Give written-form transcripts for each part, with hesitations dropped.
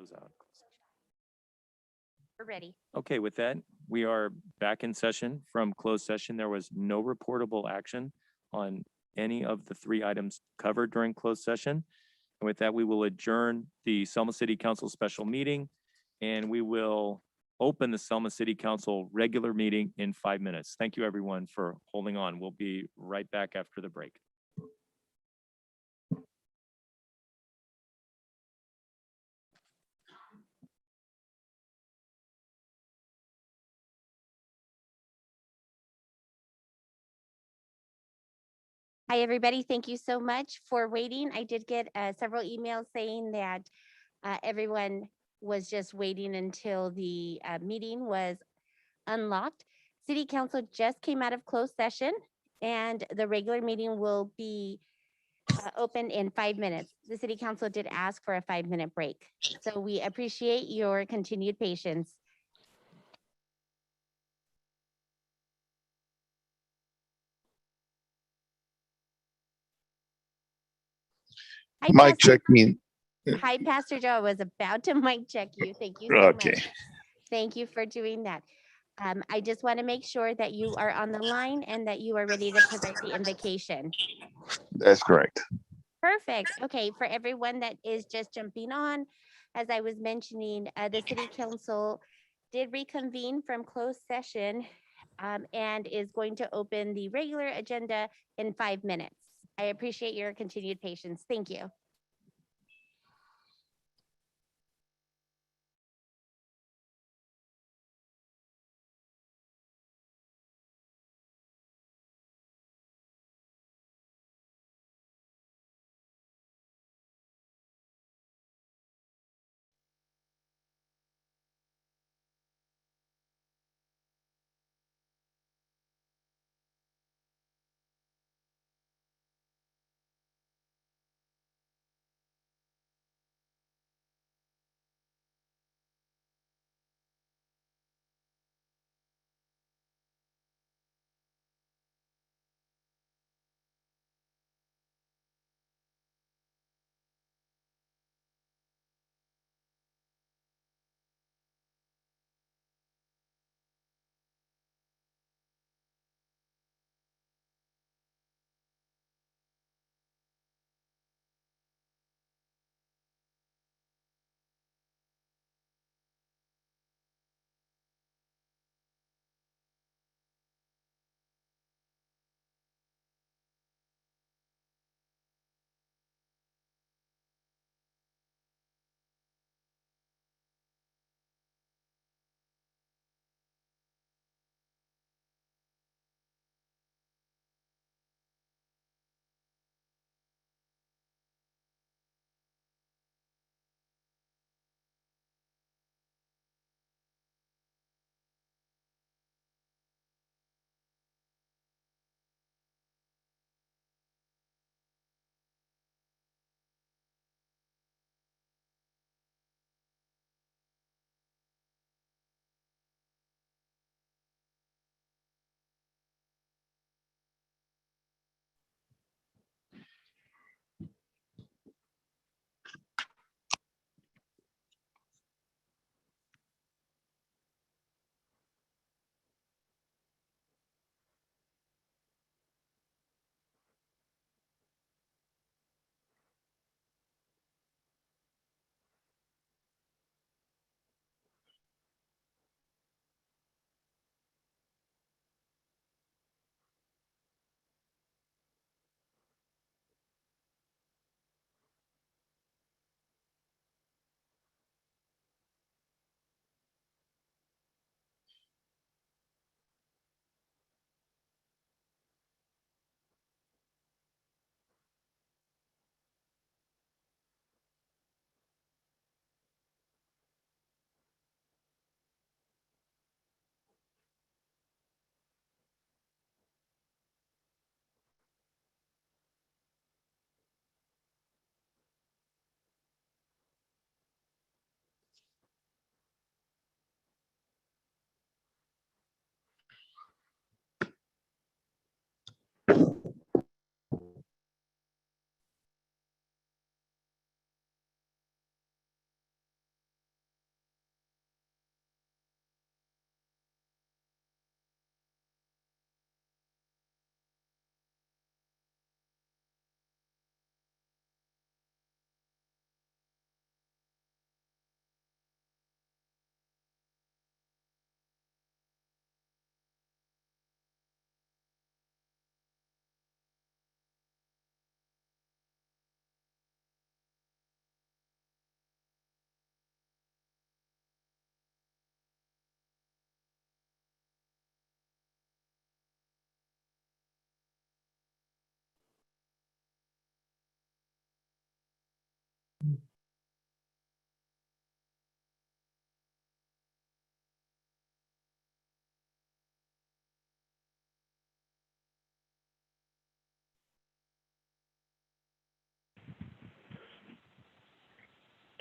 close out. We're ready. Okay, with that, we are back in session from closed session. There was no reportable action on any of the 3 items covered during closed session. And with that, we will adjourn the Selma City Council special meeting, and we will open the Selma City Council regular meeting in 5 minutes. Thank you, everyone, for holding on. We'll be right back after the break. Hi, everybody. Thank you so much for waiting. I did get several emails saying that everyone was just waiting until the meeting was unlocked. City Council just came out of closed session, and the regular meeting will be open in 5 minutes. The City Council did ask for a 5-minute break, so we appreciate your continued patience. Hi, Mic Pastor. check me. Hi, Pastor Joe. I was about to mic check you. Thank you so Okay. much. Thank you for doing that. I just want to make sure that you are on the line and that you are ready to present the invocation. That's correct. Perfect. Okay, for everyone that is just jumping on, as I was mentioning, the City Council did reconvene from closed session and is going to open the regular agenda in 5 minutes. I appreciate your continued patience. Thank you.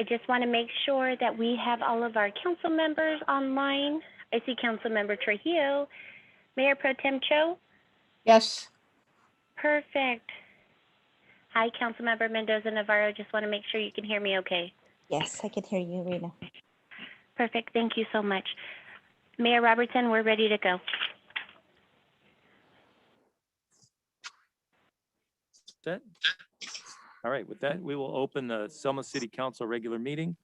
I just want to make sure that we have all of our council members online. I see Councilmember Trujillo, Mayor Pro Tem Cho. Yes. Perfect. Hi, Councilmember Mendoza Navarro. Just want to make sure you can hear me okay. Yes, I can hear you, Rena. Perfect. Thank you so much. Mayor Robertson, we're ready to go. Set. All right, with that, we will open the Selma City Council regular meeting,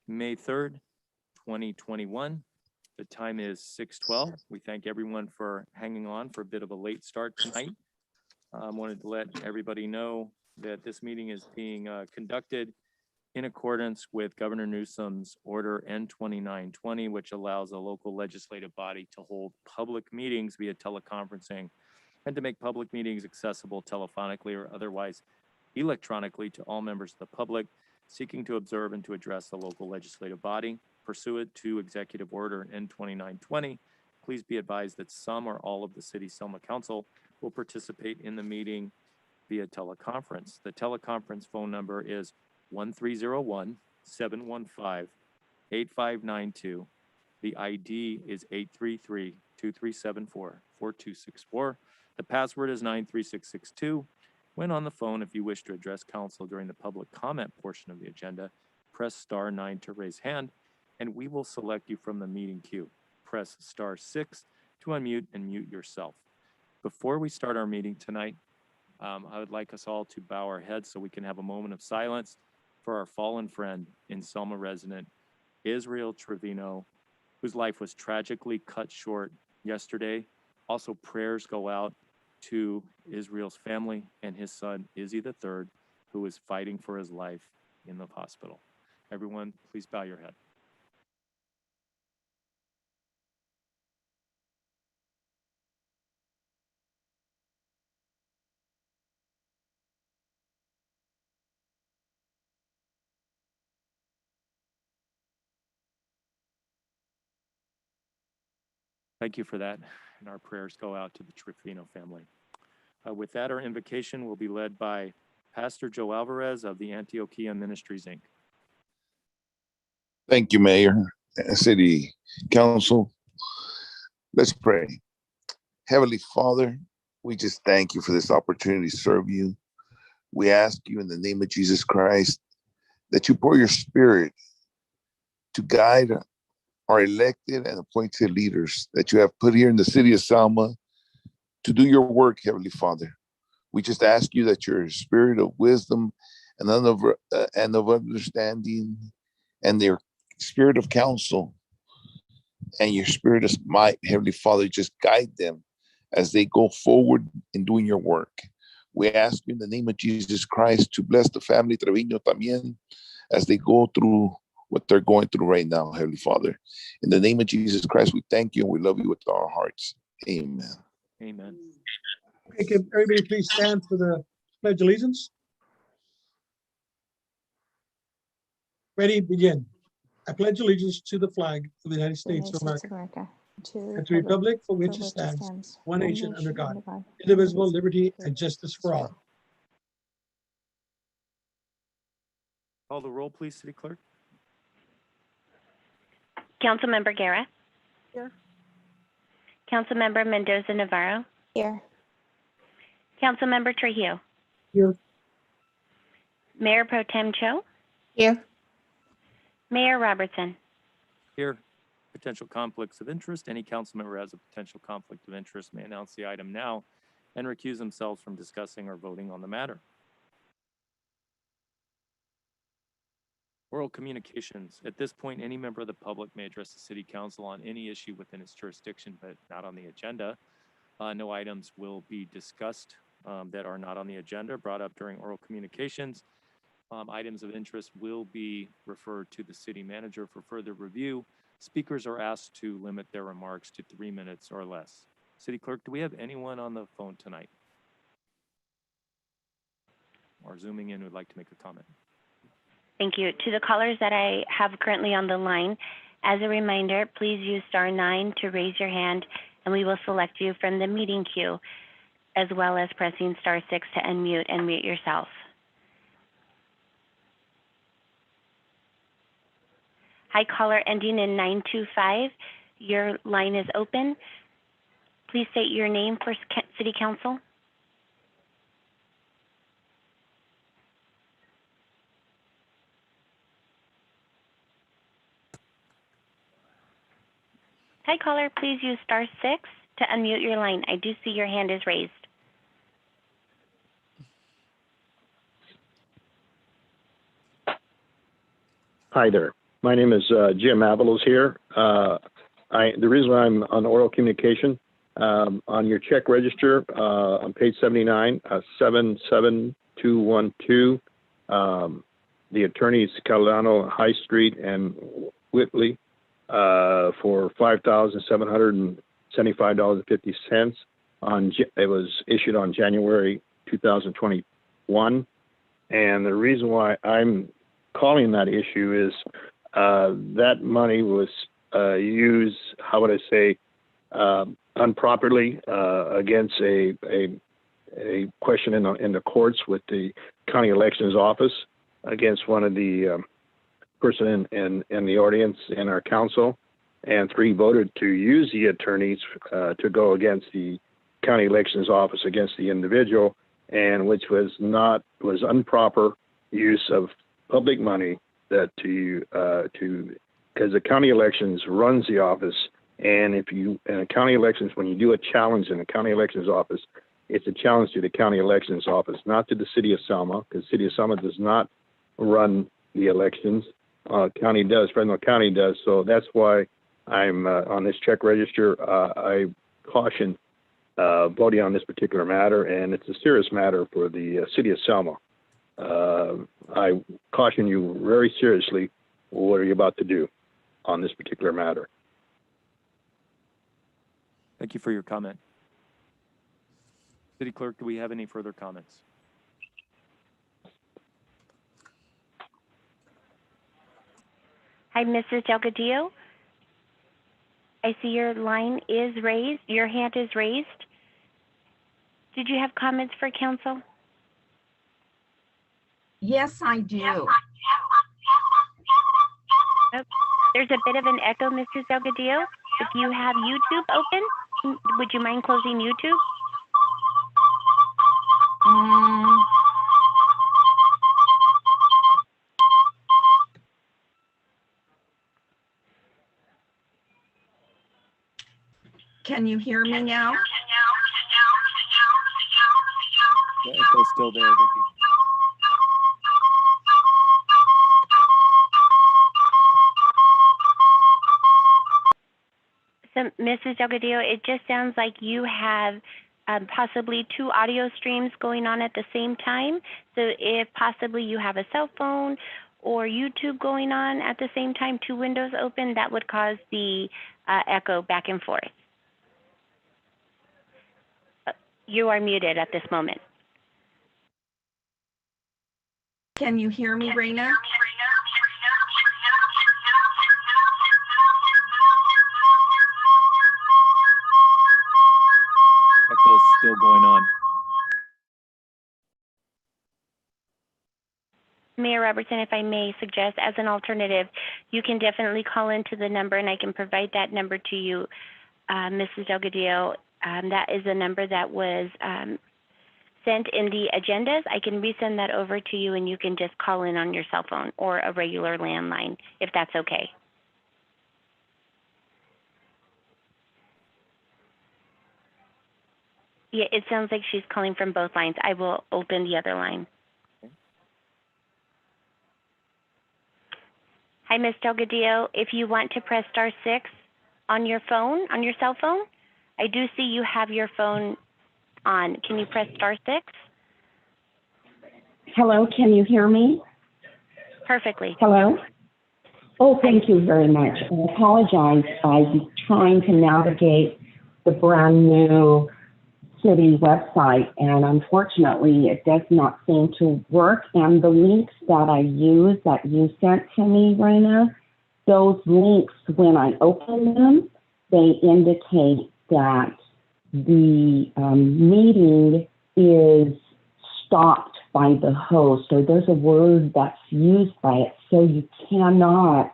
May 3rd, 2021. The time is 6:12. We thank everyone for hanging on for a bit of a late start tonight. Wanted to let everybody know that this meeting is being conducted in accordance with Governor Newsom's Order N2920, which allows a local legislative body to hold public meetings via teleconferencing and to make public meetings accessible telephonically or otherwise electronically to all members of the public seeking to observe and to address the local legislative body. Pursuant to Executive Order N2920, please be advised that some or all of the City Selma Council will participate in the meeting via teleconference. The teleconference phone number is 1301-715-8592. The ID is 833-2374-4264. The password is 93662. When on the phone, if you wish to address council during the public comment portion of the agenda, press *9 to raise hand, and we will select you from the meeting queue. Press *6 to unmute and mute yourself. Before we start our meeting tonight, I would like us all to bow our heads so we can have a moment of silence for our fallen friend and Selma resident, Israel Trevino, whose life was tragically cut short yesterday. Also, prayers go out to Israel's family and his son, Izzy III, who is fighting for his life in the hospital. Everyone, please bow your head. Thank you for that, and our prayers go out to the Trevino family. With that, our invocation will be led by Pastor Joe Alvarez of the Antioquia Ministries, Inc. Thank you, Mayor and City Council. Let's pray. Heavenly Father, we just thank you for this opportunity to serve you. We ask you in the name of Jesus Christ that you pour your spirit to guide our elected and appointed leaders that you have put here in the city of Selma to do your work, Heavenly Father. We just ask you that your spirit of wisdom and of understanding and their spirit of counsel and your spirit of might, Heavenly Father, just guide them as they go forward in doing your work. We ask you in the name of Jesus Christ to bless the family Trevino también as they go through what they're going through right now, Heavenly Father. In the name of Jesus Christ, we thank you and we love you with our hearts. Amen. Amen. Okay, can everybody please stand for the Pledge of Allegiance? Ready, begin. I pledge allegiance to the flag of the United States of America, and to the republic for which it stands, one nation under God, indivisible, liberty, and justice for all. Call the roll, please, City Clerk. Councilmember Guerra. Here. Councilmember Mendoza Navarro. Here. Councilmember Trujillo. Here. Mayor Pro Tem Cho. Here. Mayor Robertson. Here. Potential conflicts of interest. Any council member who has a potential conflict of interest may announce the item now and recuse themselves from discussing or voting on the matter. Oral communications. At this point, any member of the public may address the City Council on any issue within its jurisdiction, but not on the agenda. No items will be discussed that are not on the agenda brought up during oral communications. Items of interest will be referred to the city manager for further review. Speakers are asked to limit their remarks to 3 minutes or less. City Clerk, do we have anyone on the phone tonight or zooming in who'd like to make a comment? Thank you. To the callers that I have currently on the line, as a reminder, please use *9 to raise your hand, and we will select you from the meeting queue, as well as pressing *6 to unmute and mute yourself. Hi, caller ending in 925. Your line is open. Please state your name for City Council. Hi, caller. Please use *6 to unmute your line. I do see your hand is raised. Hi there. My name is Jim Avalos here. The reason why I'm on oral communication, on your check register, on page 79, 77212, the attorneys Caldano, High Street, and Whitley, for $5,775.50. It was issued on January 2021. And the reason why I'm calling that issue is that money was used, how would I say, improperly against a question in the courts with the county elections office against one of the person in the audience in our council, and 3 voted to use the attorneys to go against the county elections office against the individual, and which was improper use of public money because the county elections runs the office, and in a county elections, when you do a challenge in the county elections office, it's a challenge to the county elections office, not to the City of Selma, because City of Selma does not run the elections. County does, Fresno County does. So that's why I'm on this check register. I caution voting on this particular matter, and it's a serious matter for the City of Selma. I caution you very seriously what are you about to do on this particular matter. Thank you for your comment. City Clerk, do we have any further comments? Hi, Mrs. Delgadillo. I see your line is raised. Your hand is raised. Did you have comments for council? Yes, I do. Oh, there's a bit of an echo, Mrs. Delgadillo. If you have YouTube open, would you mind closing YouTube? Can you hear me now? The echo's still there, Vicki. So, Mrs. Delgadillo, it just sounds like you have possibly 2 audio streams going on at the same time. So if possibly you have a cell phone or YouTube going on at the same time, 2 windows open, that would cause the echo back and forth. You are muted at this moment. Can you hear me, Raina? Echo's still going on. Mayor Robertson, if I may suggest, as an alternative, you can definitely call into the number, and I can provide that number to you, Mrs. Delgadillo. That is a number that was sent in the agendas. I can resend that over to you, and you can just call in on your cell phone or a regular landline, if that's okay. Yeah, it sounds like she's calling from both lines. I will open the other line. Hi, Ms. Delgadillo. If you want to press *6 on your phone, on your cell phone, I do see you have your phone on. Can you press *6? Hello, can you hear me? Perfectly. Hello? Oh, thank you very much. I apologize. I'm trying to navigate the brand new city website, and unfortunately, it does not seem to work. And the links that I use that you sent to me, Raina, those links, when I open them, they indicate that the meeting is stopped by the host, or there's a word that's used by it, so you cannot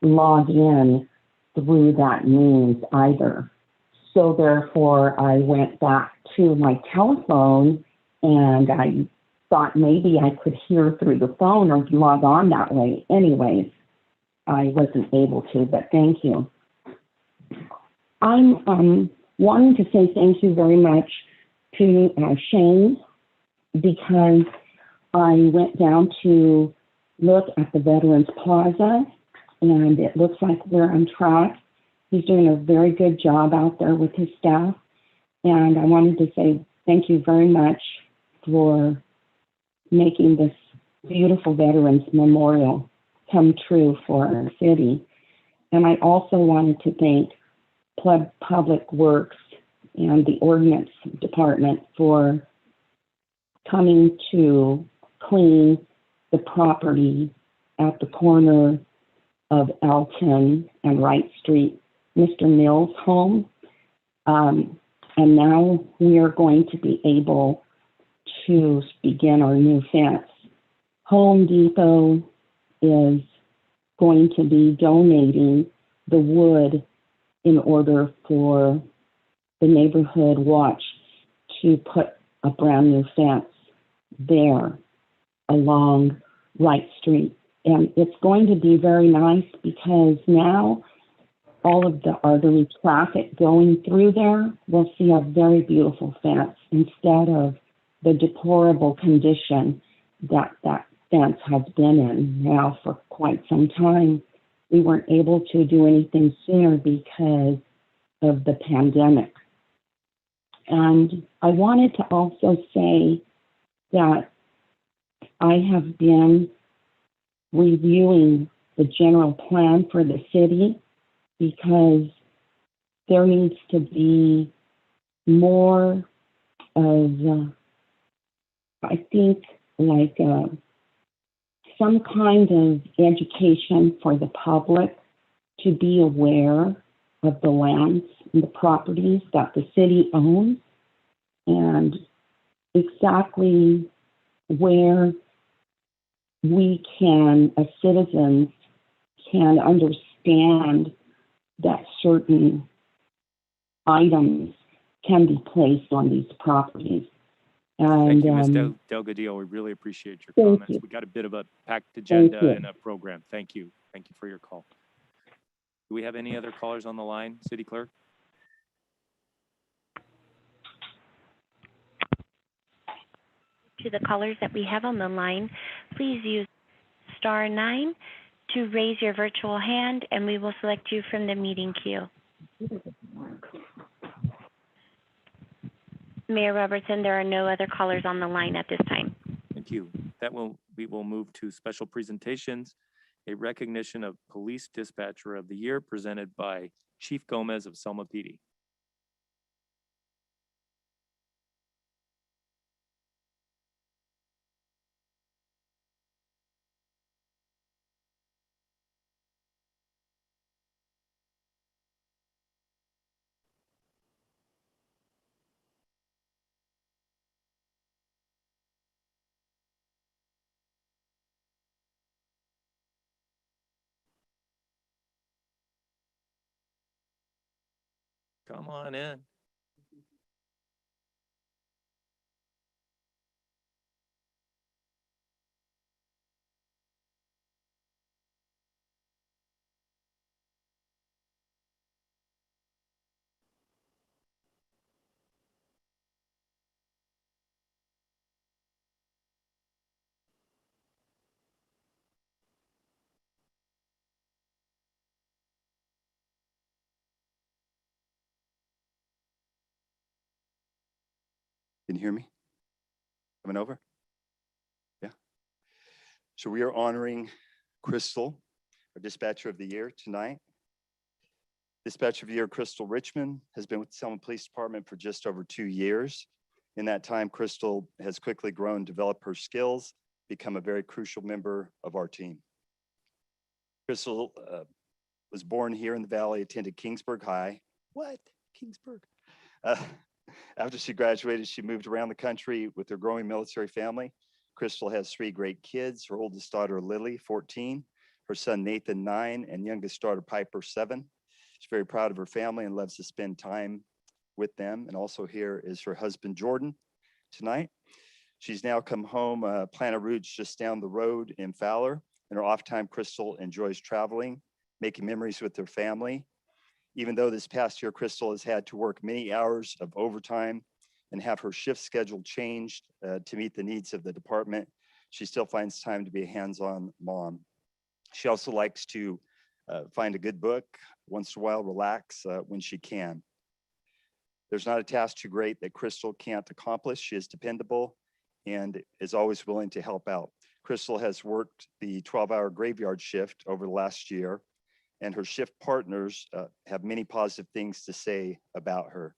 log in through that means either. So therefore, I went back to my telephone and I thought maybe I could hear through the phone or log on that way. Anyways, I wasn't able to, but thank you. I'm wanting to say thank you very much to Shane, because I went down to look at the Veterans Plaza, and it looks like we're on track. He's doing a very good job out there with his staff, and I wanted to say thank you very much for making this beautiful Veterans Memorial come true for our city. And I also wanted to thank Public Works and the Ordinance Department for coming to clean the property at the corner of Elton and Wright Street, Mr. Mills' home. And now we are going to be able to begin our new fence. Home Depot is going to be donating the wood in order for the neighborhood watch to put a brand new fence there along Wright Street. And it's going to be very nice because now all of the artery traffic going through there will see a very beautiful fence instead of the deplorable condition that that fence has been in now for quite some time. We weren't able to do anything sooner because of the pandemic. And I wanted to also say that I have been reviewing the general plan for the city because there needs to be more of, I think, like some kind of education for the public to be aware of the lands and the properties that the city owns and exactly where we can, as citizens, can understand that certain items can be placed on these properties. And, Thank you, Ms. Delgadillo. We really appreciate your thank comments. you. We got a bit of a packed agenda you. and a program. Thank you. Thank you for your call. Do we have any other callers on the line, City Clerk? To the callers that we have on the line, please use *9 to raise your virtual hand, and we will select you from the meeting queue. Mayor Robertson, there are no other callers on the line at this time. Thank you. We will move to special presentations, a recognition of Police Dispatcher of the Year presented by Chief Gomez of Selma PD. Come on in. Can you hear me? Coming over? Yeah. So we are honoring Crystal, our Dispatcher of the Year tonight. Dispatcher of the Year, Crystal Richmond, has been with the Selma Police Department for just over 2 years. In that time, Crystal has quickly grown, developed her skills, become a very crucial member of our team. Crystal was born here in the Valley, attended Kingsburg High. What? Kingsburg? After she graduated, she moved around the country with her growing military family. Crystal has 3 great kids. Her oldest daughter, Lily, 14. her son Nathan 9, and youngest daughter Piper 7. She's very proud of her family and loves to spend time with them. And also here is her husband Jordan tonight. She's now come home, Planet Roots just down the road in Fowler. In her off time, Crystal enjoys traveling, making memories with her family. Even though this past year, Crystal has had to work many hours of overtime and have her shift schedule changed to meet the needs of the department, she still finds time to be a hands-on mom. She also likes to find a good book, once in a while relax when she can. There's not a task too great that Crystal can't accomplish. She is dependable and is always willing to help out. Crystal has worked the 12-hour graveyard shift over the last year, and her shift partners have many positive things to say about her.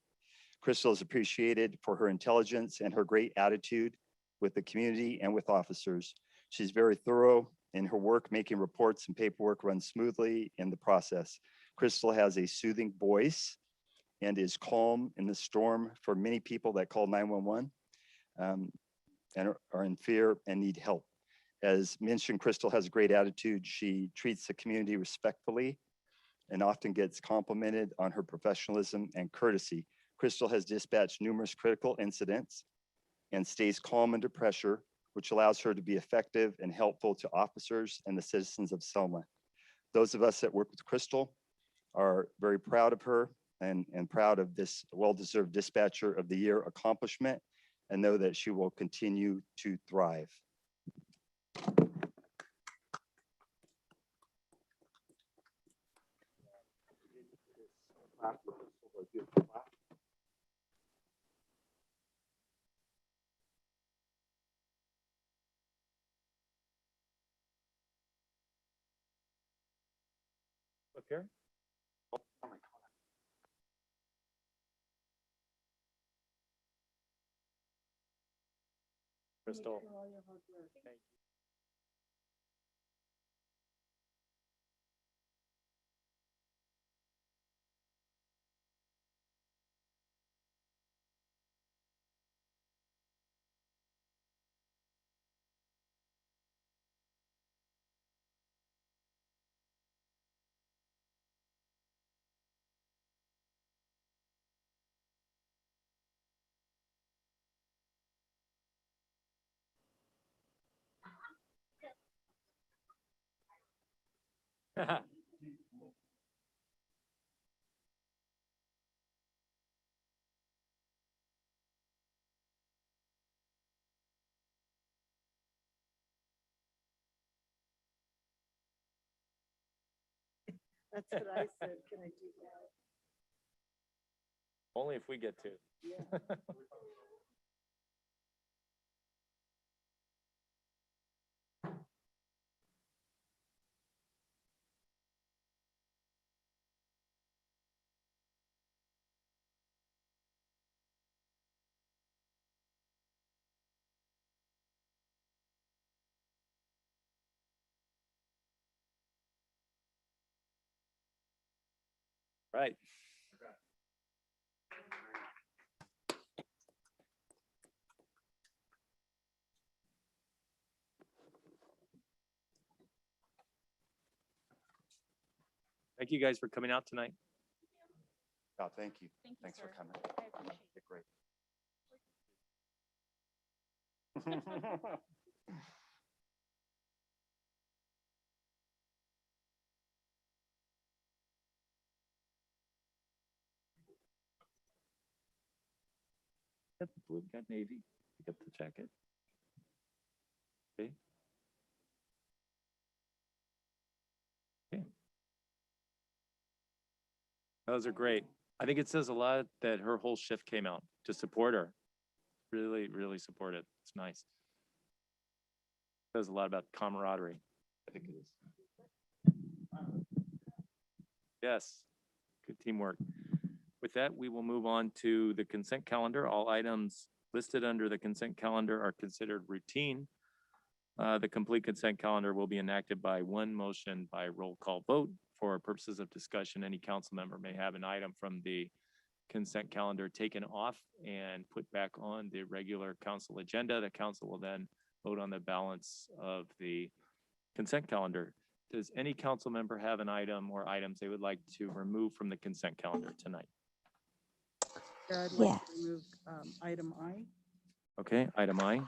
Crystal is appreciated for her intelligence and her great attitude with the community and with officers. She's very thorough in her work, making reports and paperwork run smoothly in the process. Crystal has a soothing voice and is calm in the storm for many people that call 911 and are in fear and need help. As mentioned, Crystal has a great attitude. She treats the community respectfully and often gets complimented on her professionalism and courtesy. Crystal has dispatched numerous critical incidents and stays calm under pressure, which allows her to be effective and helpful to officers and the citizens of Selma. Those of us that work with Crystal are very proud of her and proud of this well-deserved Dispatcher of the Year accomplishment, and know that she will continue to thrive. Up here? Crystal. Thank you. That's what I said. Can I do that? Only if we get to. Right. Thank you guys for coming out tonight. Oh, thank you. Thank you, Thanks for sir. coming. I appreciate it. Great. Got the blue, got navy, you got the jacket. Okay. Okay. Those are great. I think it says a lot that her whole shift came out to support her. Really, really support it. It's nice. Says a lot about camaraderie. I think it is. Yes, good teamwork. With that, we will move on to the consent calendar. All items listed under the consent calendar are considered routine. The complete consent calendar will be enacted by one motion by roll call vote. For purposes of discussion, any council member may have an item from the consent calendar taken off and put back on the regular council agenda. The council will then vote on the balance of the consent calendar. Does any council member have an item or items they would like to remove from the consent calendar tonight? Chair, I'd like Yeah. to remove item I. Okay, item I.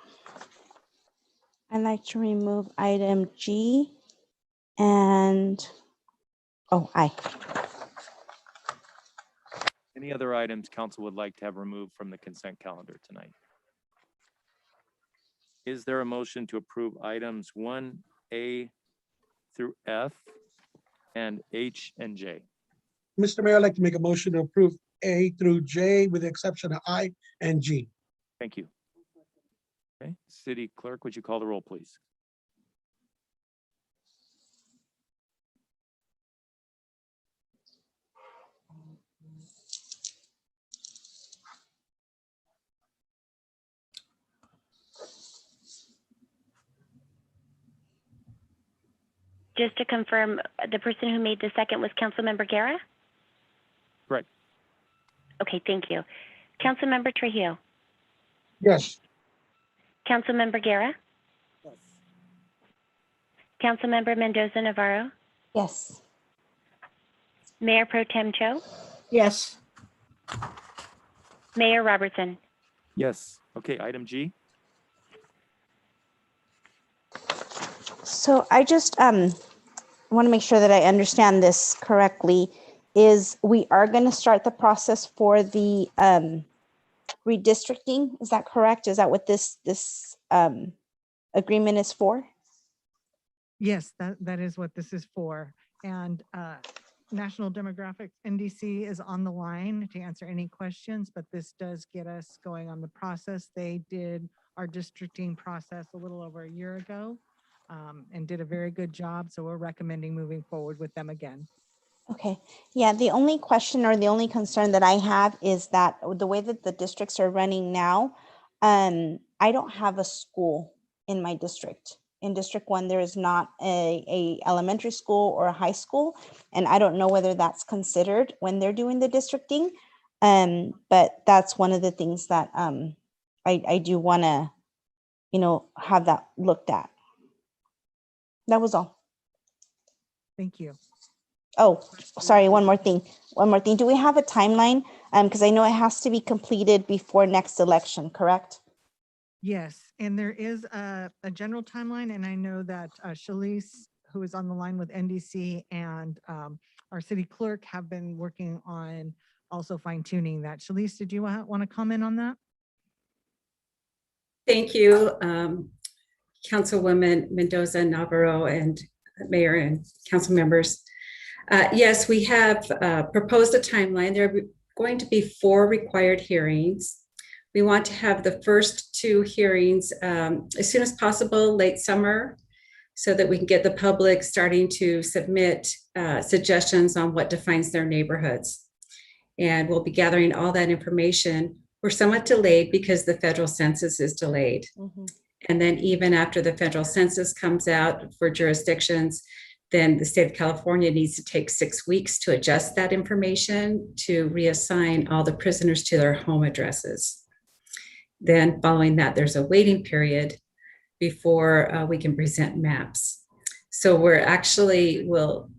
I'd like to remove item G and, oh, I. Any other items council would like to have removed from the consent calendar tonight? Is there a motion to approve items 1A through F and H and J? Mr. Mayor, I'd like to make a motion to approve A through J with the exception of I and G. Thank you. Okay, City Clerk, would you call the roll, please? Just to confirm, the person who made the second was Councilmember Guerra? Correct. Okay, thank you. Councilmember Trujillo, Yes. Councilmember Guerra, Yes. Councilmember Mendoza Navarro, Yes. Mayor Pro Tem Cho, Yes. Mayor Robertson. Yes. Okay, item G. So I just want to make sure that I understand this correctly, is we are going to start the process for the redistricting. Is that correct? Is that what this agreement is for? Yes, that is what this is for. And National Demographics, NDC, is on the line to answer any questions, but this does get us going on the process. They did our districting process a little over a year ago and did a very good job. So we're recommending moving forward with them again. Okay. Yeah, the only question or the only concern that I have is that the way that the districts are running now, I don't have a school in my district. In District 1, there is not a elementary school or a high school, and I don't know whether that's considered when they're doing the districting. But that's one of the things that I do want to, have that looked at. That was all. Thank you. Oh, sorry, one more thing. Do we have a timeline? Because I know it has to be completed before next election, correct? Yes, and there is a general timeline, and I know that Shalice, who is on the line with NDC, and our city clerk have been working on also fine tuning that. Shalice, did you want to comment on that? Thank you, Councilwoman Mendoza Navarro and Mayor and council members. Yes, we have proposed a timeline. There are going to be 4 required hearings. We want to have the first 2 hearings as soon as possible, late summer, so that we can get the public starting to submit suggestions on what defines their neighborhoods. And we'll be gathering all that information. We're somewhat delayed because the federal census is delayed. Mm-hmm. And then even after the federal census comes out for jurisdictions, then the state of California needs to take 6 weeks to adjust that information to reassign all the prisoners to their home addresses. Then following that, there's a waiting period before we can present maps. So we'll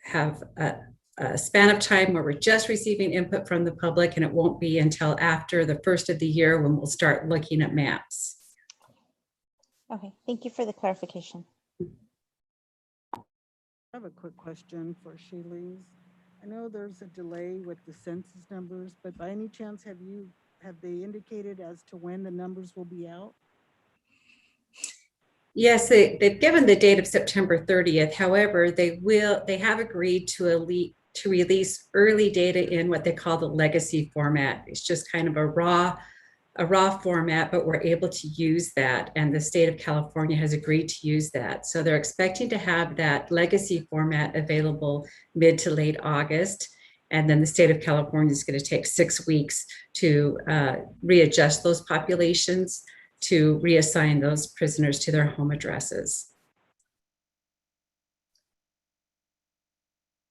have a span of time where we're just receiving input from the public, and it won't be until after the first of the year when we'll start looking at maps. Okay, thank you for the clarification. I have a quick question for Shalice. I know there's a delay with the census numbers, but by any chance, have they indicated as to when the numbers will be out? Yes, they've given the date of September 30th. However, they have agreed to release early data in what they call the legacy format. It's just kind of a raw format, but we're able to use that. And the state of California has agreed to use that. So they're expecting to have that legacy format available mid to late August. And then the state of California is going to take 6 weeks to readjust those populations to reassign those prisoners to their home addresses.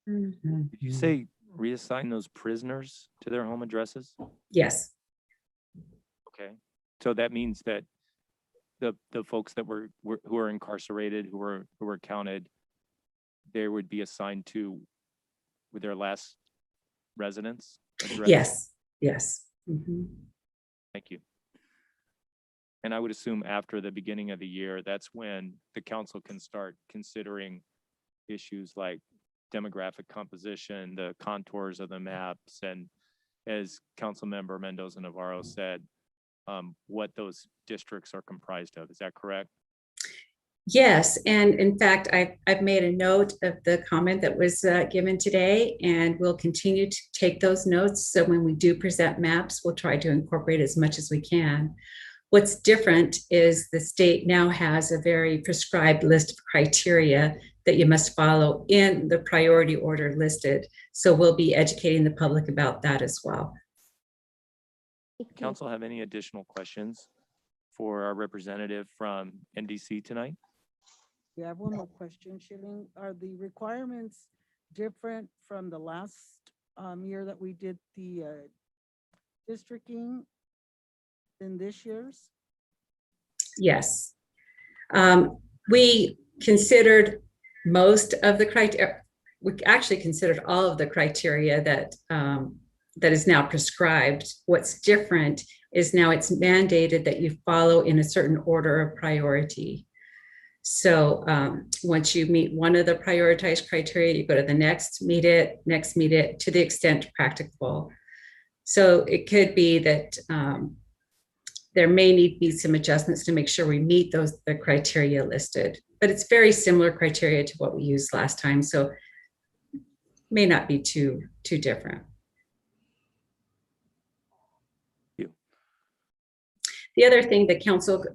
Did you say reassign those prisoners to their home addresses? Yes. Okay, so that means that the folks that who are incarcerated, who were counted they would be assigned to with their last residence address? Yes, yes. Mhm. Thank you. And I would assume after the beginning of the year, that's when the council can start considering issues like demographic composition, the contours of the maps, and as Councilmember Mendoza Navarro said, what those districts are comprised of. Is that correct? Yes, and in fact, I've made a note of the comment that was given today, and we'll continue to take those notes. So when we do present maps, we'll try to incorporate as much as we can. What's different is the state now has a very prescribed list of criteria that you must follow in the priority order listed. So we'll be educating the public about that as well. Council have any additional questions for our representative from NDC tonight? We have one more question, Shilling. Are the requirements different from the last year that we did the districting in this year's? Yes. We considered most of the criteria. We actually considered all of the criteria that that is now prescribed. What's different is now it's mandated that you follow in a certain order of priority. So once you meet one of the prioritized criteria, you go to the next, meet it to the extent practicable. So it could be that there may need to be some adjustments to make sure we meet the criteria listed, but it's very similar criteria to what we used last time. So may not be too different. The other thing that council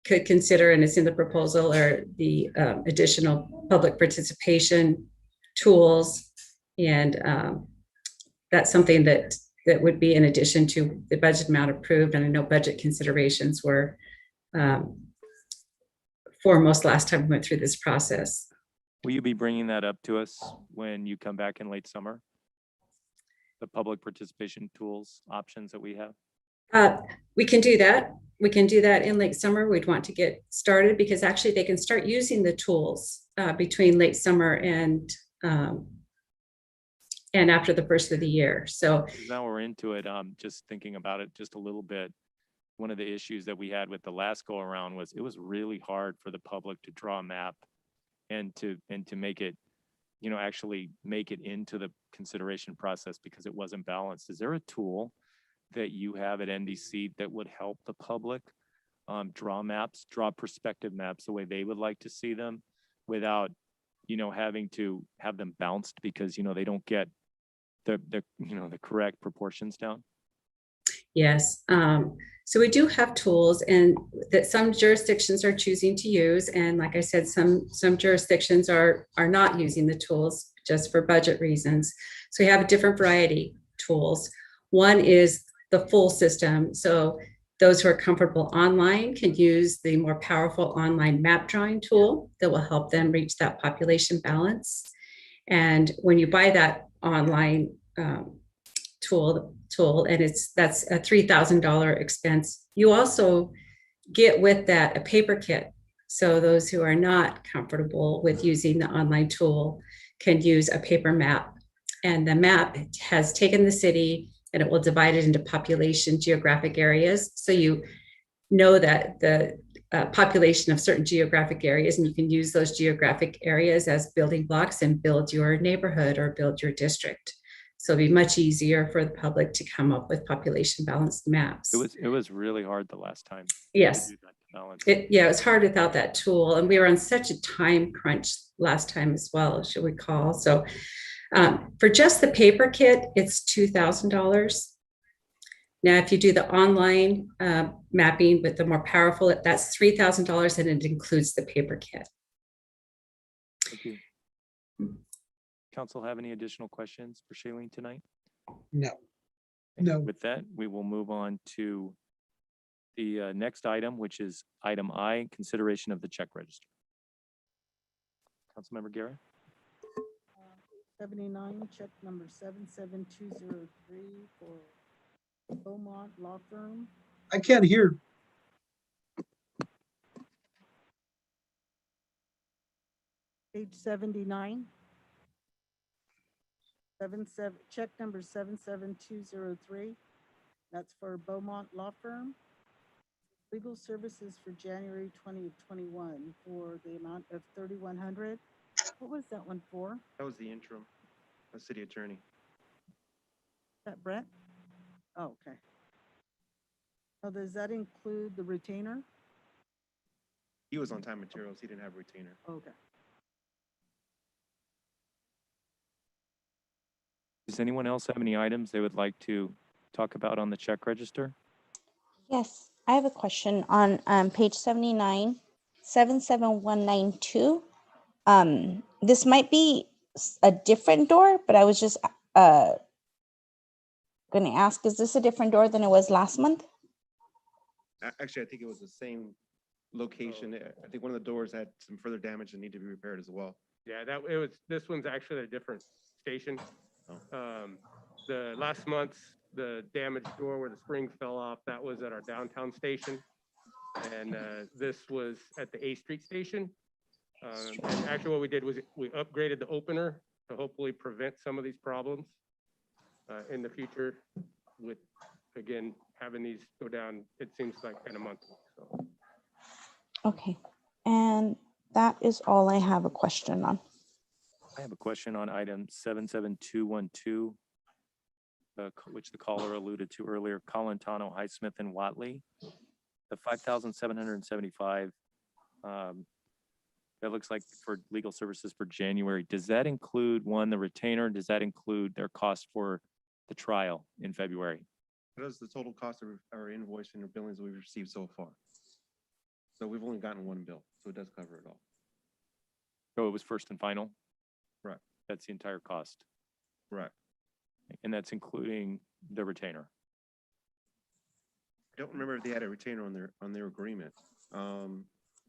could consider, and it's in the proposal, are the additional public participation tools. And that's something that would be in addition to the budget amount approved. And I know budget considerations were foremost last time we went through this process. Will you be bringing that up to us when you come back in late summer? The public participation tools options that we have? We can do that. We can do that in late summer. We'd want to get started because actually they can start using the tools between late summer and after the first of the year. So now we're into it. Just thinking about it just a little bit. One of the issues that we had with the last go around was it was really hard for the public to draw a map and to make it, you know, actually make it into the consideration process because it wasn't balanced. Is there a tool that you have at NDC that would help the public draw maps, draw perspective maps the way they would like to see them without, you know, having to have them bounced because, you know, they don't get the you know, the correct proportions down? Yes. So we do have tools and that some jurisdictions are choosing to use. And like I said, some jurisdictions are not using the tools just for budget reasons. So we have a different variety of tools. One is the full system. So those who are comfortable online can use the more powerful online map drawing tool that will help them reach that population balance. And when you buy that online tool, and that's a $3,000 expense, you also get with that a paper kit. So those who are not comfortable with using the online tool can use a paper map. And the map has taken the city and it will divide it into population geographic areas. So you know that the population of certain geographic areas, and you can use those geographic areas as building blocks and build your neighborhood or build your district. So it'll be much easier for the public to come up with population balanced maps. It was really hard the last time. Yes. It was hard without that tool. And we were on such a time crunch last time as well, should we call. So for just the paper kit, it's $2,000. Now, if you do the online mapping with the more powerful, that's $3,000 and it includes the paper kit. Thank you. Council have any additional questions for Shailene tonight? No. Okay. No. With that, we will move on to the next item, which is item I, consideration of the check register. Councilmember Guerra. 79, check number 77203 for Beaumont Law Firm. I can't hear. Page 79. Check number 77203. That's for Beaumont Law Firm. Legal services for January 2021 for the amount of $3,100. What was that one for? That was the interim, city attorney. Is that Brett? Oh, okay. Now, does that include the retainer? He was on time materials. He didn't have a retainer. Okay. Does anyone else have any items they would like to talk about on the check register? Yes, I have a question on page 79, 77192. This might be a different door, but I was just going to ask, is this a different door than it was last month? Actually, I think it was the same location. I think one of the doors had some further damage that need to be repaired as well. Yeah, this one's actually a different station. The last month's, the damaged door where the spring fell off, that was at our downtown station. And this was at the A Street station. And actually what we did was we upgraded the opener to hopefully prevent some of these problems in the future with, again, having these go down, it seems like in a month. So. Okay, and that is all I have a question on. I have a question on item 77212, which the caller alluded to earlier, Colantano, Highsmith, and Watley. The 5,775, that looks like for legal services for January. Does that include, one, the retainer? Does that include their cost for the trial in February? That is the total cost of our invoice and our billings that we've received so far. So we've only gotten one bill, so it does cover it all. So it was first and final? Right. That's the entire cost. Right. And that's including the retainer. I don't remember if they had a retainer on their agreement. I'll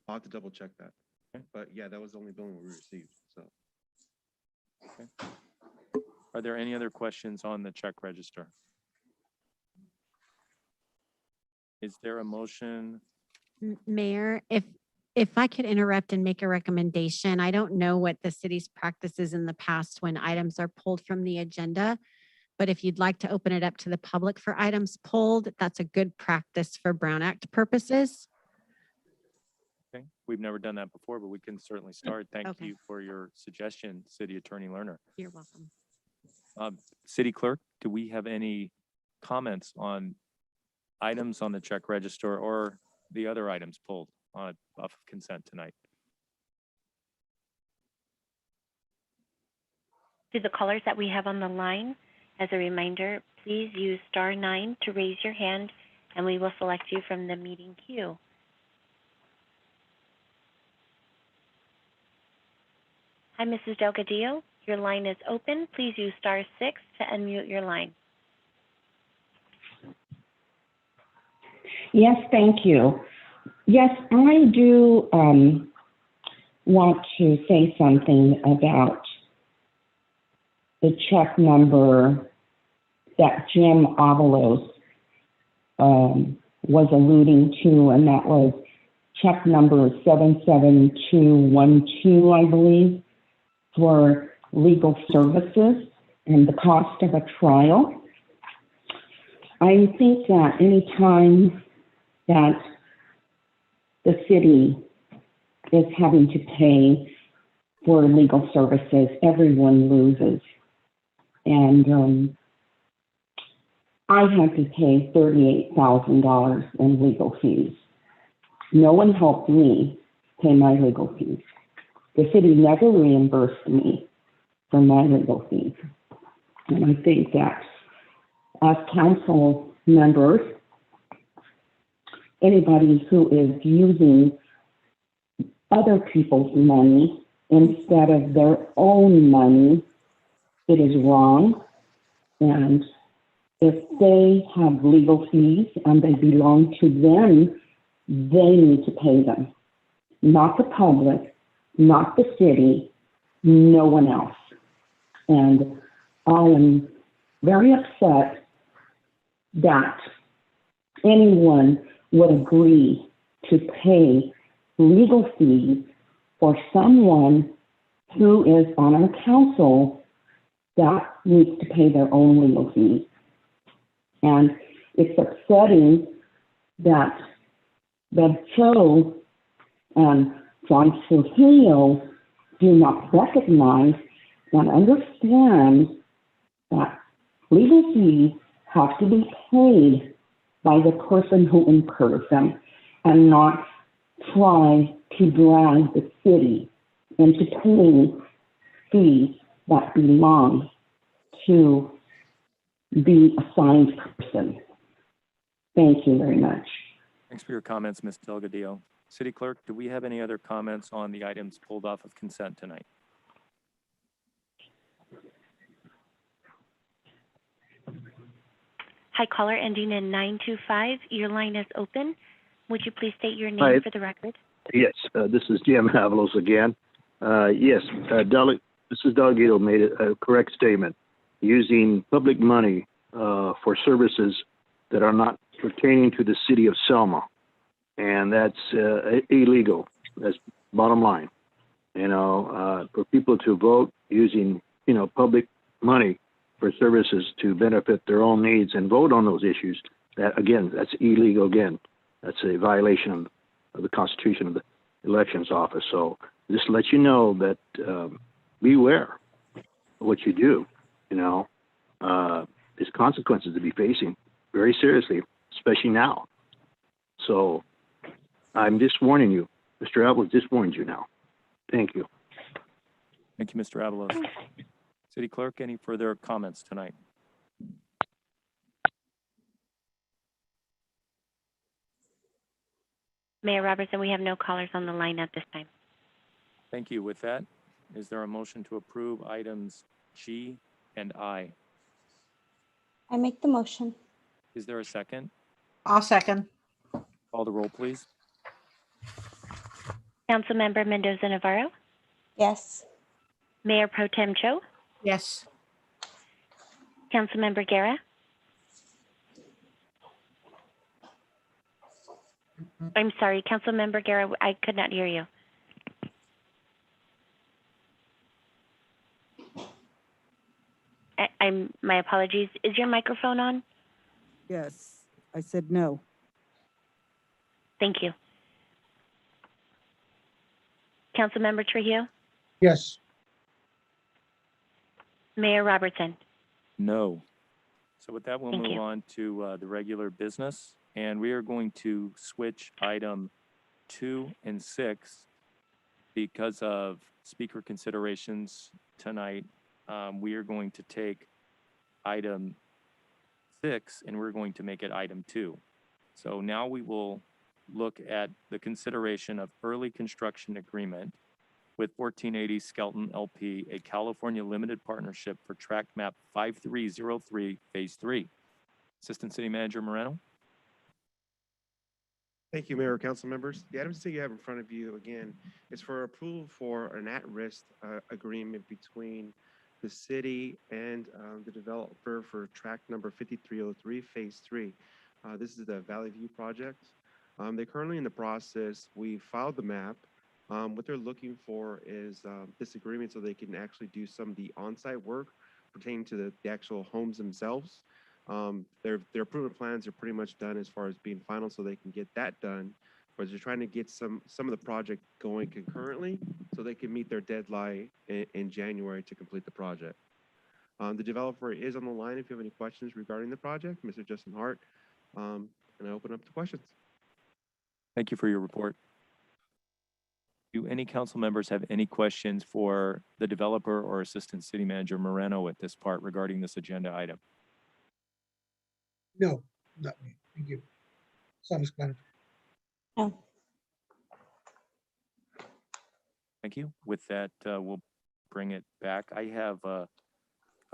have to double check that. Okay. But yeah, that was the only billing we received. So. Okay. Are there any other questions on the check register? Is there a motion? Mayor, if I could interrupt and make a recommendation, I don't know what the city's practices in the past when items are pulled from the agenda, but if you'd like to open it up to the public for items pulled, that's a good practice for Brown Act purposes. Okay, we've never done that before, but we can certainly start. Thank Okay. you for your suggestion, City Attorney Lerner. You're welcome. City Clerk, do we have any comments on items on the check register or the other items pulled off of consent tonight? To the callers that we have on the line, as a reminder, please use *9 to raise your hand and we will select you from the meeting queue. Hi, Mrs. Delgadillo. Your line is open. Please use *6 to unmute your line. Yes, thank you. Yes, I do want to say something about the check number that Jim Avalos was alluding to, and that was check number 77212, I believe, for legal services and the cost of a trial. I think that any time that the city is having to pay for legal services, everyone loses. And I had to pay $38,000 in legal fees. No one helped me pay my legal fees. The city never reimbursed me for my legal fees. And I think that as council members, anybody who is using other people's money instead of their own money, it is wrong. And if they have legal fees and they belong to them, they need to pay them. Not the public, not the city, no one else. And I am very upset that anyone would agree to pay legal fees for someone who is on our council that needs to pay their own legal fees. And it's upsetting that Bev Cho and John Trujillo do not recognize and understand that legal fees have to be paid by the person who incurs them and not try to drag the city into paying fees that belong to the assigned person. Thank you very much. Thanks for your comments, Ms. Delgadillo. City Clerk, do we have any other comments on the items pulled off of consent tonight? Hi, caller ending in 925. Your line is open. Would you please state your name Hi. for the record? Yes, this is Jim Avalos again. Yes, Mrs. Delgado made a correct statement. Using public money for services that are not pertaining to the city of Selma. And that's illegal. That's bottom line. For people to vote using, public money for services to benefit their own needs and vote on those issues, that again, that's illegal again. That's a violation of the Constitution of the Elections Office. So just to let you know that beware of what you do. There's consequences to be facing very seriously, especially now. So I'm just warning you. Mr. Avalos just warned you now. Thank you. Thank you, Mr. Avalos. City Clerk, any further comments tonight? Mayor Robertson, we have no callers on the line at this time. Thank you. With that, is there a motion to approve items G and I? I make the motion. Is there a second? I'll second. Call the roll, please. Councilmember Mendoza Navarro, Yes. Mayor Pro Tem Cho, Yes. Councilmember Guerra, I'm sorry, Councilmember Guerra, I could not hear you. My apologies. Is your microphone on? Yes, I said no. Thank you. Councilmember Trujillo, Yes. Mayor Robertson. No. So with that, we'll Thank move you. on to the regular business. And we are going to switch item 2 and 6 because of speaker considerations tonight. We are going to take item 6 and we're going to make it item 2. So now we will look at the consideration of early construction agreement with 1480 Skelton LP, a California limited partnership for tract map 5303, phase 3. Assistant City Manager Moreno. Thank you, Mayor, Council members. The items that you have in front of you, again, is for approval for an at-risk agreement between the city and the developer for tract number 5303, phase 3. This is the Valley View project. They're currently in the process. We filed the map. What they're looking for is this agreement so they can actually do some of the on-site work pertaining to the actual homes themselves. Their improvement plans are pretty much done as far as being final, so they can get that done. But they're trying to get some of the project going concurrently so they can meet their deadline in January to complete the project. The developer is on the line if you have any questions regarding the project, Mr. Justin Hart, and I open up to questions. Thank you for your report. Do any council members have any questions for the developer or Assistant City Manager Moreno at this part regarding this agenda item? No, not me. Thank you. Self-explanatory. No. Thank you. With that, we'll bring it back. I have a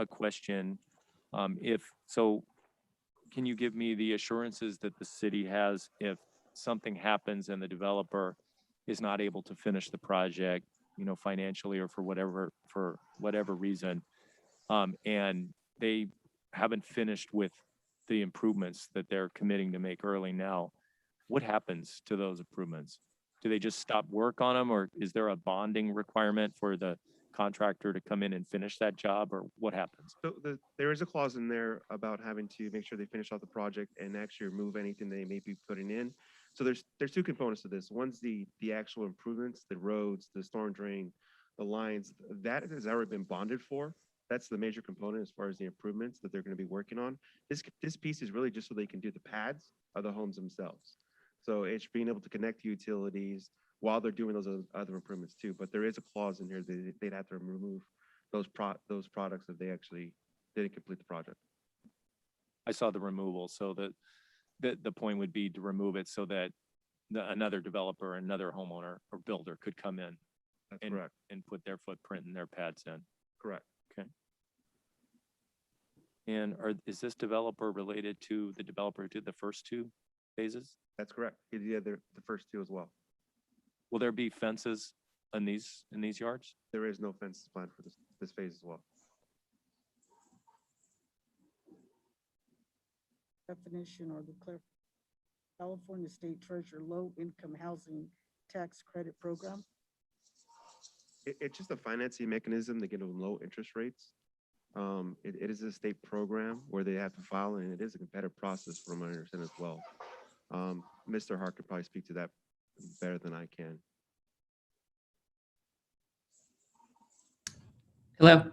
question. Can you give me the assurances that the city has if something happens and the developer is not able to finish the project, financially or for whatever reason, and they haven't finished with the improvements that they're committing to make early now, what happens to those improvements? Do they just stop work on them, or is there a bonding requirement for the contractor to come in and finish that job, or what happens? So there is a clause in there about having to make sure they finish off the project and actually remove anything they may be putting in. So there's two components to this. One's the actual improvements, the roads, the storm drain, the lines, that has already been bonded for. That's the major component as far as the improvements that they're going to be working on. This piece is really just so they can do the pads of the homes themselves. So it's being able to connect to utilities while they're doing those other improvements too. But there is a clause in here that they'd have to remove those products if they actually didn't complete the project. I saw the removal, so the point would be to remove it so that another developer, another homeowner or builder could come in Correct. and put their footprint and their pads in. Correct. Okay. And is this developer related to the developer who did the first two phases? That's correct. He did the first two as well. Will there be fences in these yards? There is no fences planned for this phase as well. Definition or the California State Treasurer Low Income Housing Tax Credit Program. It's just a financing mechanism to get them low interest rates. It is a state program where they have to file, and it is a competitive process from what I understand as well. Mr. Hart could probably speak to that better than I can. Hello.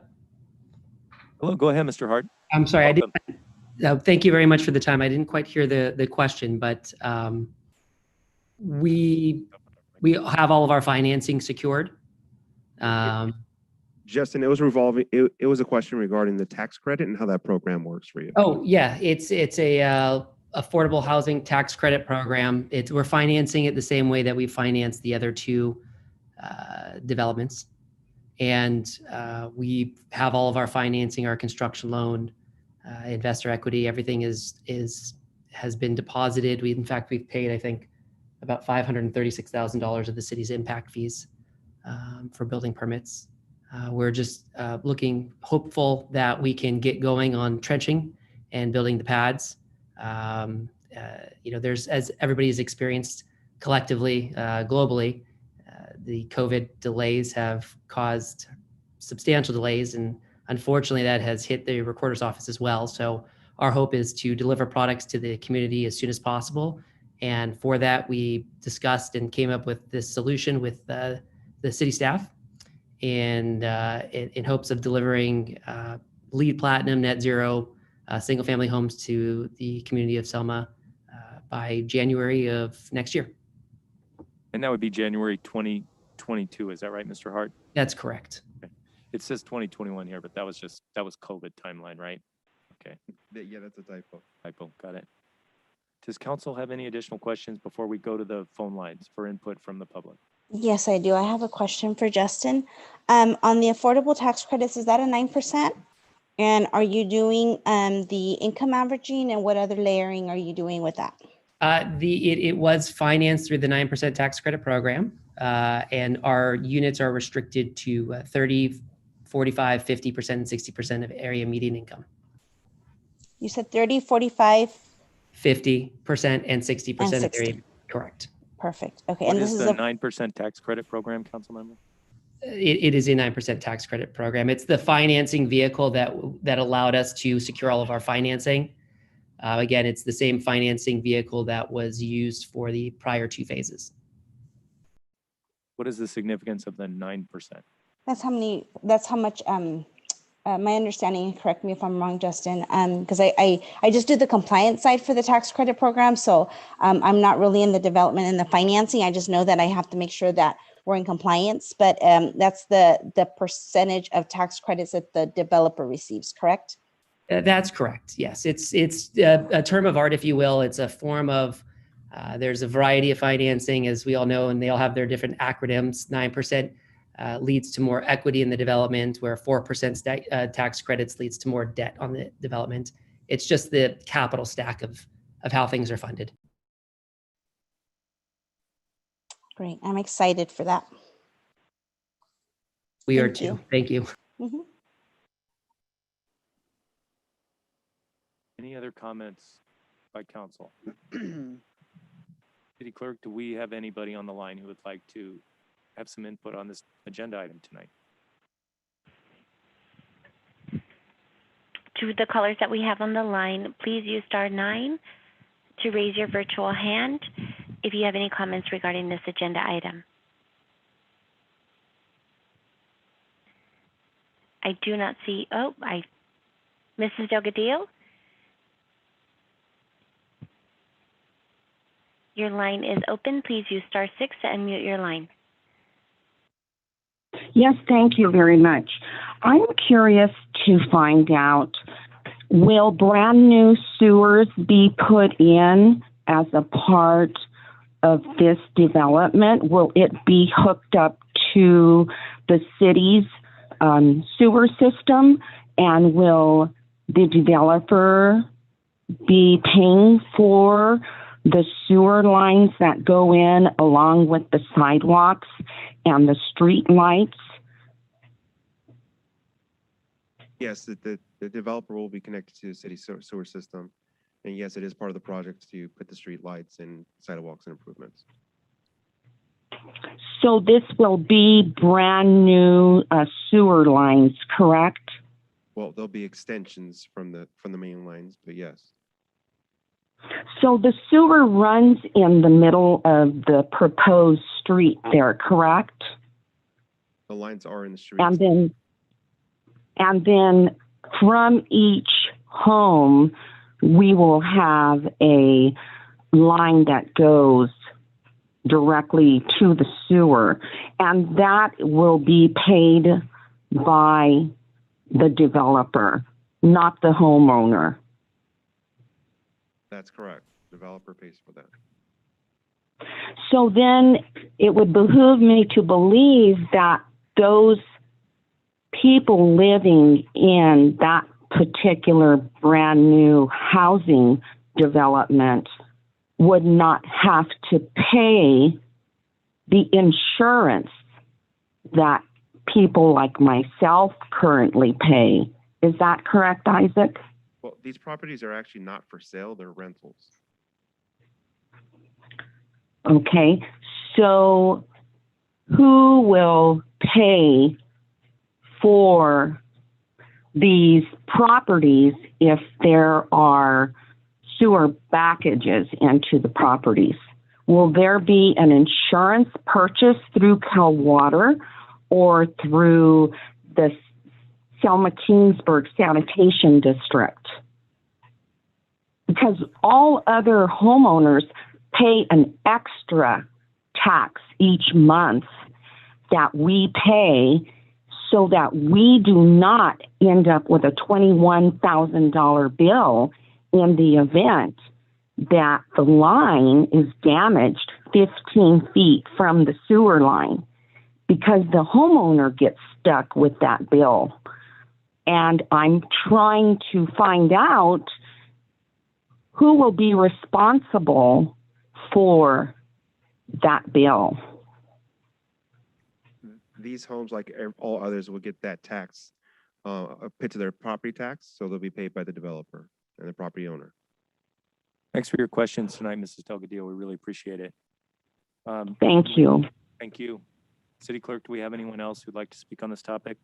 Hello, go ahead, Mr. Hart. I'm sorry, Welcome. thank you very much for the time. I didn't quite hear the question, but we have all of our financing secured. Justin, it was revolving. It was a question regarding the tax credit and how that program works for you. Oh yeah, it's a affordable housing tax credit program. We're financing it the same way that we finance the other two developments, and we have all of our financing, our construction loan, investor equity, everything has been deposited. In fact, we've paid, I think, about $536,000 of the city's impact fees for building permits. We're just looking hopeful that we can get going on trenching and building the pads. There's, as everybody has experienced collectively, globally, the COVID delays have caused substantial delays, and unfortunately that has hit the recorder's office as well. So our hope is to deliver products to the community as soon as possible. And for that, we discussed and came up with this solution with the city staff, and in hopes of delivering LEED Platinum Net Zero single family homes to the community of Selma by January of next year. And that would be January 2022. Is that right, Mr. Hart? That's correct. Okay. It says 2021 here, but that was COVID timeline, right? Okay. Yeah, that's a typo. Typo, got it. Does council have any additional questions before we go to the phone lines for input from the public? Yes, I do. I have a question for Justin. On the affordable tax credits, is that a 9%? And are you doing the income averaging, and what other layering are you doing with that? It was financed through the 9% tax credit program, and our units are restricted to 30, 45, 50%, and 60% of area median income. You said 30, 45, 50% and 60% of area. Correct. Perfect. Okay. What And this is is the a 9% tax credit program, council member? It is a 9% tax credit program. It's the financing vehicle that allowed us to secure all of our financing. Again, it's the same financing vehicle that was used for the prior two phases. What is the significance of the 9%? that's how much my understanding, correct me if I'm wrong, Justin, because I just do the compliance side for the tax credit program. So I'm not really in the development and the financing. I just know that I have to make sure that we're in compliance, but that's the percentage of tax credits that the developer receives, correct? That's correct. Yes, it's a term of art, if you will. It's a form of, there's a variety of financing, as we all know, and they all have their different acronyms. 9% leads to more equity in the development, where 4% tax credits leads to more debt on the development. It's just the capital stack of how things are funded. Great. I'm excited for that. We are too. Thank you. Mm-hmm. Any other comments by council? City Clerk, do we have anybody on the line who would like to have some input on this agenda item tonight? to the callers that we have on the line, please use *9 to raise your virtual hand if you have any comments regarding this agenda item. I do not see, Mrs. Delgadillo? Your line is open. Please use *6 to unmute your line. Yes, thank you very much. I'm curious to find out, will brand new sewers be put in as a part of this development? Will it be hooked up to the city's sewer system? And will the developer be paying for the sewer lines that go in along with the sidewalks and the street lights? Yes, the developer will be connected to the city sewer system. And yes, it is part of the project to put the street lights and sidewalks and improvements. So this will be brand new sewer lines, correct? Well, there'll be extensions from the main lines, but yes. So the sewer runs in the middle of the proposed street there, correct? The lines are in the street. And then from each home, we will have a line that goes directly to the sewer, and that will be paid by the developer, not the homeowner. That's correct. Developer pays for that. So then it would behoove me to believe that those people living in that particular brand new housing development would not have to pay the insurance that people like myself currently pay. Is that correct, Isaac? Well, these properties are actually not for sale, they're rentals. Okay, so who will pay for these properties if there are sewer backages into the properties? Will there be an insurance purchase through Cal Water or through the Selma Kingsburg Sanitation District? Because all other homeowners pay an extra tax each month that we pay so that we do not end up with a $21,000 bill in the event that the line is damaged 15 feet from the sewer line, because the homeowner gets stuck with that bill. And I'm trying to find out who will be responsible for that bill. These homes, like all others, will get that tax put to their property tax, so they'll be paid by the developer and the property owner. Thanks for your questions tonight, Mrs. Delgadillo. We really appreciate it. Thank you. Thank you. City Clerk, do we have anyone else who'd like to speak on this topic?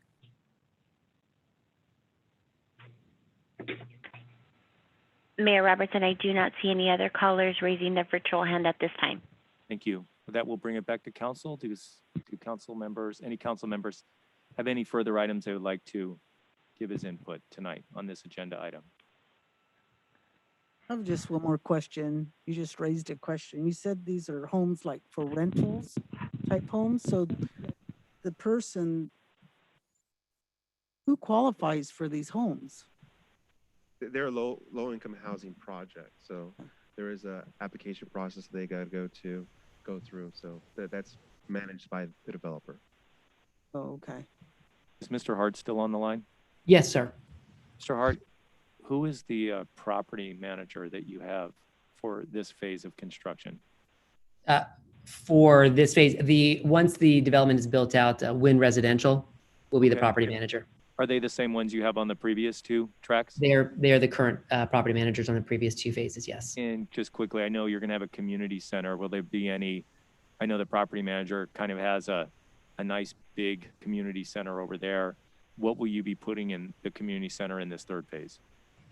Mayor Robertson, I do not see any other callers raising their virtual hand at this time. Thank you. With that, we'll bring it back to council. Do council members, any council members have any further items they would like to give as input tonight on this agenda item? I have just one more question. You just raised a question. You said these are homes like for rentals type homes. So the person who qualifies for these homes? They're low income housing projects, so there is a application process they got to go through. So that's managed by the developer. Oh, okay. Is Mr. Hart still on the line? Yes, sir. Mr. Hart, who is the property manager that you have for this phase of construction? For this phase, once the development is built out, Wynn Residential will be the property manager. Are they the same ones you have on the previous two tracks? They are the current property managers on the previous two phases, yes. And just quickly, I know you're going to have a community center. Will there be any, I know the property manager kind of has a nice big community center over there. what will you be putting in the community center in this third phase?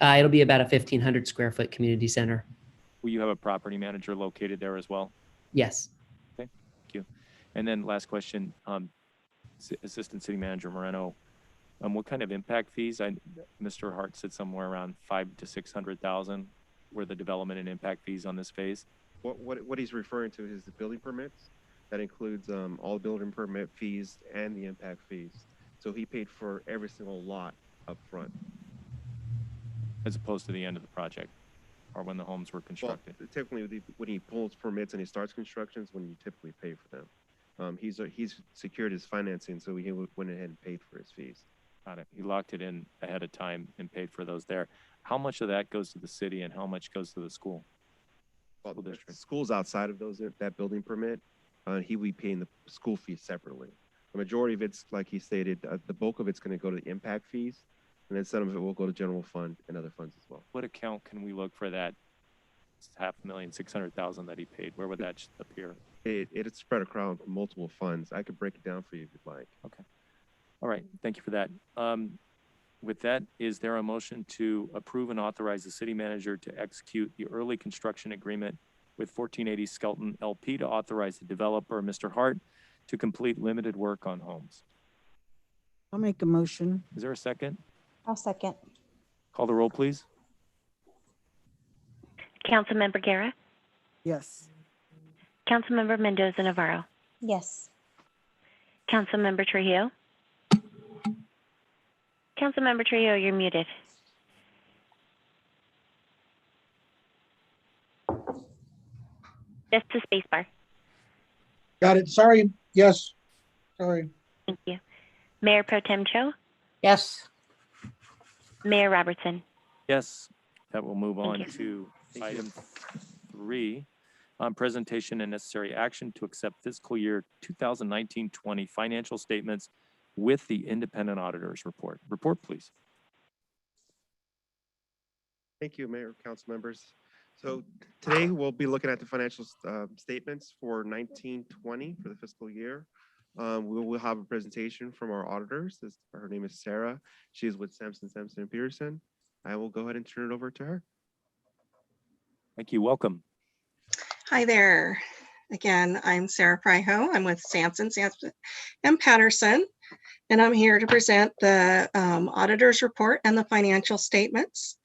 It'll be about a 1,500 square foot community center. Will you have a property manager located there as well? Yes. Okay, thank you. And then last question, Assistant City Manager Moreno, what kind of impact fees? Mr. Hart said somewhere around 500,000 to 600,000 were the development and impact fees on this phase. What he's referring to is the building permits. That includes all the building permit fees and the impact fees. So he paid for every single lot up front. As opposed to the end of the project or when the homes were constructed? Well, typically, when he pulls permits and he starts construction is when you typically pay for them. He's secured his financing, so he went ahead and paid for his fees. Got it. He locked it in ahead of time and paid for those there. How much of that goes to the city and how much goes to the school? Well, the schools outside of that building permit, he will be paying the school fees separately. The majority of it's, like he stated, the bulk of it's going to go to the impact fees, and then some of it will go to general fund and other funds as well. What account can we look for that $500,000, 600,000 that he paid? Where would that appear? It's spread across multiple funds. I could break it down for you if you'd like. Okay. All right. Thank you for that. With that, is there a motion to approve and authorize the city manager to execute the early construction agreement with 1480 Skelton LP to authorize the developer, Mr. Hart, to complete limited work on homes? I'll make a motion. Is there a second? I'll second. Call the roll, please. Councilmember Guerra, Yes. Councilmember Mendoza Navarro, Yes. Councilmember Trujillo. Councilmember Trujillo, you're muted. Just the space bar. Got it. Sorry. Yes. Sorry. Thank you. Mayor Pro Tem Cho, Yes. Mayor Robertson. Yes. That will move on Thank to item 3, presentation and necessary action to accept fiscal year 2019-20 financial statements with the independent auditors report. Report, please. Thank you, Mayor, council members. So today we'll be looking at the financial statements for 1920 for the fiscal year. We will have a presentation from our auditors. Her name is Sarah. She is with Sampson and Peterson. I will go ahead and turn it over to her. Thank you. Welcome. Hi there. Again, I'm Sarah Pryho. I'm with Sampson and Patterson, and I'm here to present the auditor's report and the financial statements.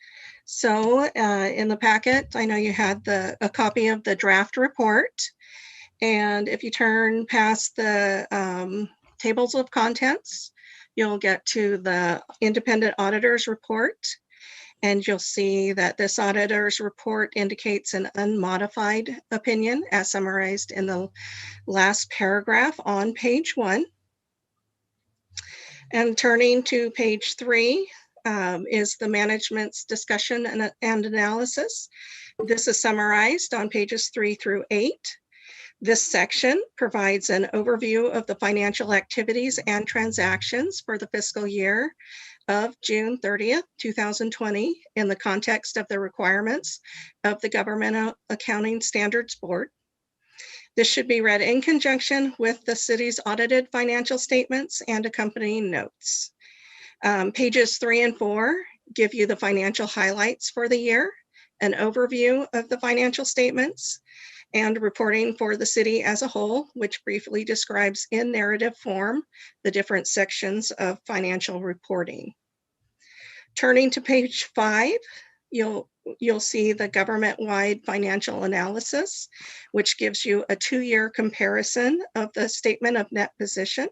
So in the packet, I know you had a copy of the draft report. And if you turn past the tables of contents, you'll get to the independent auditor's report. And you'll see that this auditor's report indicates an unmodified opinion as summarized in the last paragraph on page 1. And turning to page 3 is the management's discussion and analysis. This is summarized on pages 3 through 8. This section provides an overview of the financial activities and transactions for the fiscal year of June 30th, 2020 in the context of the requirements of the Government Accounting Standards Board. This should be read in conjunction with the city's audited financial statements and accompanying notes. Pages 3 and 4 give you the financial highlights for the year, an overview of the financial statements, and reporting for the city as a whole, which briefly describes in narrative form the different sections of financial reporting. Turning to page 5, you'll see the government-wide financial analysis, which gives you a 2-year comparison of the statement of net position.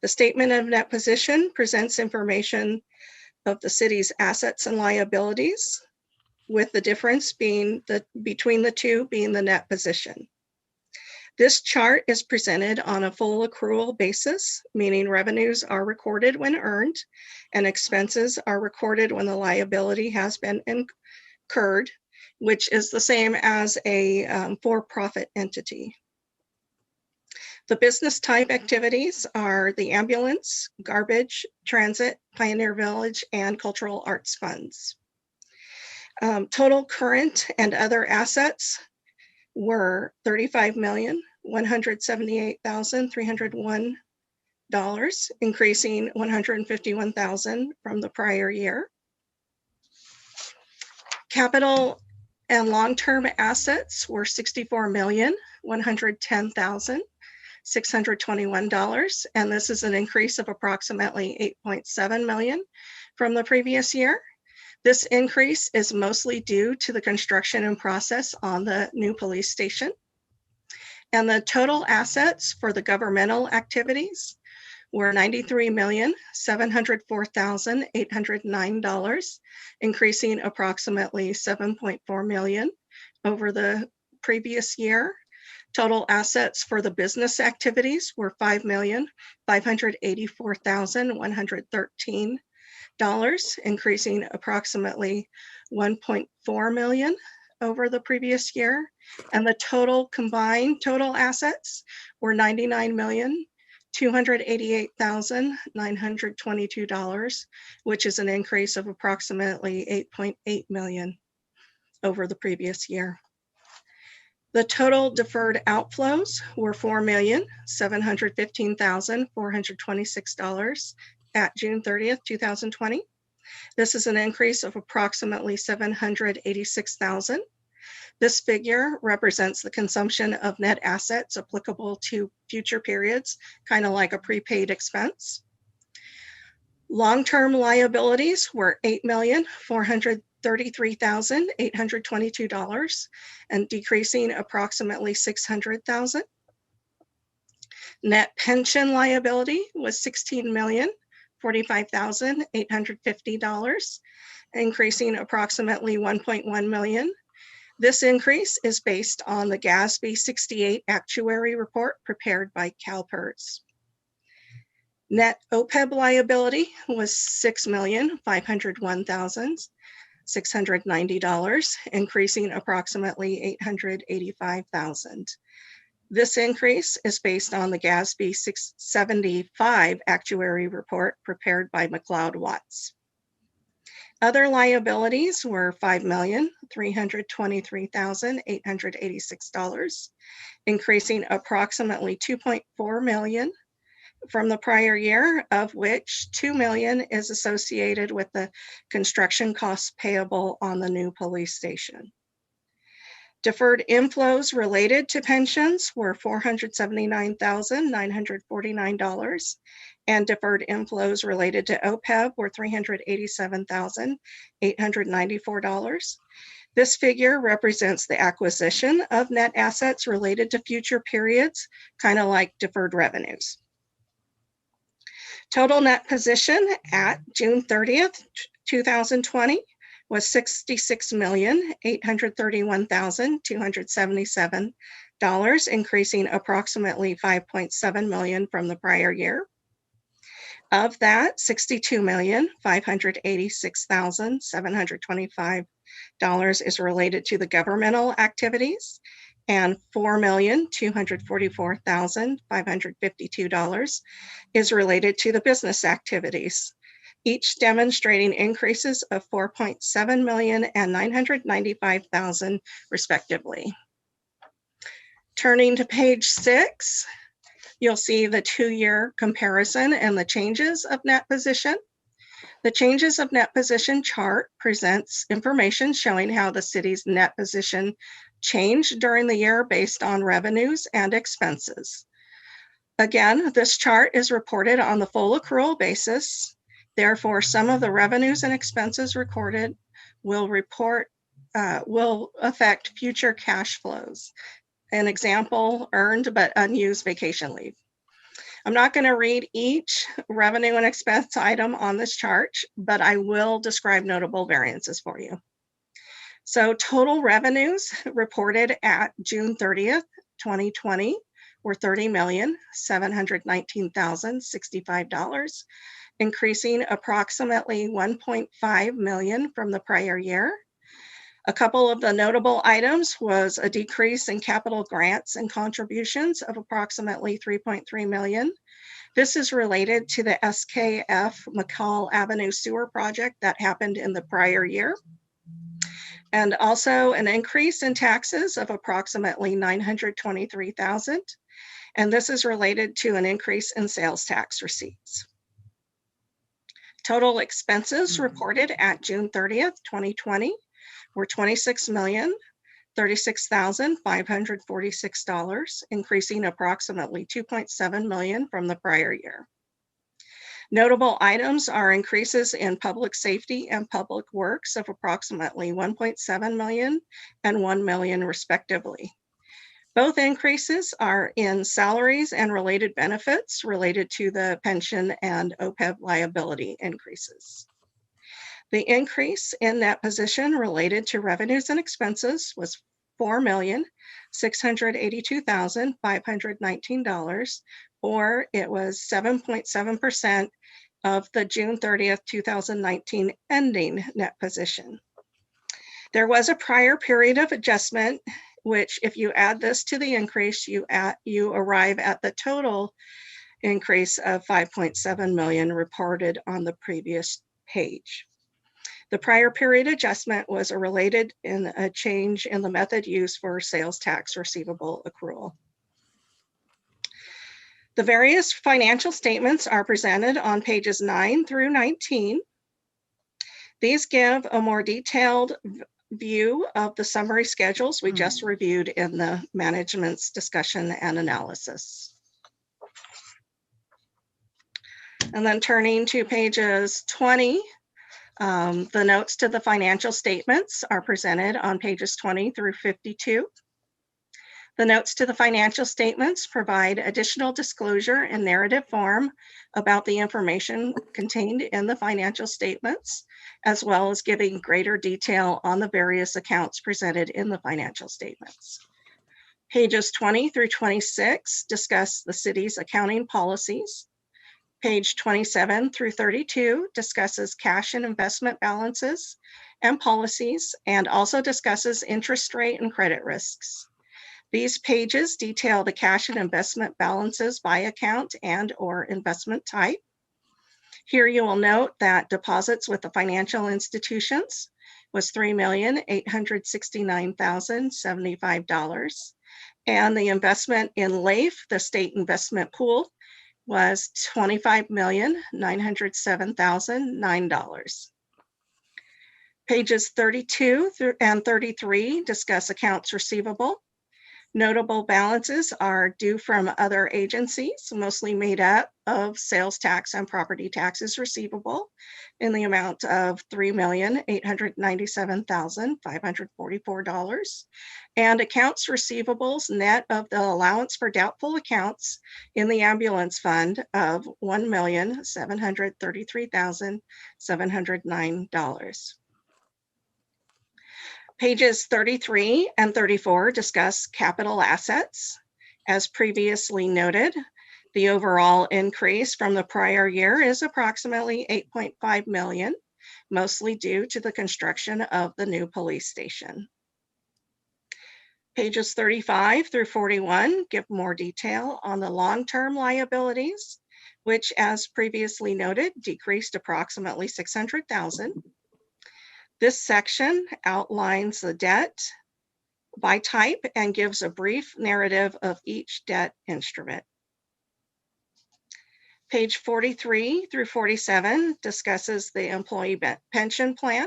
The statement of net position presents information of the city's assets and liabilities, with the difference being between the two being the net position. This chart is presented on a full accrual basis, meaning revenues are recorded when earned and expenses are recorded when the liability has been incurred, which is the same as a for-profit entity. The business type activities are the ambulance, garbage, transit, Pioneer Village, and cultural arts funds. Total current and other assets were $35,178,301 increasing $151,000 from the prior year. Capital and long-term assets were $64,110,621, and this is an increase of approximately $8.7 million from the previous year. This increase is mostly due to the construction in process on the new police station. And the total assets for the governmental activities were $93,704,809, increasing approximately $7.4 million over the previous year. Total assets for the business activities were $5,584,113, increasing approximately $1.4 million over the previous year. And the combined total assets were $99,288,922, which is an increase of approximately $8.8 million over the previous year. The total deferred outflows were $4,715,426 at June 30th, 2020. This is an increase of approximately $786,000. This figure represents the consumption of net assets applicable to future periods, kind of like a prepaid expense. Long-term liabilities were $8,433,822 and decreasing approximately $600,000. Net pension liability was $16,045,850, increasing approximately $1.1 million. This increase is based on the GASB 68 actuary report prepared by CalPERS. Net OPEB liability was $6,501,690, increasing approximately $885,000. This increase is based on the GASB 675 actuary report prepared by McLeod Watts. Other liabilities were $5,323,886, increasing approximately $2.4 million from the prior year, of which $2 million is associated with the construction costs payable on the new police station. Deferred inflows related to pensions were $479,949, and deferred inflows related to OPEB were $387,894. This figure represents the acquisition of net assets related to future periods, kind of like deferred revenues. Total net position at June 30th, 2020 was $66,831,277, increasing approximately $5.7 million from the prior year. Of that, $62,586,725 is related to the governmental activities, and $4,244,552 is related to the business activities, each demonstrating increases of $4.7 million and $995,000 respectively. Turning to page 6, you'll see the 2-year comparison and the changes of net position. The changes of net position chart presents information showing how the city's net position changed during the year based on revenues and expenses. Again, this chart is reported on the full accrual basis. Therefore, some of the revenues and expenses recorded will affect future cash flows. An example, earned but unused vacation leave. I'm not going to read each revenue and expense item on this chart, but I will describe notable variances for you. So total revenues reported at June 30th, 2020 were $30,719,065, increasing approximately $1.5 million from the prior year. A couple of the notable items was a decrease in capital grants and contributions of approximately $3.3 million. This is related to the SKF McCall Avenue sewer project that happened in the prior year. And also an increase in taxes of approximately $923,000. And this is related to an increase in sales tax receipts. Total expenses reported at June 30th, 2020 were $26,036,546, increasing approximately $2.7 million from the prior year. Notable items are increases in public safety and public works of approximately $1.7 million and $1 million respectively. Both increases are in salaries and related benefits related to the pension and OPEB liability increases. The increase in that position related to revenues and expenses was $4,682,519, or it was 7.7% of the June 30th, 2019 ending net position. There was a prior period of adjustment, which if you add this to the increase, you arrive at the total increase of $5.7 million reported on the previous page. The prior period adjustment was related in a change in the method used for sales tax receivable accrual. The various financial statements are presented on pages 9 through 19. These give a more detailed view of the summary schedules we just reviewed in the management's discussion and analysis. And then turning to pages 20, the notes to the financial statements are presented on pages 20 through 52. The notes to the financial statements provide additional disclosure in narrative form about the information contained in the financial statements, as well as giving greater detail on the various accounts presented in the financial statements. Pages 20 through 26 discuss the city's accounting policies. Page 27 through 32 discusses cash and investment balances and policies, and also discusses interest rate and credit risks. These pages detail the cash and investment balances by account and or investment type. Here you will note that deposits with the financial institutions was $3,869,075, and the investment in LAIF, the state investment pool, was $25,907,009. Pages 32 and 33 discuss accounts receivable. Notable balances are due from other agencies, mostly made up of sales tax and property taxes receivable in the amount of $3,897,544, and accounts receivables net of the allowance for doubtful accounts in the ambulance fund of $1,733,709. Pages 33 and 34 discuss capital assets. As previously noted, the overall increase from the prior year is approximately $8.5 million, mostly due to the construction of the new police station. Pages 35 through 41 give more detail on the long-term liabilities, which, as previously noted, decreased approximately $600,000. This section outlines the debt by type and gives a brief narrative of each debt instrument. Page 43 through 47 discusses the employee pension plan.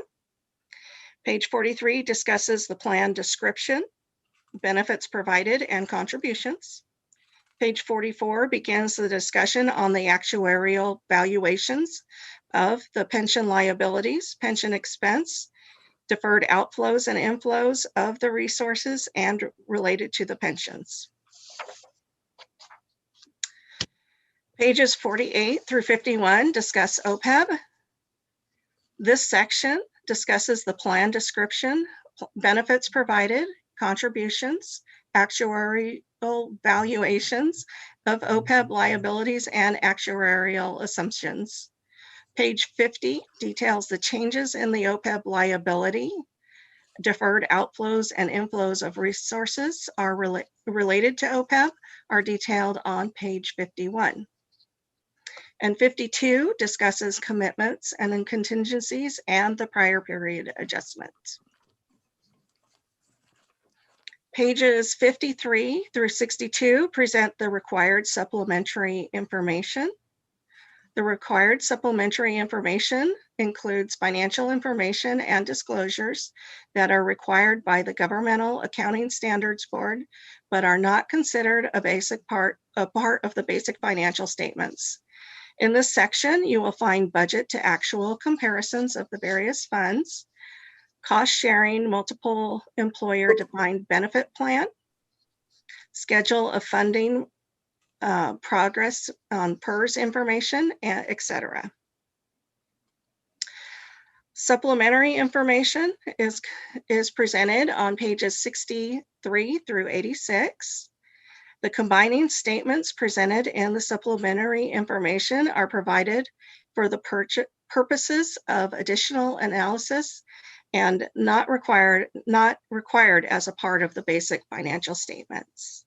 Page 43 discusses the plan description, benefits provided, and contributions. Page 44 begins the discussion on the actuarial valuations of the pension liabilities, pension expense, deferred outflows and inflows of the resources and related to the pensions. Pages 48 through 51 discuss OPEB. This section discusses the plan description, benefits provided, contributions, actuarial valuations of OPEB liabilities, and actuarial assumptions. Page 50 details the changes in the OPEB liability. Deferred outflows and inflows of resources are related to OPEB are detailed on page 51. And 52 discusses commitments and then contingencies and the prior period adjustment. Pages 53 through 62 present the required supplementary information. The required supplementary information includes financial information and disclosures that are required by the Governmental Accounting Standards Board, but are not considered a part of the basic financial statements. In this section, you will find budget to actual comparisons of the various funds, cost sharing multiple employer defined benefit plan, schedule of funding, progress on PERS information, etc. Supplementary information is presented on pages 63 through 86. The combining statements presented in the supplementary information are provided for the purposes of additional analysis and not required as a part of the basic financial statements.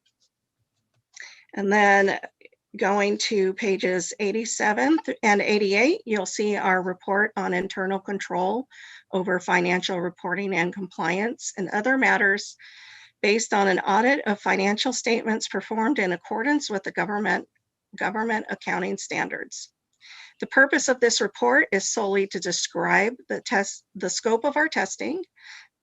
And then going to pages 87 and 88, you'll see our report on internal control over financial reporting and compliance and other matters based on an audit of financial statements performed in accordance with the government accounting standards. The purpose of this report is solely to describe the scope of our testing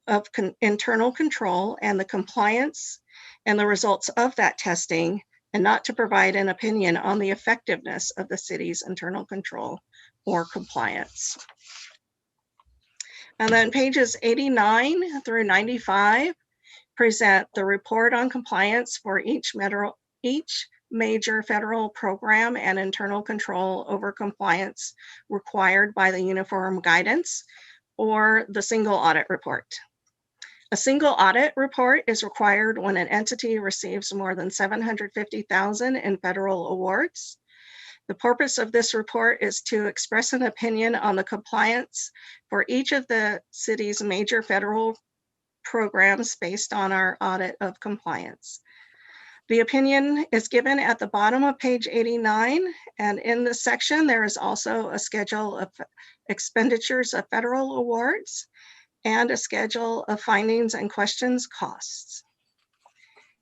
of internal control and the compliance and the results of that testing, and not to provide an opinion on the effectiveness of the city's internal control or compliance. And then pages 89 through 95 present the report on compliance for each major federal program and internal control over compliance required by the Uniform Guidance or the single audit report. A single audit report is required when an entity receives more than $750,000 in federal awards. The purpose of this report is to express an opinion on the compliance for each of the city's major federal programs based on our audit of compliance. The opinion is given at the bottom of page 89, and in this section, there is also a schedule of expenditures of federal awards and a schedule of findings and questions costs.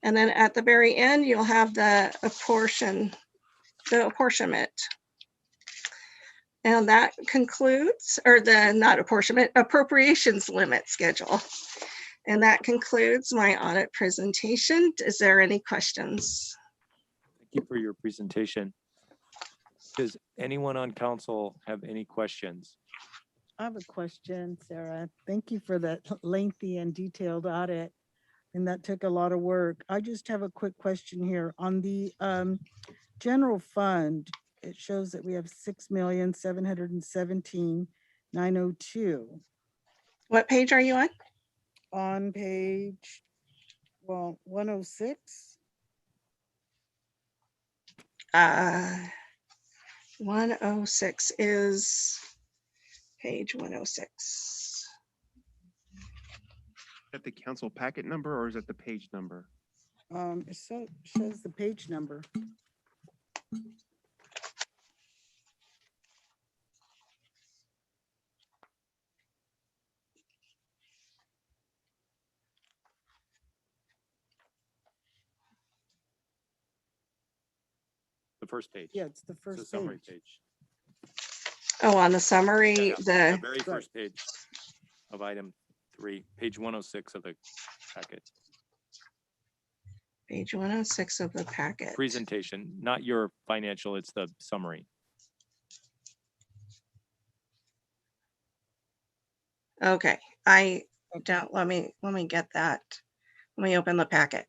And then at the very end, you'll have the apportionment. And that concludes, or the not apportionment, appropriations limit schedule. And that concludes my audit presentation. Is there any questions? Thank you for your presentation. Does anyone on council have any questions? I have a question, Sarah. Thank you for that lengthy and detailed audit. And that took a lot of work. I just have a quick question here. On the general fund, it shows that we have $6,717,902. What page are you on? On page, 106. 106 is page 106. Is that the council packet number or is that the page number? It shows the page number. The first page. Yeah, it's the It's the first summary page. page. Oh, on the summary, Yeah, the the very first page of item 3, page 106 of the packet. page 106 of the packet. Presentation, not your financial, it's the summary. Okay, I don't, let me get that. Let me open the packet.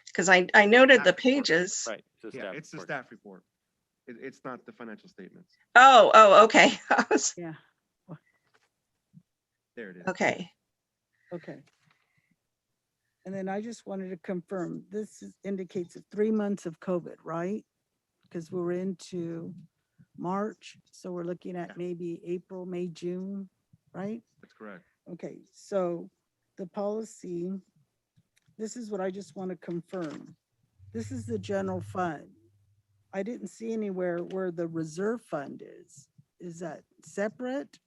Because I noted the pages. Right. Yeah, it's the staff report. It's not the financial statements. Oh, okay. Yeah. There it is. Okay. Okay. And then I just wanted to confirm, indicates 3 months of COVID, right? Because we're into March, so we're looking at maybe April, May, June, right? That's correct. Okay, so the policy, this is what I just want to confirm. This is the general fund. I didn't see anywhere where the reserve fund is. Is that separate?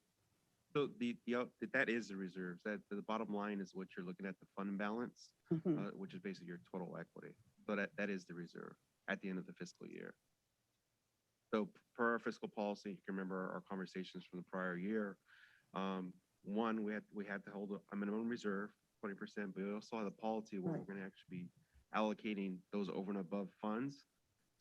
So that is the reserves. That the bottom line is what you're looking at, the fund balance, which is basically your total equity. So that is the reserve at the end of the fiscal year. So per our fiscal policy, you can remember our conversations from the prior year. One, we had to hold a minimum reserve, 20%, but we also had a policy where we're going to actually be allocating those over and above funds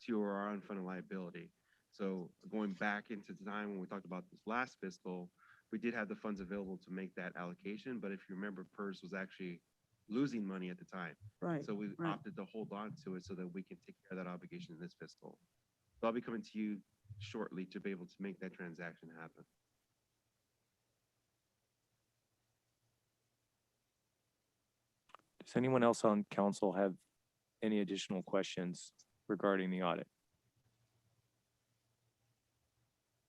to our unfunded liability. So going back into time when we talked about this last fiscal, we did have the funds available to make that allocation. But if you remember, PERS was actually losing money at the time. Right. So we opted to hold on to it so that we can take care of that obligation in this fiscal. So I'll be coming to you shortly to be able to make that transaction happen. Does anyone else on council have any additional questions regarding the audit?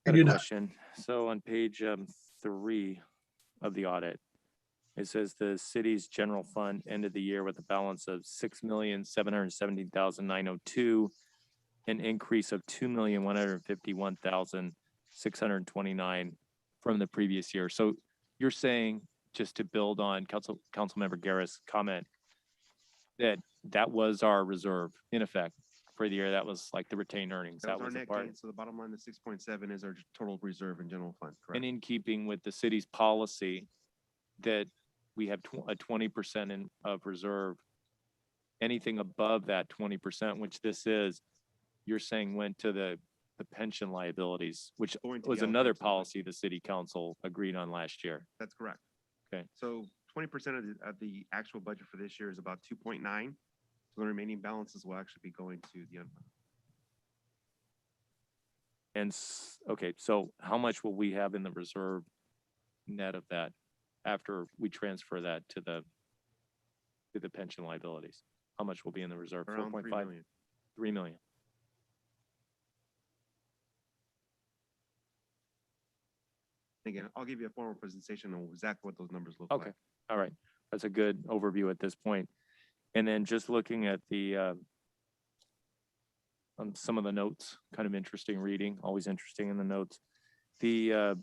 Got a question. So on page 3 of the audit, it says the city's general fund ended the year with a balance of $6,770,902, an increase of $2,151,629 from the previous year. So you're saying, just to build on Councilmember Garrett's comment, that was our reserve in effect for the year. That was like the retained earnings. That was our net gain. So the bottom line, the 6.7 is our total reserve and general fund, correct? And in keeping with the city's policy that we have a 20% of reserve, anything above that 20%, which this is, you're saying went to the pension liabilities, which was another policy the city council agreed on last year. That's correct. Okay. So 20% of the actual budget for this year is about 2.9. So the remaining balances will actually be going to the unfunded. And okay, so how much will we have in the reserve net of that after we transfer that to the pension liabilities? How much will be in the reserve? Around 4.5 $3 million. 3 million. Again, I'll give you a formal presentation on exactly what those numbers look Okay. like. All right. That's a good overview at this point. And then just looking at the some of the notes, kind of interesting reading, always interesting in the notes. The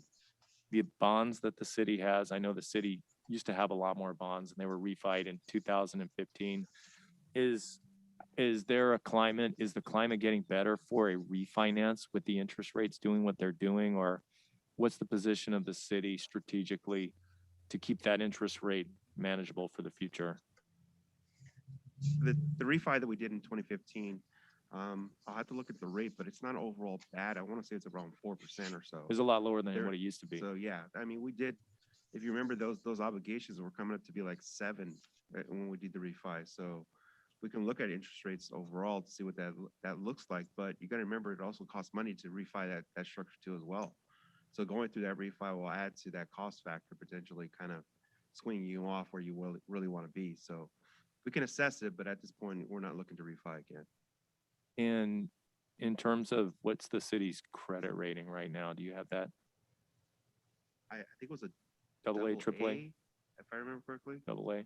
bonds that the city has, I know the city used to have a lot more bonds and they were refied in 2015. Is there a climate, is the climate getting better for a refinance with the interest rates doing what they're doing? Or what's the position of the city strategically to keep that interest rate manageable for the future? The refi that we did in 2015, I'll have to look at the rate, but it's not overall bad. I want to say it's around 4% or so. It's a lot lower than what it used to be. So yeah, I mean, we did, if you remember, those obligations were coming up to be like 7 when we did the refi. So we can look at interest rates overall to see what that looks like. But you got to remember, it also costs money to refi that structure too as well. So going through that refi will add to that cost factor, potentially kind of swinging you off where you really want to be. So we can assess it, but at this point, we're not looking to refi again. And in terms of what's the city's credit rating right now? Do you have that? I think it was a AA, AAA? If I remember correctly. AA.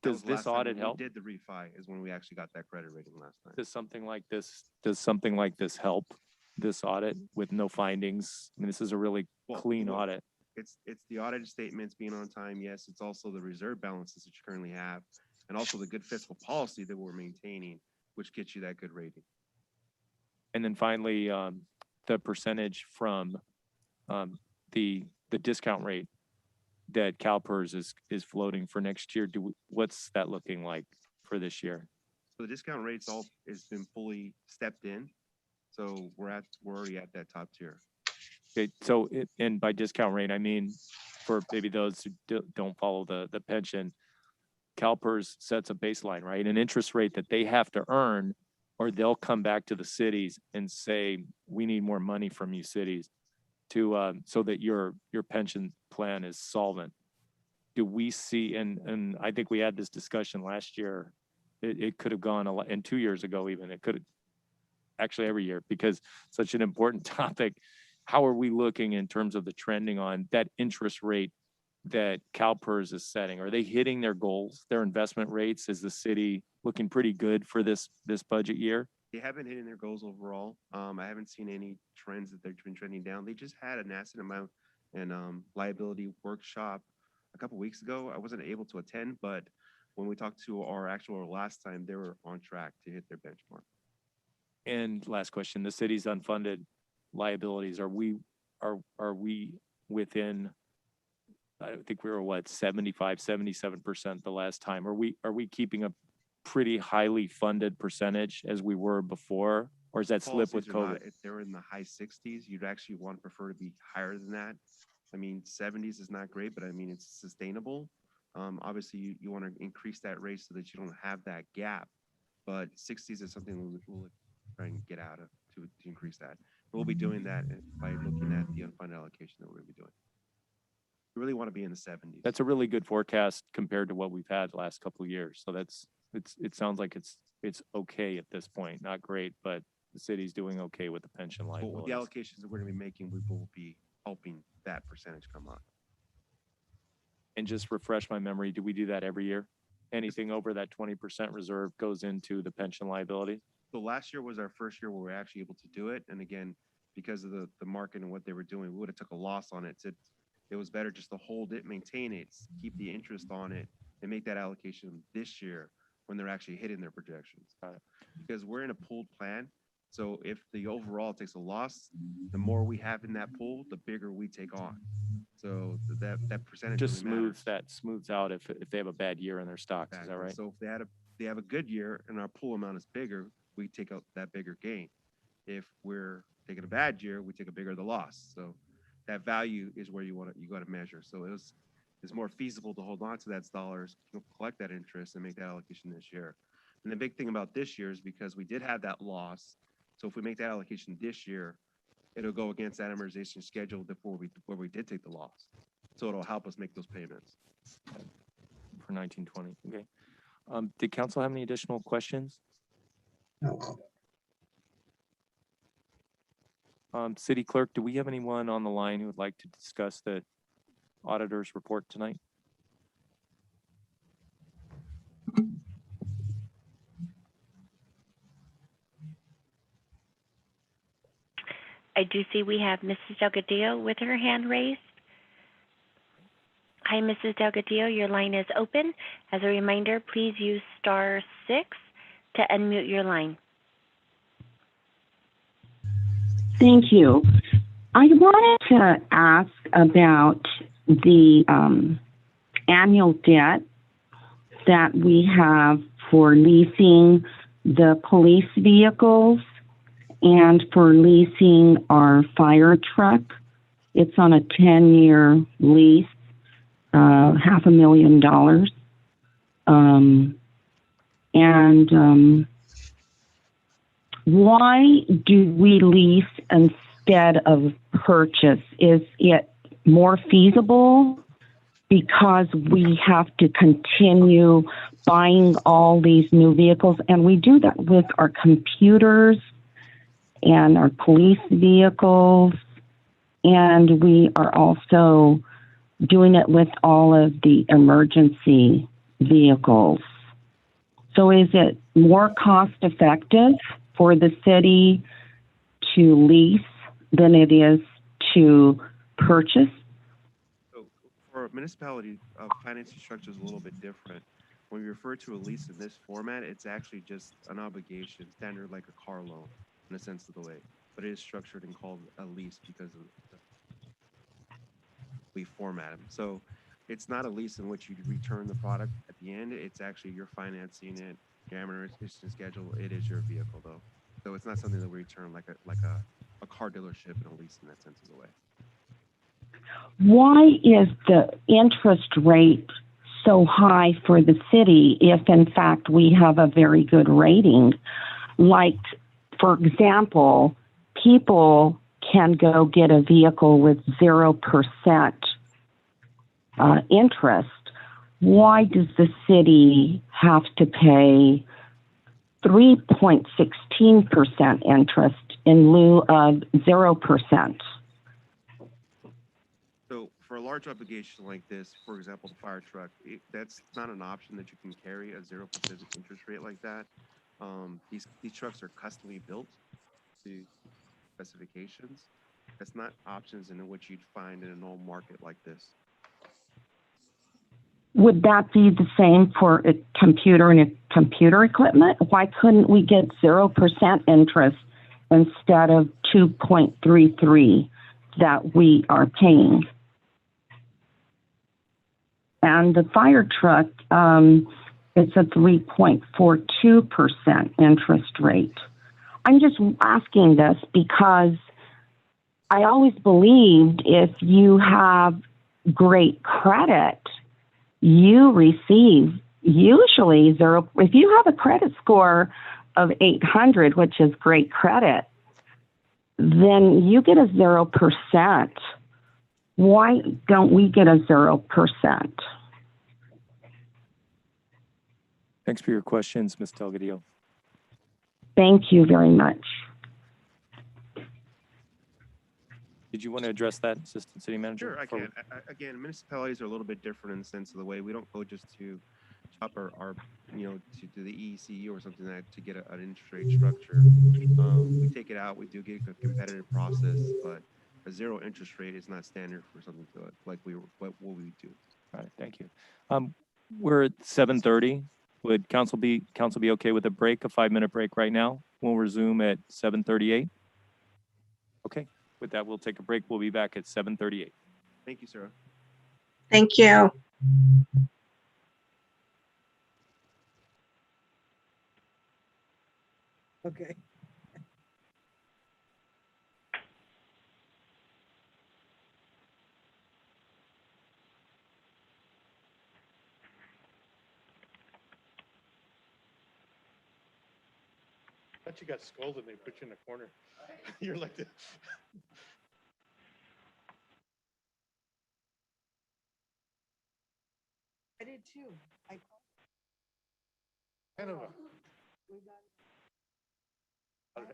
Does this audit help? We did the refi is when we actually got that credit rating last time. Does something like this help this audit with no findings? I mean, this is a really clean audit. It's the audit statements being on time. Yes, it's also the reserve balances that you currently have, and also the good fiscal policy that we're maintaining, which gets you that good rating. And then finally, the percentage from the discount rate that CalPERS is floating for next year. What's that looking like for this year? So the discount rates has been fully stepped in. So we're already at that top tier. Okay, so and by discount rate, I mean for maybe those who don't follow the pension, CalPERS sets a baseline, right? An interest rate that they have to earn, or they'll come back to the cities and say, we need more money from you cities to so that your pension plan is solvent. Do we see, and I think we had this discussion last year, it could have gone a lot, and 2 years ago even, it could have, actually every year, because such an important topic. How are we looking in terms of the trending on that interest rate that CalPERS is setting? Are they hitting their goals, their investment rates? Is the city looking pretty good for this budget year? They haven't hitting their goals overall. I haven't seen any trends that they've been trending down. They just had an asset amount and liability workshop a couple weeks ago. I wasn't able to attend, but when we talked to our actual last time, they were on track to hit their benchmark. And last question, the city's unfunded liabilities, are we within, I think we were what, 75, 77% the last time? Are we keeping a pretty highly funded percentage as we were before? Or is that slip with Policies are COVID? if they're in the high 60s, you'd actually want to prefer to be higher than that. I mean, 70s is not great, but I mean, it's sustainable. Obviously, you want to increase that rate so that you don't have that gap. But 60s is something we'll try and get out of to increase that. We'll be doing that by looking at the unfunded allocation that we're going to be doing. We really want to be in the 70s. That's a really good forecast compared to what we've had the last couple of years. So it sounds like it's okay at this point, not great, but the city's doing okay with the pension But with liabilities. the allocations that we're going to be making, we will be helping that percentage come up. And just refresh my memory, do we do that every year? Anything over that 20% reserve goes into the pension liability? So last year was our first year where we were actually able to do it. And again, because of the market and what they were doing, we would have took a loss on it. So it was better just to hold it, maintain it, keep the interest on it, and make that allocation this year when they're actually hitting their projections. Because we're in a pooled plan. So if the overall takes a loss, the more we have in that pool, the bigger we take on. So that percentage Just really matters. smooths out if they have a bad year in their stocks, is that Exactly. right? So if they have a good year and our pool amount is bigger, we take out that bigger gain. If we're taking a bad year, we take a bigger the loss. So that value is where you got to measure. So it's more feasible to hold on to that dollars, collect that interest, and make that allocation this year. And the big thing about this year is because we did have that loss. So if we make that allocation this year, it'll go against that amortization schedule where we did take the loss. So it'll help us make those payments. For 1920, okay. Did council have any additional questions? No. City clerk, do we have anyone on the line who would like to discuss the auditor's report tonight? I do see we have Mrs. Delgadillo with her hand raised. Hi, Mrs. Delgadillo, your line is open. As a reminder, please use *6 to unmute your line. Thank you. I wanted to ask about the annual debt that we have for leasing the police vehicles and for leasing our fire truck. It's on a 10-year lease, $500,000. Why do we lease instead of purchase? Is it more feasible because we have to continue buying all these new vehicles? And we do that with our computers and our police vehicles. And we are also doing it with all of the emergency vehicles. So is it more cost effective for the city to lease than it is to purchase? So for a municipality, financing structure is a little bit different. When we refer to a lease in this format, it's actually just an obligation, standard like a car loan in a sense of the way, but it is structured and called a lease because of we format them. So it's not a lease in which you return the product at the end. It's actually you're financing it, your amortization schedule. It is your vehicle though, so it's not something that we return like a car dealership and a lease in that sense of the way. Why is the interest rate so high for the city if in fact we have a very good rating? Like, for example, people can go get a vehicle with 0% interest. Why does the city have to pay 3.16% interest in lieu of 0%? So for a large obligation like this, for example, the fire truck, that's not an option that you can carry a 0% interest rate like that. These trucks are customly built to specifications. That's not options in what you'd find in a normal market like this. Would that be the same for a computer and a computer equipment? Why couldn't we get 0% interest instead of 2.33 that we are paying? And the fire truck, it's a 3.42% interest rate. I'm just asking this because I always believed if you have great credit, you receive usually zero. If you have a credit score of 800, which is great credit, then you get a 0%. Why don't we get a 0%? Thanks for your questions, Ms. Delgadillo. Thank you very much. Did you want to address that, Assistant City Manager? Sure, I can. Again, municipalities are a little bit different in the sense of the way we don't go just to shop our to the EEC or something like that to get an interest rate structure. We take it out. We do get a competitive process, but a zero interest rate is not standard for something like what we do. All right, thank you. We're at 7:30. Would council be okay with a break, a 5-minute break right now? We'll resume at 7:38. Okay. With that, we'll take a break. We'll be back at 7:38. Thank you, Sarah. Thank you. Okay. I thought you got scolded and they put you in the corner. You're like the I did too. kind of a. Yeah.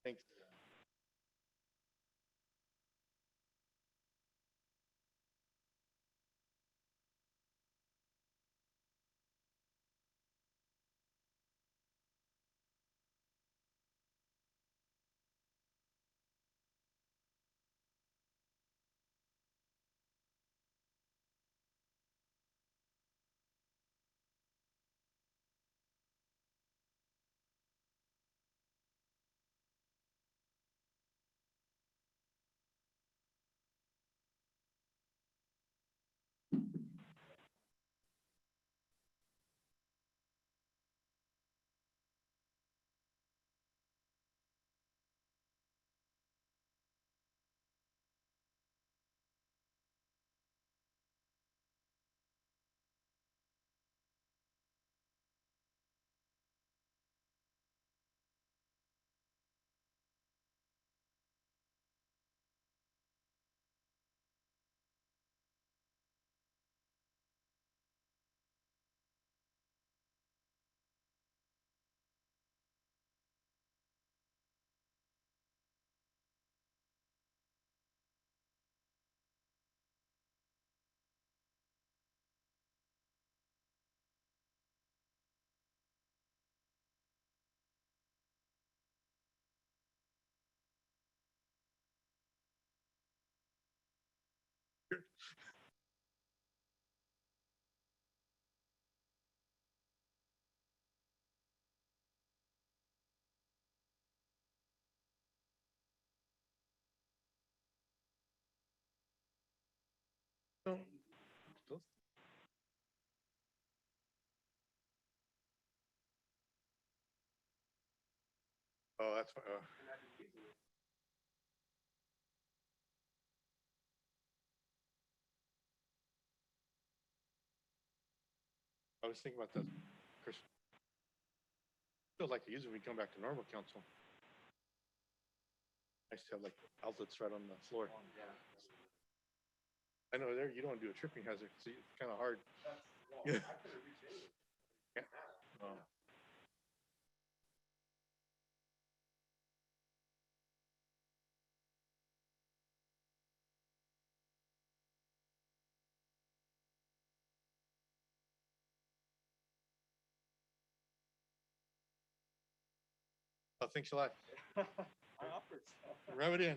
Thanks. Oh, that's fine. I was thinking about that, Chris. Feels like usually we come back to normal council. I used to have like outlets right on the floor. I know there you don't do a tripping hazard, so it's kind of hard. Yeah. I think she'll like. Rub it in.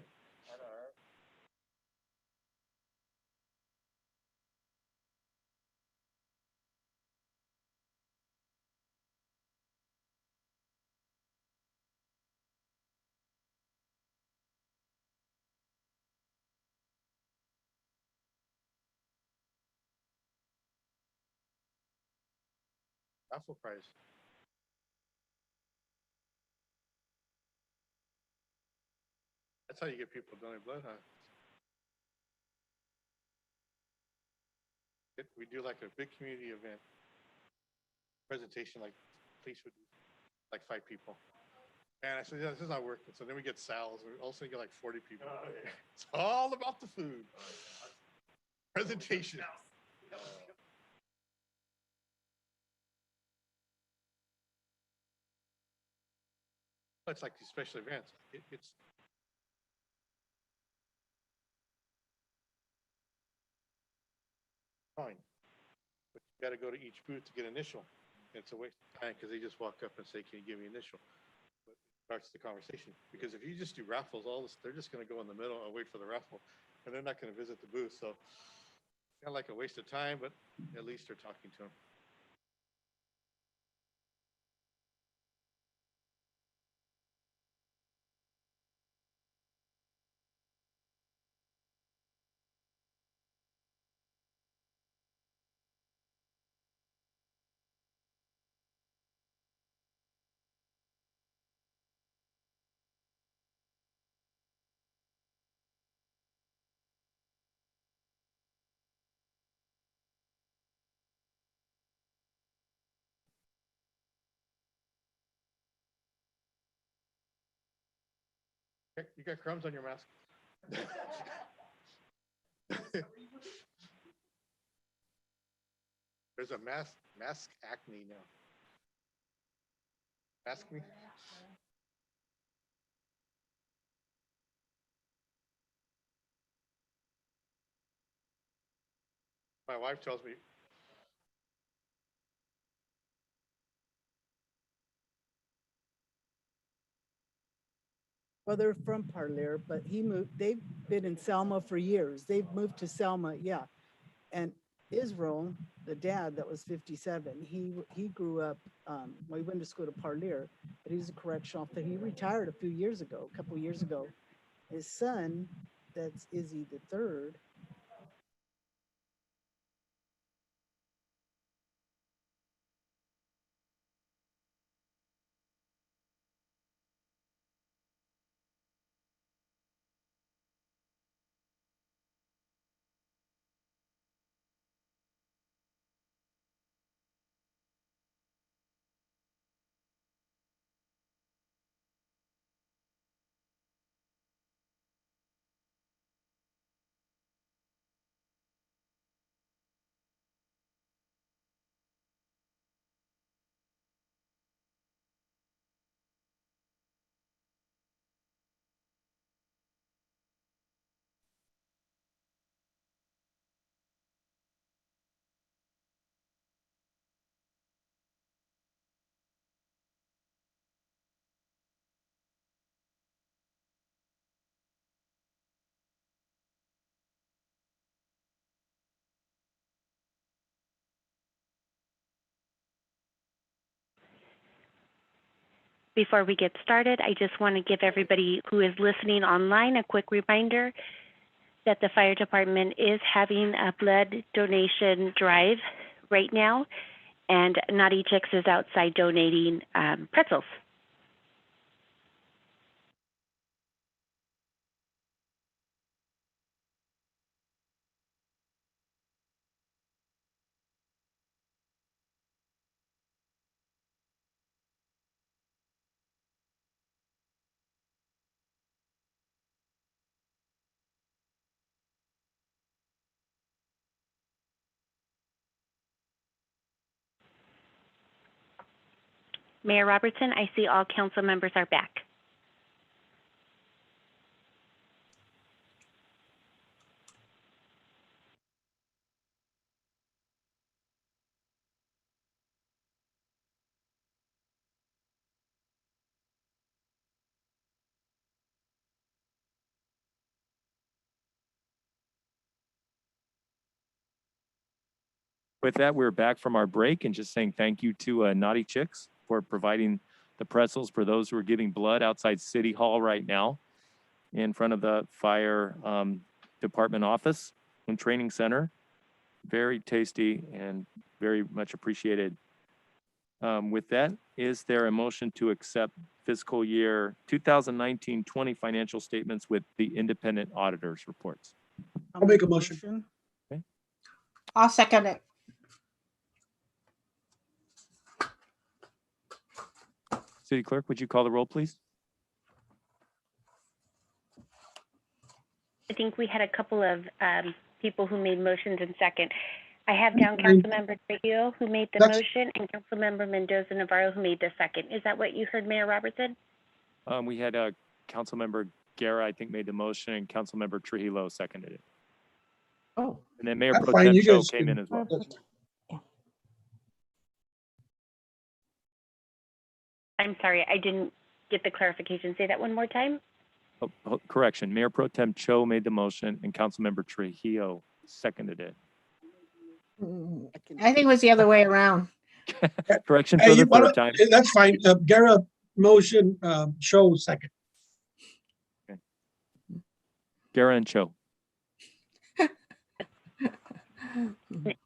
Raffle prize. That's how you get people to donate blood, huh? We do like a big community event presentation, like police would do, like 5 people. And I said, yeah, this is not working. So then we get Sal's, and also get like 40 people. Oh, yeah. It's all about the food. Presentation. It's like these special events. It's fine, but you got to go to each booth to get initial. It's a waste of time because they just walk up and say, "Can you give me initial?" But it starts the conversation, because if you just do raffles, all this, they're just going to go in the middle and wait for the raffle, and they're not going to visit the booth. So it's kind of like a waste of time, but at least they're talking to them. You got crumbs on your mask. There's a mask acne now. Mask me. My wife tells me, Well, they're from Parlier, but they've been in Selma for years. They've moved to Selma, yeah. And Israel, the dad that was 57, he grew up, well, he went to school to Parlier, but he's a correctional officer. He retired a couple of years ago. His son, that's Izzy the third. Before we get started, I just want to give everybody who is listening online a quick reminder that the fire department is having a blood donation drive right now, and Naughty Chicks is outside donating pretzels. Mayor Robertson, I see all council members are back. With that, we're back from our break and just saying thank you to Naughty Chicks for providing the pretzels for those who are giving blood outside City Hall right now in front of the fire department office and training center. Very tasty and very much appreciated. With that, is there a motion to accept fiscal year 2019-20 financial statements with the independent auditors reports? I'll make a motion. Okay. I'll second it. City Clerk, would you call the roll, please? I think we had a couple of people who made motions in second. I have down Councilmember Trujillo who made the motion and Councilmember Mendoza Navarro who made the second. Is that what you heard, Mayor Robertson? We had Councilmember Guerra, I think, made the motion, and Councilmember Trujillo seconded it. Oh. And then Mayor That's Pro fine, Tem you Cho guys came can- in as well. I'm sorry, I didn't get the clarification. Say that one more time. Oh, correction, Mayor Pro Tem Cho made the motion and Councilmember Trujillo seconded it. I think it was the other way around. Correction Hey, for the why third don't- time. That's fine. Gara motion, show second. Guerra and Cho.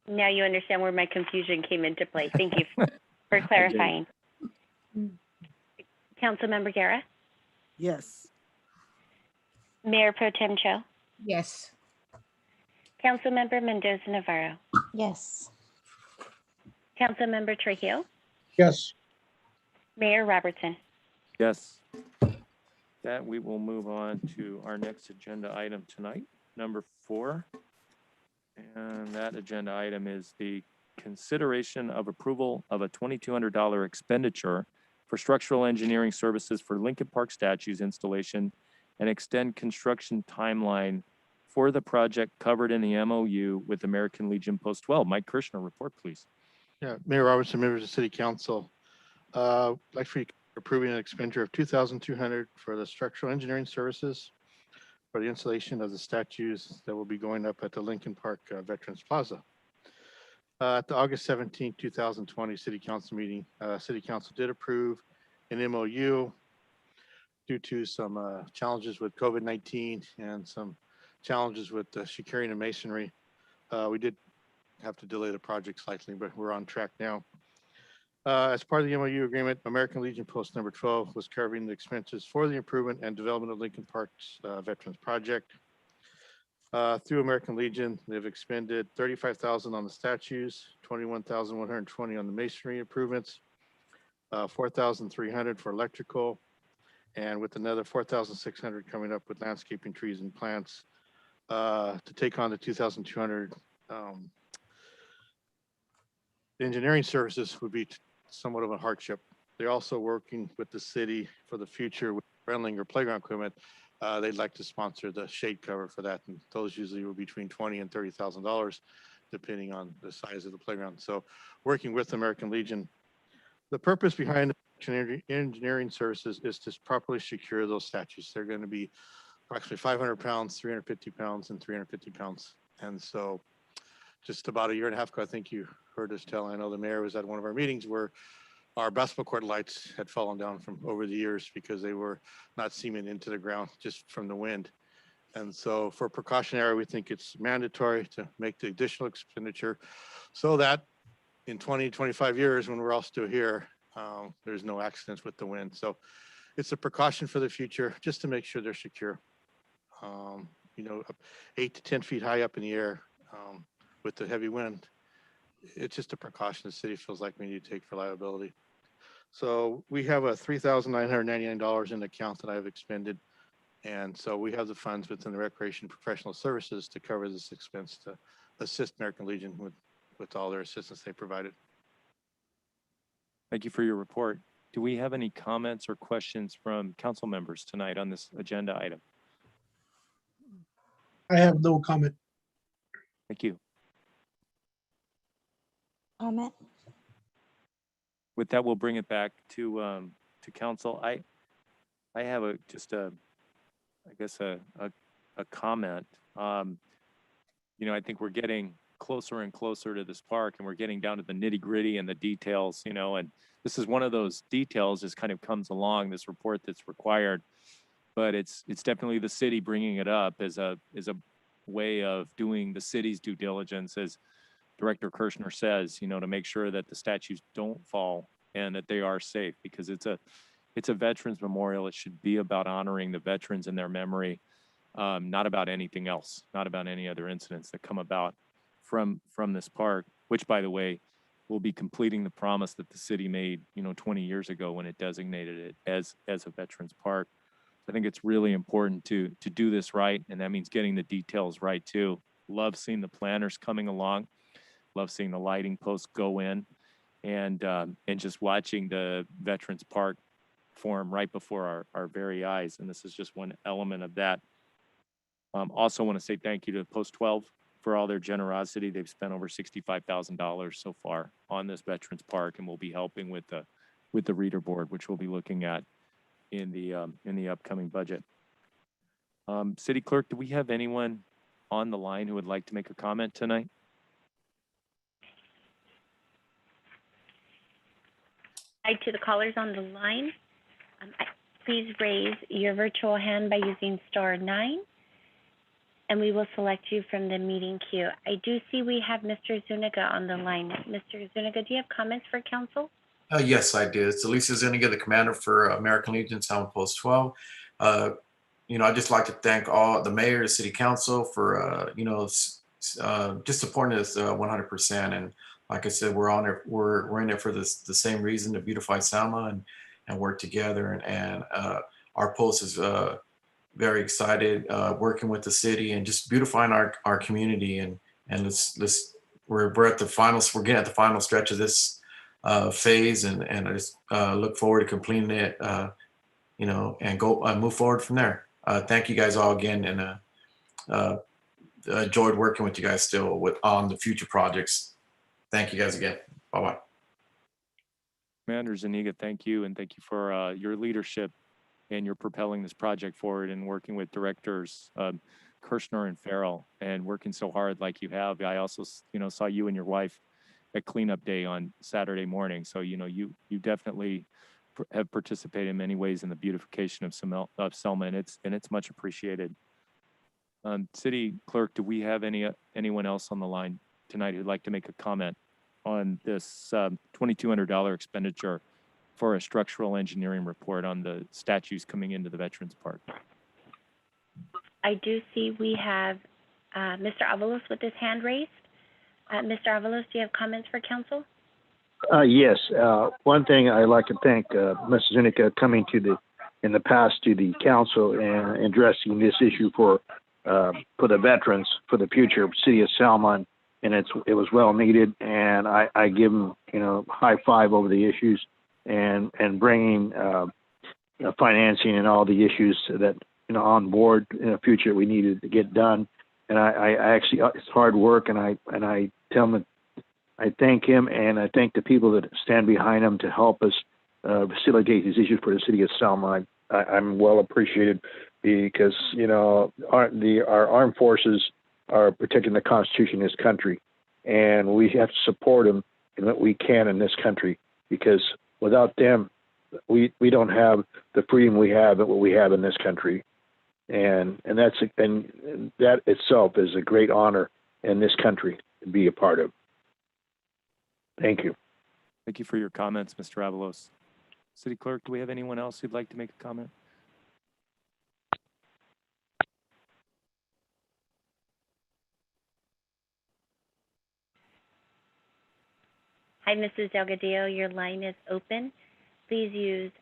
Now you understand where my confusion came into play. Thank you for clarifying. Councilmember Guerra, Yes. Mayor Pro Tem Cho, Yes. Councilmember Mendoza Navarro, Yes. Councilmember Trujillo, Yes. Mayor Robertson. Yes. That we will move on to our next agenda item tonight, number 4. And that agenda item is the consideration of approval of a $2,200 expenditure for structural engineering services for Lincoln Park statues installation and extend construction timeline for the project covered in the MOU with American Legion Post 12. Mike Kirshner, report, please. Yeah, Mayor Robertson, members of City Council. Like for you approving an expenditure of $2,200 for the structural engineering services for the installation of the statues that will be going up at the Lincoln Park Veterans Plaza. At the August 17, 2020 City Council meeting, City Council did approve an MOU due to some challenges with COVID-19 and some challenges with securing the masonry. We did have to delay the project slightly, but we're on track now. As part of the MOU agreement, American Legion Post number 12 was covering the expenses for the improvement and development of Lincoln Park's Veterans Project. Through American Legion, they've expended $35,000 on the statues, $21,120 on the masonry improvements, $4,300 for electrical, and with another $4,600 coming up with landscaping, trees, and plants to take on the $2,200. Engineering services would be somewhat of a hardship. They're also working with the city for the future with Friendling or playground equipment. They'd like to sponsor the shade cover for that, and those usually were between $20,000 and $30,000, depending on the size of the playground. So, working with American Legion, the purpose behind the engineering services is to properly secure those statues. They're going to be approximately 500 pounds, 350 pounds, and 350 pounds. And so, just about a year and a half ago, I think you heard us tell, I know the mayor was at one of our meetings where our basketball court lights had fallen down from over the years because they were not seaming into the ground just from the wind. And so for precautionary, we think it's mandatory to make the additional expenditure so that in 20, 25 years, when we're all still here, there's no accidents with the wind. So it's a precaution for the future, just to make sure they're secure. 8 to 10 feet high up in the air with the heavy wind, it's just a precaution the city feels like we need to take for liability. So we have a $3,999 in the account that I've expended. And so we have the funds within the Recreation Professional Services to cover this expense to assist American Legion with all their assistance they provided. Thank you for your report. Do we have any comments or questions from council members tonight on this agenda item? I have no comment. Thank you. Comment? With that, we'll bring it back to council. I have a comment. I think we're getting closer and closer to this park, and we're getting down to the nitty gritty and the details, you know, and this is one of those details that kind of comes along, this report that's required, but it's definitely the city bringing it up as a way of doing the city's due diligence, as Director Kirshner says, you know, to make sure that the statues don't fall and that they are safe, because it's a veterans memorial. It should be about honoring the veterans and their memory, not about anything else, not about any other incidents that come about from this park, which, by the way, will be completing the promise that the city made, you know, 20 years ago when it designated it as a veterans park. I think it's really important to do this right, and that means getting the details right too. Love seeing the planners coming along, love seeing the lighting posts go in, and just watching the veterans park form right before our very eyes. And this is just one element of that. Also want to say thank you to Post 12 for all their generosity. They've spent over $65,000 so far on this veterans park, and will be helping with the reader board, which we'll be looking at in the upcoming budget. City Clerk, do we have anyone on the line who would like to make a comment tonight? Hi to the callers on the line. Please raise your virtual hand by using *9, and we will select you from the meeting queue. I do see we have Mr. Zuniga on the line. Mr. Zuniga, do you have comments for council? Yes, I did. It's Elisa Zuniga, the commander for American Legion, Selma Post 12. You know, I'd just like to thank all the mayor, the city council for, you know, just supporting us 100%. And like I said, we're in it for the same reason, to beautify Selma and work together. And our post is very excited working with the city and just beautifying our community. And we're at the finals. We're getting at the final stretch of this phase, and I just look forward to completing it, you know, and move forward from there. Thank you guys all again, and enjoyed working with you guys still on the future projects. Thank you guys again. Bye-bye. Commander Zuniga, thank you, and thank you for your leadership and your propelling this project forward, and working with directors Kirshner and Farrell, and working so hard like you have. I also, you know, saw you and your wife at cleanup day on Saturday morning. So, you know, you definitely have participated in many ways in the beautification of Selma, and it's much appreciated. City Clerk, do we have anyone else on the line tonight who'd like to make a comment on this $2,200 expenditure for a structural engineering report on the statues coming into the Veterans Park? I do see we have Mr. Avalos with his hand raised. Mr. Avalos, do you have comments for council? Yes. One thing I'd like to thank Mr. Zuniga coming in the past to the council and addressing this issue for the veterans for the future of City of Selma, and it was well needed. And I give him, you know, high five over the issues and bringing financing and all the issues that, you know, on board in the future we needed to get done. And I actually, it's hard work, and I tell him, I thank him, and I thank the people that stand behind him to help us facilitate these issues for the city of Selma. I'm well appreciated, because, you know, our armed forces are protecting the Constitution of this country, and we have to support them in what we can in this country, because without them, we don't have the freedom we have and what we have in this country. And that itself is a great honor in this country to be a part of. Thank you. Thank you for your comments, Mr. Avalos. City Clerk, do we have anyone else who'd like to make a comment? Hi, Mrs. Delgadillo, your line is open. Please use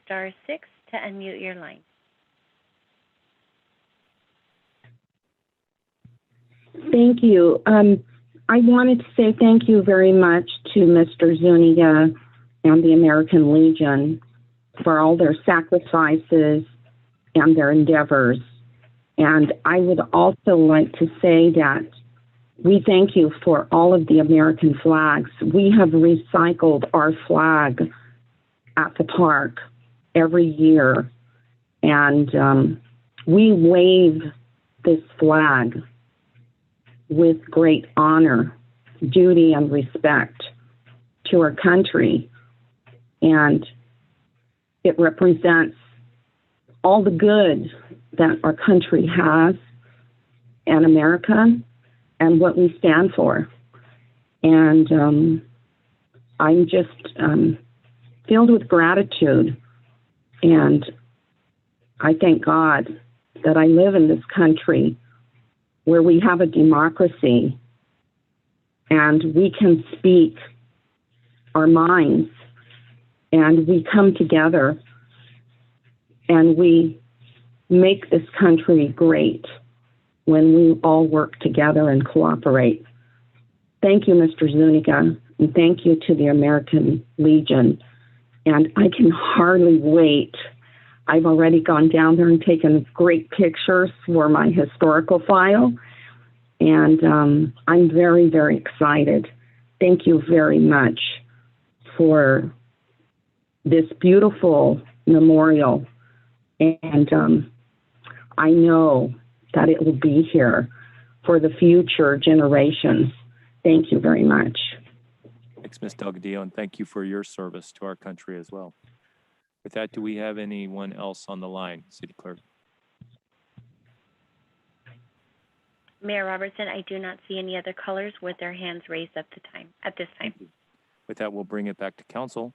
*6 to unmute your line. Thank you. I wanted to say thank you very much to Mr. Zuniga and the American Legion for all their sacrifices and their endeavors. And I would also like to say that we thank you for all of the American flags. We have recycled our flag at the park every year, and we wave this flag with great honor, duty, and respect to our country. And it represents all the good that our country has and America and what we stand for. And I'm just filled with gratitude. And I thank God that I live in this country where we have a democracy and we can speak our minds and we come together and we make this country great when we all work together and cooperate. Thank you, Mr. Zuniga, and thank you to the American Legion. And I can hardly wait. I've already gone down there and taken great pictures for my historical file. And I'm very, very excited. Thank you very much for this beautiful memorial. And I know that it will be here for the future generations. Thank you very much. Thanks, Ms. Delgadillo, and thank you for your service to our country as well. With that, do we have anyone else on the line, City Clerk? Mayor Robertson, I do not see any other callers with their hands raised at this time. With that, we'll bring it back to council.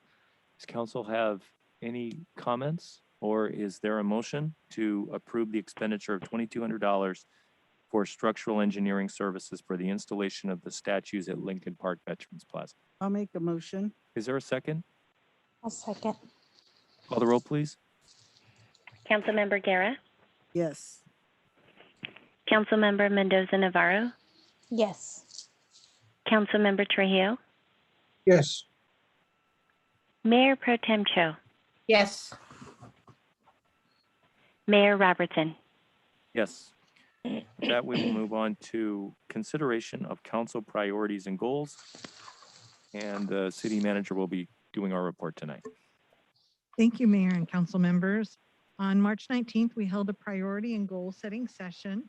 Does council have any comments, or is there a motion to approve the expenditure of $2,200 for structural engineering services for the installation of the statues at Lincoln Park Veterans Plaza? I'll make a motion. Is there a second? I'll second. Call the roll, please. Councilmember Guerra, Yes. Councilmember Mendoza Navarro, Yes. Councilmember Trujillo, Yes. Mayor Pro Tem Cho, Yes. Mayor Robertson. Yes. With that, we will move on to consideration of council priorities and goals. And the city manager will be doing our report tonight. Thank you, Mayor and council members. On March 19th, we held a priority and goal setting session.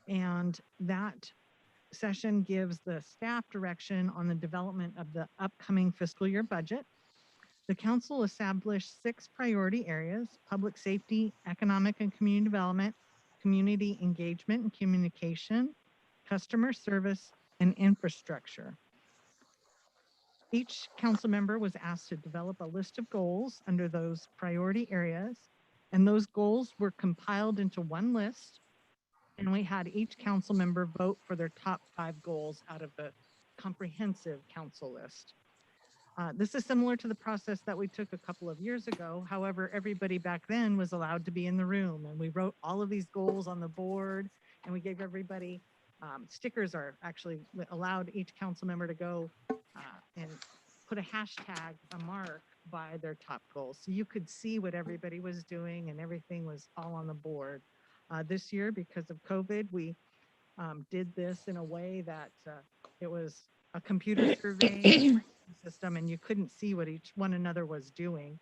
And that session gives the staff direction on the development of the upcoming fiscal year budget. The council established 6 priority areas: public safety, economic and community development, community engagement and communication, customer service, and infrastructure. Each council member was asked to develop a list of goals under those priority areas, and those goals were compiled into one list, and we had each council member vote for their top 5 goals out of the comprehensive council list. This is similar to the process that we took a couple of years ago. However, everybody back then was allowed to be in the room, and we wrote all of these goals on the board, and we gave everybody stickers are actually allowed each council member to go and put a hashtag, a mark by their top goals. So you could see what everybody was doing and everything was all on the board. This year, because of COVID, we did this in a way that it was a computer survey system and you couldn't see what each one another was doing.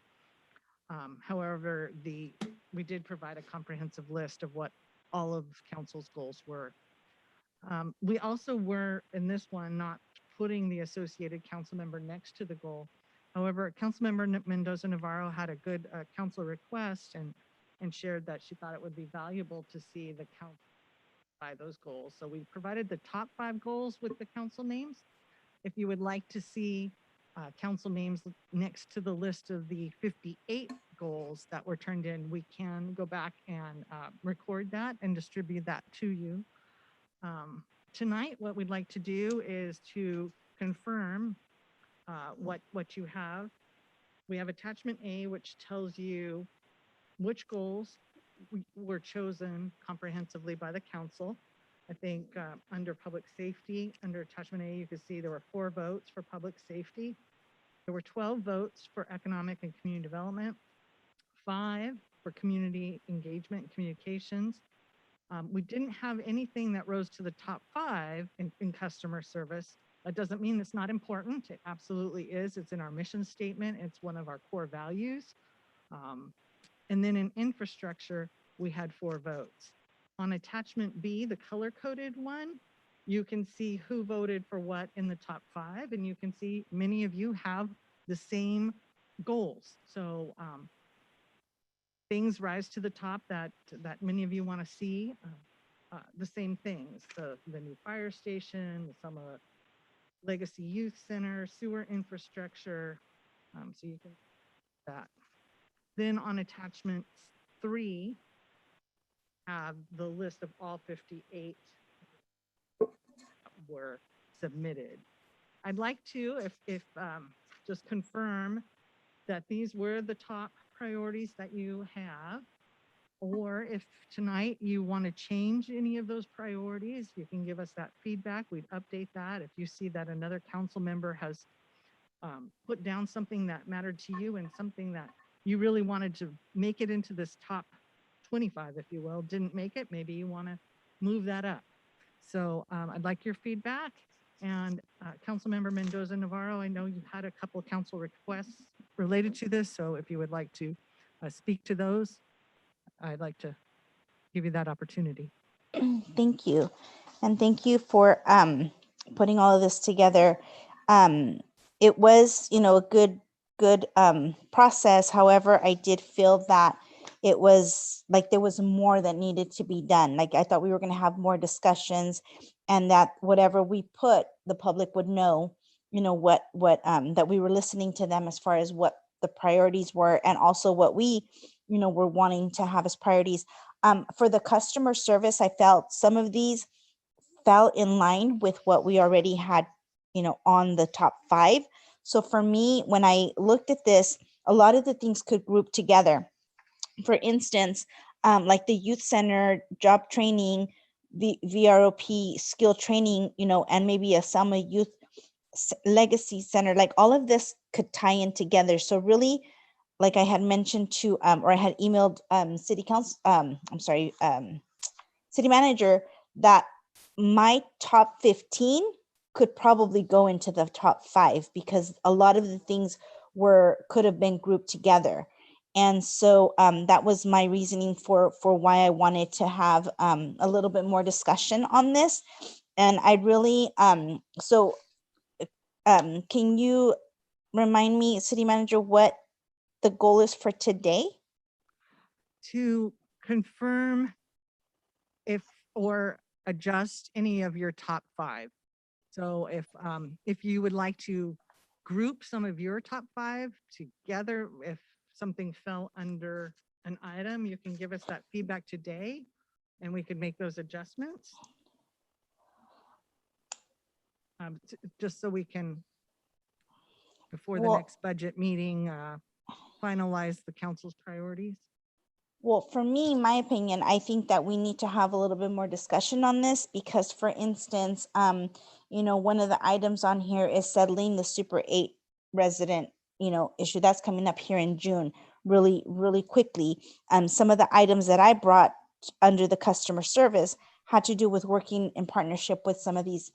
However, we did provide a comprehensive list of what all of council's goals were. We also were in this one not putting the associated council member next to the goal. However, Councilmember Mendoza Navarro had a good council request and shared that she thought it would be valuable to see the council by those goals. So we provided the top 5 goals with the council names. If you would like to see council names next to the list of the 58 goals that were turned in, we can go back and record that and distribute that to you. Tonight, what we'd like to do is to confirm what you have. We have attachment A, which tells you which goals were chosen comprehensively by the council. I think under public safety, under attachment A, you can see there were 4 votes for public safety. There were 12 votes for economic and community development, 5 for community engagement and communications. We didn't have anything that rose to the top 5 in customer service. That doesn't mean it's not important. It absolutely is. It's in our mission statement. It's one of our core values. And then in infrastructure, we had 4 votes. On attachment B, the color-coded one, you can see who voted for what in the top 5, and you can see many of you have the same goals. So things rise to the top that many of you want to see. The same things, the new fire station, the Selma Legacy Youth Center, sewer infrastructure. So you can see that. Then on attachment 3, have the list of all 58 were submitted. I'd like to, if just confirm that these were the top priorities that you have, or if tonight you want to change any of those priorities, you can give us that feedback. We'd update that. If you see that another council member has put down something that mattered to you and something that you really wanted to make it into this top 25, if you will, didn't make it, maybe you want to move that up. So I'd like your feedback. And Councilmember Mendoza Navarro, I know you had a couple of council requests related to this. So if you would like to speak to those, I'd like to give you that opportunity. Thank you. And thank you for putting all of this together. It was, a good process. However, I did feel that it was like there was more that needed to be done. Like I thought we were going to have more discussions, and that whatever we put, the public would know, what that we were listening to them as far as what the priorities were, and also what we, were wanting to have as priorities. For the customer service, I felt some of these fell in line with what we already had, on the top 5. So for me, when I looked at this, a lot of the things could group together. For instance, like the youth center, job training, the VROP skill training, and maybe a Selma Youth Legacy Center, like all of this could tie in together. So really, like I had mentioned to, or I had emailed city manager, that my top 15 could probably go into the top 5, because a lot of the things could have been grouped together. And so that was my reasoning for why I wanted to have a little bit more discussion on this. And I really, can you remind me, city manager, what the goal is for today? To confirm or adjust any of your top 5. So if you would like to group some of your top 5 together, if something fell under an item, you can give us that feedback today and we can make those adjustments. Just so we can, before the next budget meeting, finalize the council's priorities. Well, for me, my opinion, I think that we need to have a little bit more discussion on this, because, for instance, one of the items on here is settling the Super 8 resident, issue that's coming up here in June, really, really quickly. Some of the items that I brought under the customer service had to do with working in partnership with some of these,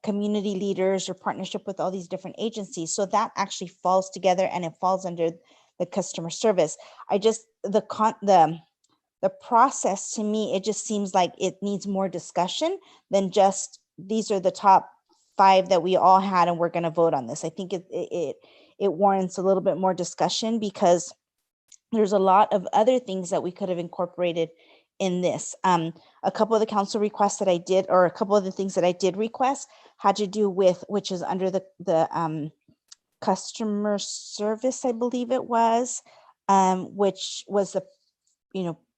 community leaders, or partnership with all these different agencies. So that actually falls together, and it falls under the customer service. The process, to me, it just seems like it needs more discussion than just these are the top 5 that we all had and we're going to vote on this. I think it warrants a little bit more discussion, because there's a lot of other things that we could have incorporated in this. A couple of the council requests that I did, or a couple of the things that I did request, had to do with, which is under the customer service, I believe it was, which was the,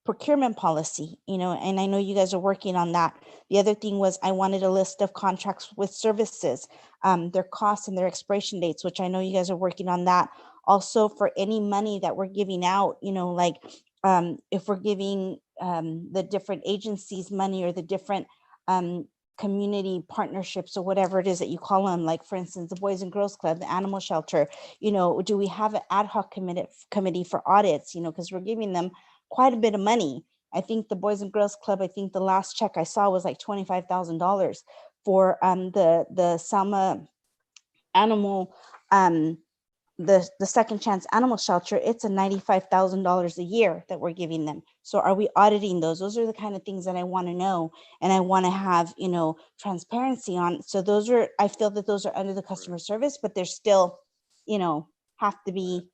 procurement policy, and I know you guys are working on that. The other thing was I wanted a list of contracts with services, their costs and their expiration dates, which I know you guys are working on that. Also, for any money that we're giving out, like if we're giving the different agencies money, or the different community partnerships, or whatever it is that you call them, like for instance, the Boys and Girls Club, the animal shelter, do we have an ad hoc committee for audits, because we're giving them quite a bit of money. I think the Boys and Girls Club, I think the last check I saw was like $25,000 for the Selma animal the second chance animal shelter, it's a $95,000 a year that we're giving them. So are we auditing those? Those are the kind of things that I want to know, and I want to have, transparency on. So those are, I feel that those are under the customer service, but they're still, have to be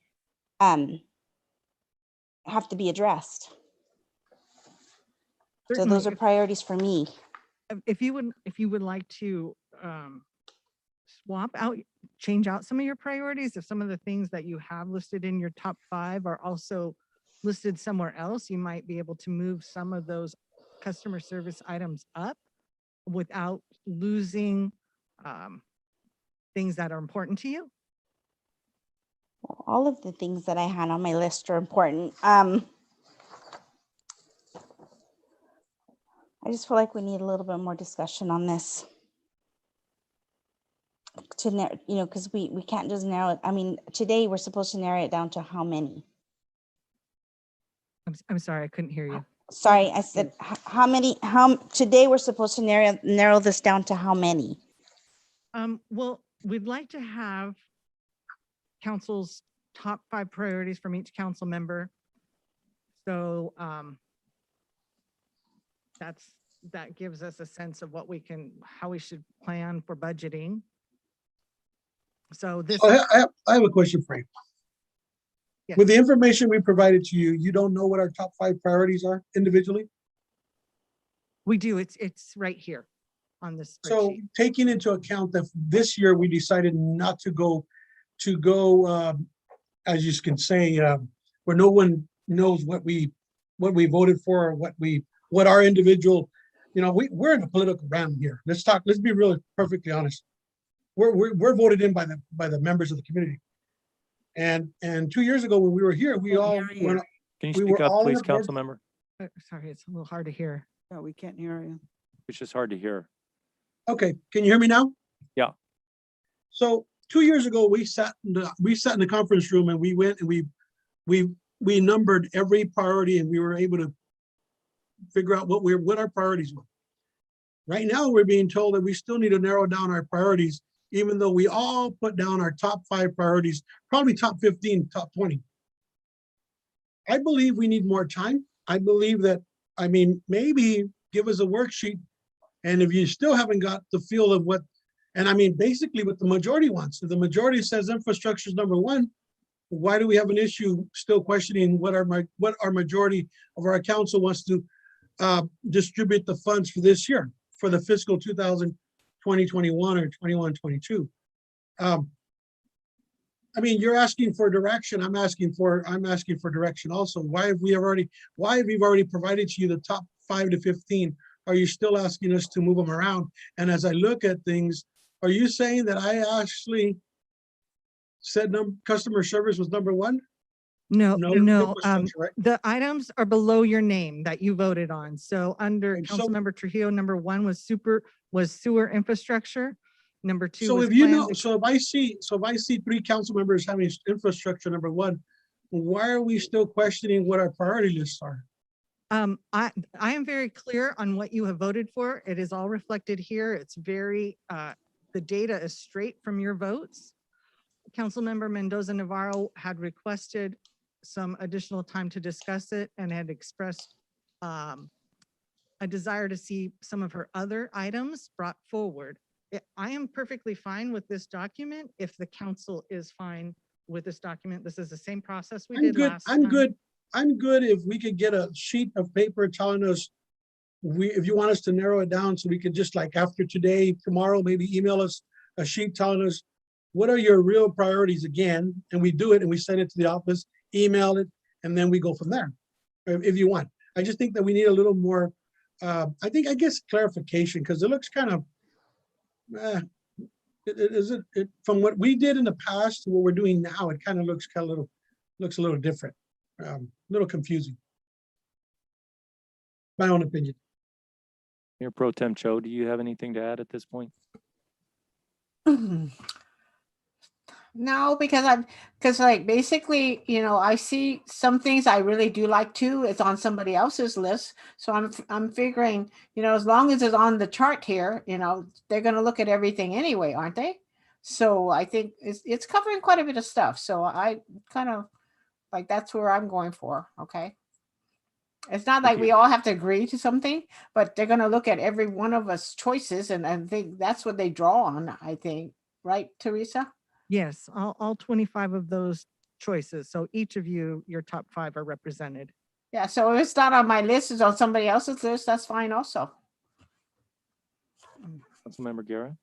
addressed. So those are Certainly, priorities for me. if you would like to change out some of your priorities, if some of the things that you have listed in your top 5 are also listed somewhere else, you might be able to move some of those customer service items up without losing things that are important to you. All of the things that I had on my list are important. I just feel like we need a little bit more discussion on this to, because we can't just narrow it. I mean, today we're supposed to narrow it down to how many? I'm sorry, I couldn't hear you. Sorry, I said how many, today we're supposed to narrow this down to how many? Well, we'd like to have council's top 5 priorities from each council member. So that gives us a sense of how we should plan for budgeting. So this. So I have a question for you. Yes. With the information we provided to you, you don't know what our top 5 priorities are individually? We do. It's right here on this spreadsheet. So taking into account that this year we decided not to go, as you can say, where no one knows what we voted for, or what our individual, we're in a political round here. Let's be really perfectly honest. We're voted in by the members of the community. And 2 years ago when we were here, we all went. Can you speak up, please, council member? Sorry, it's a little hard to hear. Yeah, we can't hear you. It's just hard to hear. Okay, can you hear me now? Yeah. So 2 years ago, we sat in the conference room and we went and we numbered every priority, and we were able to figure out what our priorities were. Right now, we're being told that we still need to narrow down our priorities, even though we all put down our top 5 priorities, probably top 15, top 20. I believe we need more time. I believe that, maybe give us a worksheet. And if you still haven't got the feel of basically what the majority wants. If the majority says infrastructure is number 1, why do we have an issue still questioning what our majority of our council wants to distribute the funds for this year, for the fiscal 2021 or 21-22? You're asking for direction. I'm asking for direction also. Why have we already provided to you the top 5 to 15? Are you still asking us to move them around? And as I look at things, are you saying that I actually said customer service was number 1? No. Right? The items are below your name that you voted on. So under Councilmember Trujillo, number 1 was sewer infrastructure. Number 2 so was if I see 3 council members having infrastructure number 1, why are we still questioning what our priority lists are? I am very clear on what you have voted for. It is all reflected here. It's very, the data is straight from your votes. Councilmember Mendoza Navarro had requested some additional time to discuss it and had expressed a desire to see some of her other items brought forward. I am perfectly fine with this document if the council is fine with this document. This is the same process we did last time. I'm good if we could get a sheet of paper telling us, if you want us to narrow it down, so we could just after today, tomorrow, maybe email us a sheet telling us what are your real priorities again, and we do it and we send it to the office, email it, and then we go from there, if you want. I just think that we need a little more, I guess clarification, because it looks kind of, from what we did in the past to what we're doing now, it kind of looks a little different, a little confusing. My own opinion. Mayor Pro Tem Cho, do you have anything to add at this point? No, because basically, I see some things I really do like too. It's on somebody else's list. So I'm figuring, as long as it's on the chart here, they're going to look at everything anyway, aren't they? So I think it's covering quite a bit of stuff. So I kind of like, that's where I'm going for. Okay. It's not Thank like you. we all have to agree to something, but they're going to look at every one of us choices, and I think that's what they draw on, I think. Right, Teresa? Yes, all 25 of those choices. So each of you, your top 5 are represented. Yeah, so if it's not on my list, it's on somebody else's list, that's fine also. Councilmember Guerra?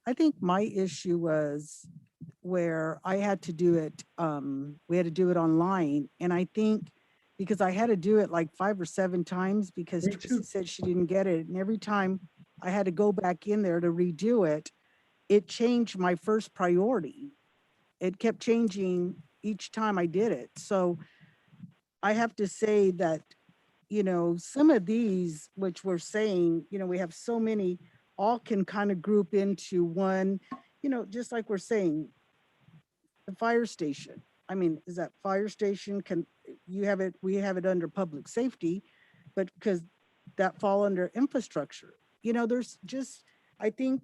I think my issue was where I had to do it, we had to do it online. And I think because I had to do it like 5 or 7 times because Tracy said she didn't get it. And every time I had to go back in there to redo it, it changed my first priority. It kept changing each time I did it. So I have to say that, you know, some of these, which we're saying, you know, we have so many, all can kind of group into one, you know, just like we're saying, the fire station. I mean, is that fire station, can you have it, we have it under public safety, but because that fall under infrastructure. You know, there's just, I think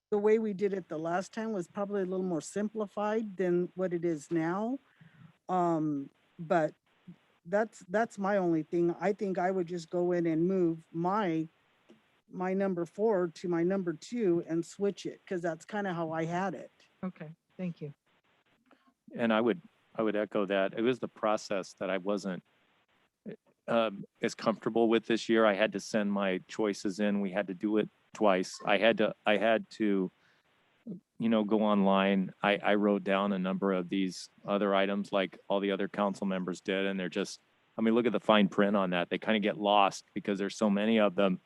the way we did it the last time was probably a little more simplified than what it is now. But that's my only thing. I think I would just go in and move my number 4 to my number 2 and switch it, because that's kind of how I had it. Okay, thank you. And I would echo that. It was the process that I wasn't as comfortable with this year. I had to send my choices in. We had to do it twice. I had to, you know, go online. I wrote down a number of these other items like all the other council members did, and they're just, I mean, look at the fine print on that. They kind of get lost because there's so many of them,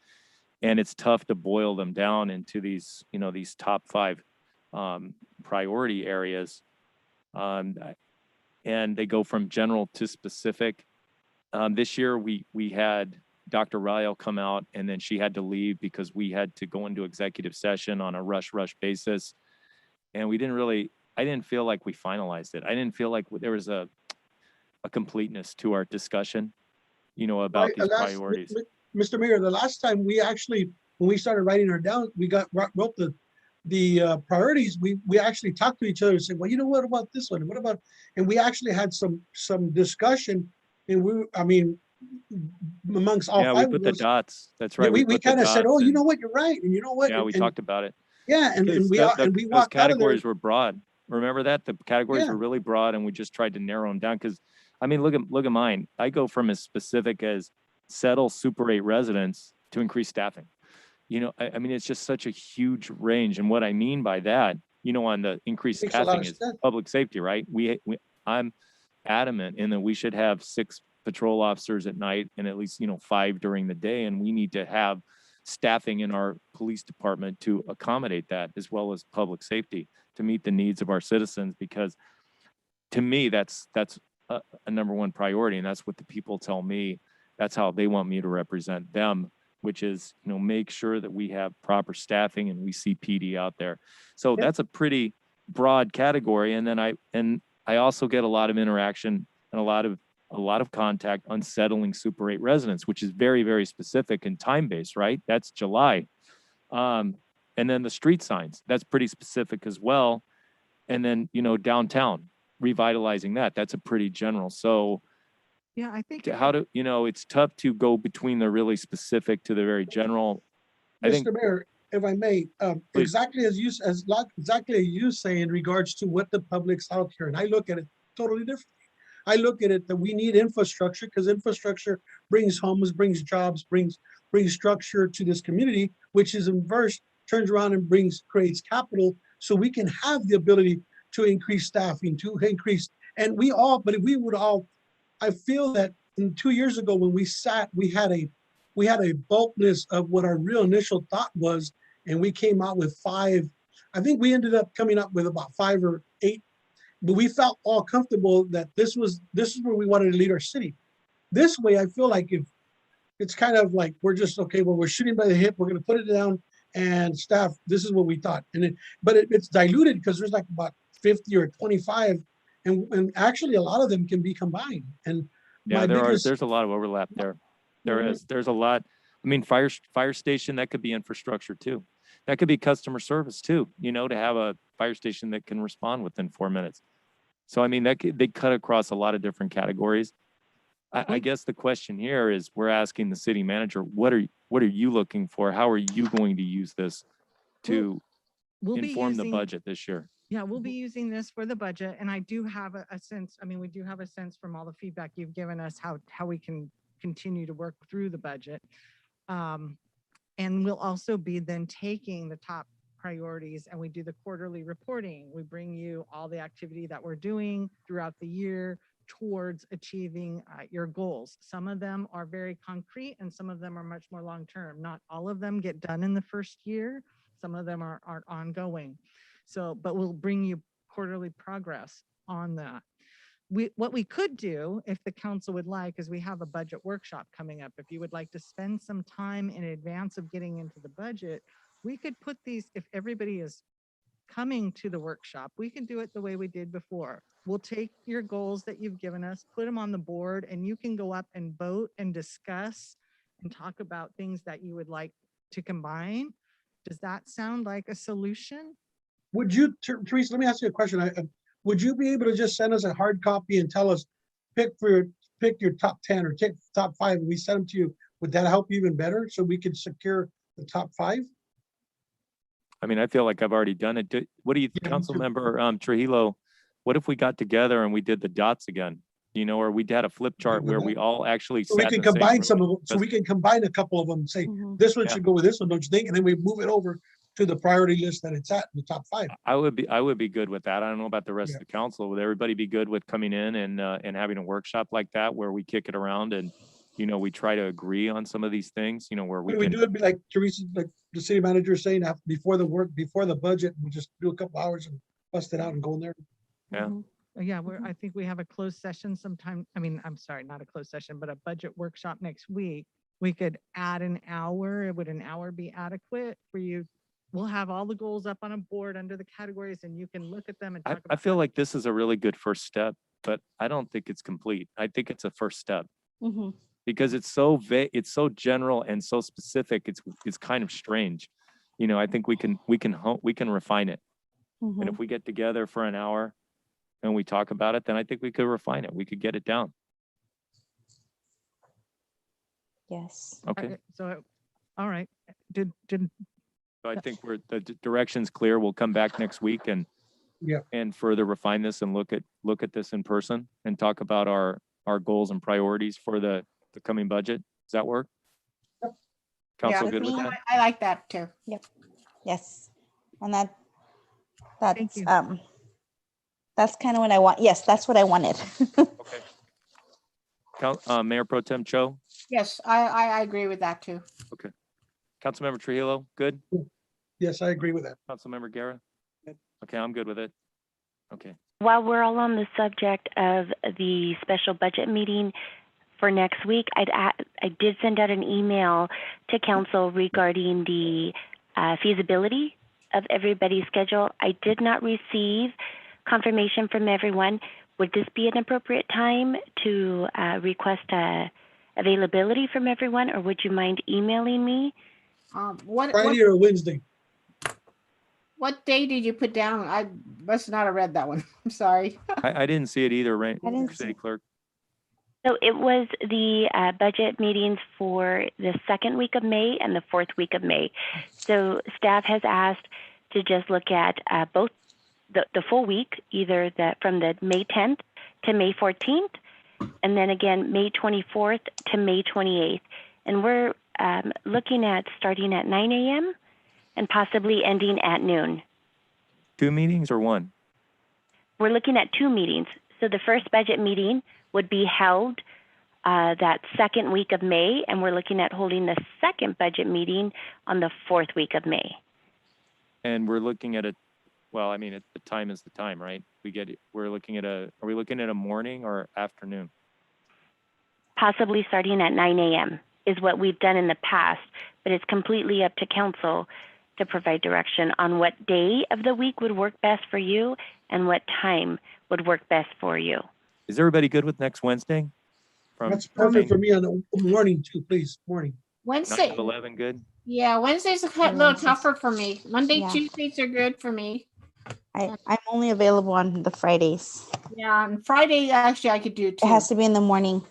and it's tough to boil them down into these, you know, these top 5 priority areas. And they go from general to specific. This year we had Dr. Ryle come out, and then she had to leave because we had to go into executive session on a rush basis. And I didn't feel like we finalized it. I didn't feel like there was a completeness to our discussion, you know, about these priorities. Mr. Mayor, the last time we actually, when we started writing her down, we wrote the priorities. We actually talked to each other and said, well, you know, what about this one? What about, and we actually had some discussion, and I mean, amongst all 5 we of put the us, dots. That's right. we kind of said, oh, you know what, you're right, and you know what? Yeah, we talked about it. Yeah, and we those walked out of there. categories were broad. Remember that? The categories were really broad, and we just tried to narrow them down. Because, I mean, look at mine. I go from as specific as settle Super 8 residents to increase staffing. You know, I mean, it's just such a huge range. And what I mean by that, you know, on the increased staffing is public safety, right? I'm adamant in that we should have 6 patrol officers at night and at least, you know, 5 during the day. And we need to have staffing in our police department to accommodate that, as well as public safety, to meet the needs of our citizens. Because to me, that's a number 1 priority. And that's what the people tell me. That's how they want me to represent them, which is, you know, make sure that we have proper staffing and we see PD out there. So that's a pretty broad category. And then I also get a lot of interaction and a lot of contact on settling Super 8 residents, which is very, very specific and time-based, right? That's July. And then the street signs, that's pretty specific as well. And then, you know, downtown, revitalizing that's a pretty general. So yeah, I think you know, it's tough to go between the really specific to the very general. Mr. Mayor, if I may, exactly as you say in regards to what the public's out here, and I look at it totally differently. I look at it that we need infrastructure, because infrastructure brings homes, brings jobs, brings structure to this community, which is inverse, turns around and creates capital, so we can have the ability to increase staffing, and if we would all, I feel that 2 years ago when we sat, we had a bulkness of what our real initial thought was, and we came out with 5. I think we ended up coming up with about 5 or 8, but we felt all comfortable that this is where we wanted to lead our city. This way, I feel like if it's kind of like we're just okay, well, we're shooting by the hip, we're going to put it down, and staff, this is what we thought, but it's diluted because there's like about 50 or 25. And actually, a lot of them can be combined. And yeah, there's a lot of overlap there. There's a lot. I mean, fire station, that could be infrastructure too. That could be customer service too, to have a fire station that can respond within 4 minutes. So, I mean, they cut across a lot of different categories. I guess the question here is we're asking the city manager, what are you looking for? How are you going to use this to We'll be inform the using- budget this year? Yeah, we'll be using this for the budget, and I do have a sense, we do have a sense from all the feedback you've given us how we can continue to work through the budget. And we'll also be then taking the top priorities and we do the quarterly reporting. We bring you all the activity that we're doing throughout the year towards achieving your goals. Some of them are very concrete and some of them are much more long-term. Not all of them get done in the first year. Some of them are ongoing. So, but we'll bring you quarterly progress on that. What we could do, if the council would like, is we have a budget workshop coming up. If you would like to spend some time in advance of getting into the budget, we could put these, if everybody is coming to the workshop, we can do it the way we did before. We'll take your goals that you've given us, put them on the board, and you can go up and vote and discuss and talk about things that you would like to combine. Does that sound like a solution? Would you, Teresa, let me ask you a question. Would you be able to just send us a hard copy and tell us, pick your top 10 or take top 5 and we send them to you? Would that help even better so we could secure the top 5? I mean, I feel like I've already done it. What do you, Council Member Trujillo, what if we got together and we did the dots again? Or we had a flip chart where we all actually so we sat can in the same combine room. some of them. So we can combine a couple of them and say, this one should go with this one, don't you think? And then we move it over to the priority list that it's at, the top 5. I would be good with that. I don't know about the rest of the council. Would everybody be good with coming in and having a workshop like that where we kick it around and we try to agree on some of these things, where we We do it be like Teresa, like the city manager is saying, after before the budget, we just do a couple hours and bust it out and go in there. Yeah. Yeah, I think we have a closed session sometime. I'm sorry, not a closed session, but a budget workshop next week. We could add an hour. Would an hour be adequate for you? We'll have all the goals up on a board under the categories and you can look at them and talk I feel like this is a really good first step, but I don't think it's complete. I think it's a first step. Because it's so vague, it's so general and so specific. It's kind of strange. I think we can refine it. And if we get together for an hour and we talk about it, then I think we could refine it. We could get it down. Yes. Okay. So, all right. So I think the direction's clear. We'll come back next week and further refine this and look at this in person and talk about our goals and priorities for the coming budget. Does that work? Yep. Council good with that? I like that too. Yep. Yes. And that's that's kind of what I want. Yes, that's what I wanted. Okay. Mayor Pro Tem Cho? Yes, I agree with that too. Okay. Councilmember Trujillo, good? Yes, I agree with that. Councilmember Guerra? Okay, I'm good with it. Okay. While we're all on the subject of the special budget meeting for next week, I did send out an email to council regarding the feasibility of everybody's schedule. I did not receive confirmation from everyone. Would this be an appropriate time to request availability from everyone, or would you mind emailing me? Friday or Wednesday? What day did you put down? I must not have read that one. I'm sorry. I didn't see it either, right? City Clerk. So it was the budget meetings for the second week of May and the fourth week of May. So staff has asked to just look at both the full week, either from the May 10th to May 14th, and then again, May 24th to May 28th. And we're looking at starting at 9 a.m. and possibly ending at noon. 2 meetings or 1? We're looking at 2 meetings. So the first budget meeting would be held that second week of May, and we're looking at holding the second budget meeting on the fourth week of May. And we're looking at the time is the time, right? Are we looking at a morning or afternoon? Possibly starting at 9 a.m. is what we've done in the past, but it's completely up to council to provide direction on what day of the week would work best for you and what time would work best for you. Is everybody good with next Wednesday? That's perfect for me on the morning too, please, morning. Wednesday. 9 to 11, good? Yeah, Wednesday's a little Wednesdays. tougher for me. Monday, Yeah. Tuesdays are good for me. I'm only available on the Fridays. Yeah, and Friday, actually, I could do too. It has to be in the morning.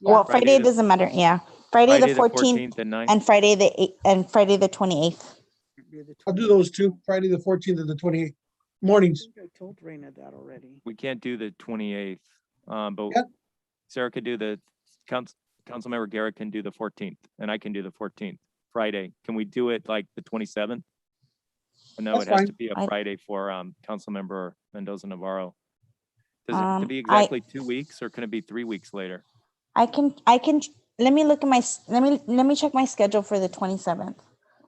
Yeah. Well, Friday Friday the- doesn't matter. Yeah. Friday the 14th and 9th. and Friday the 8th and Friday the 28th. I'll do those two, Friday the 14th and the 28th, mornings. I told Raina that already. We can't do the 28th, but Yeah. Sarah could do the, Councilmember Garrett can do the 14th, and I can do the 14th, Friday. Can we do it like the 27th? No, That's it has fine. to be a Friday for Councilmember Mendoza Navarro. Does it have to be exactly 2 weeks, or can it be 3 weeks later? I can let me look at my let me check my schedule for the 27th.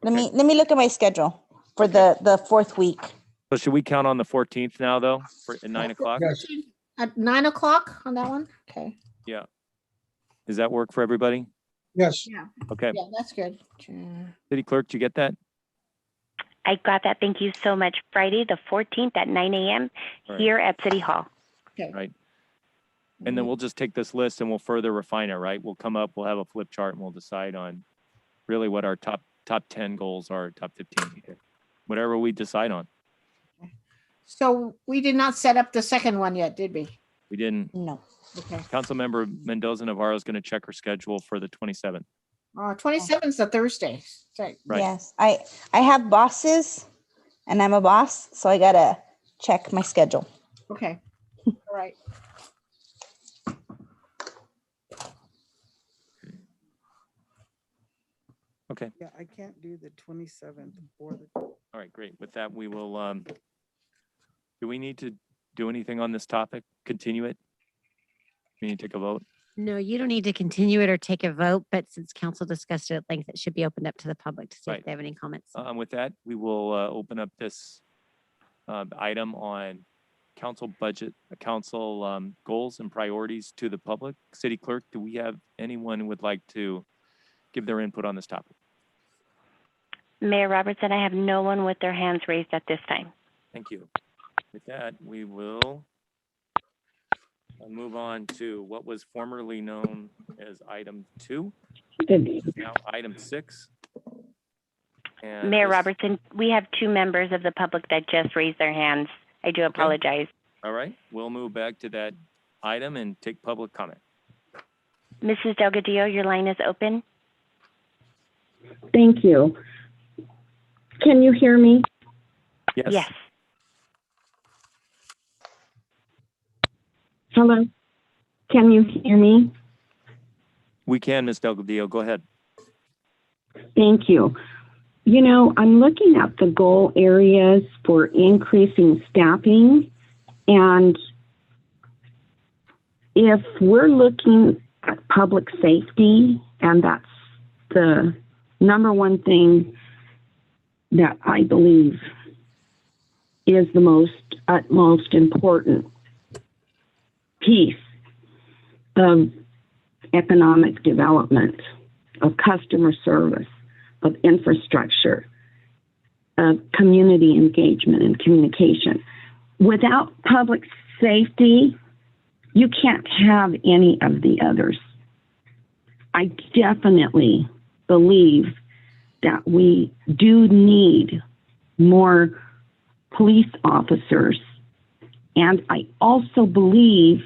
Let me look at my schedule for the fourth week. So should we count on the 14th now, though, for at 9 o'clock? Yes. At 9 o'clock on that one? Okay. Yeah. Does that work for everybody? Yes. Yeah. Okay. Yeah, that's good. City Clerk, did you get that? I got that. Thank you so much. Friday, the 14th at 9 a.m. All right. here at City Hall. Okay. Right. And then we'll just take this list and we'll further refine it, right? We'll come up, we'll have a flip chart, and we'll decide on really what our top 10 goals are, top 15, whatever we decide on. So we did not set up the second one yet, did we? We didn't. No. Okay. Councilmember Mendoza Navarro is going to check her schedule for the 27th. 27th is a Thursday. Right. Yes. I have bosses and I'm a boss, so I got to check my schedule. Okay. All right. Okay. Yeah, I can't do the 27th or the. All right, great. With that, we will, do we need to do anything on this topic? Continue it? We need to take a vote? No, you don't need to continue it or take a vote, but since council discussed it at length, it should be opened up to the public to see Right. if they have any comments. With that, we will open up this item on council budget, council goals and priorities to the public. City Clerk, do we have anyone who would like to give their input on this topic? Mayor Robertson, I have no one with their hands raised at this time. Thank you. With that, we will move on to what was formerly known as item 2, which is now item 6. And Mayor this- Robertson, we have 2 members of the public that just raised their hands. I do apologize. All right, we'll move back to that item and take public comment. Mrs. Delgadillo, your line is open. Thank you. Can you hear me? Yes. Yes. Hello? Can you hear me? We can, Ms. Delgadillo, go ahead. Thank you. You know, I'm looking at the goal areas for increasing staffing, and if we're looking at public safety, and that's the number one thing that I believe is the utmost important piece of economic development, of customer service, of infrastructure, of community engagement and communication. Without public safety, you can't have any of the others. I definitely believe that we do need more police officers. And I also believe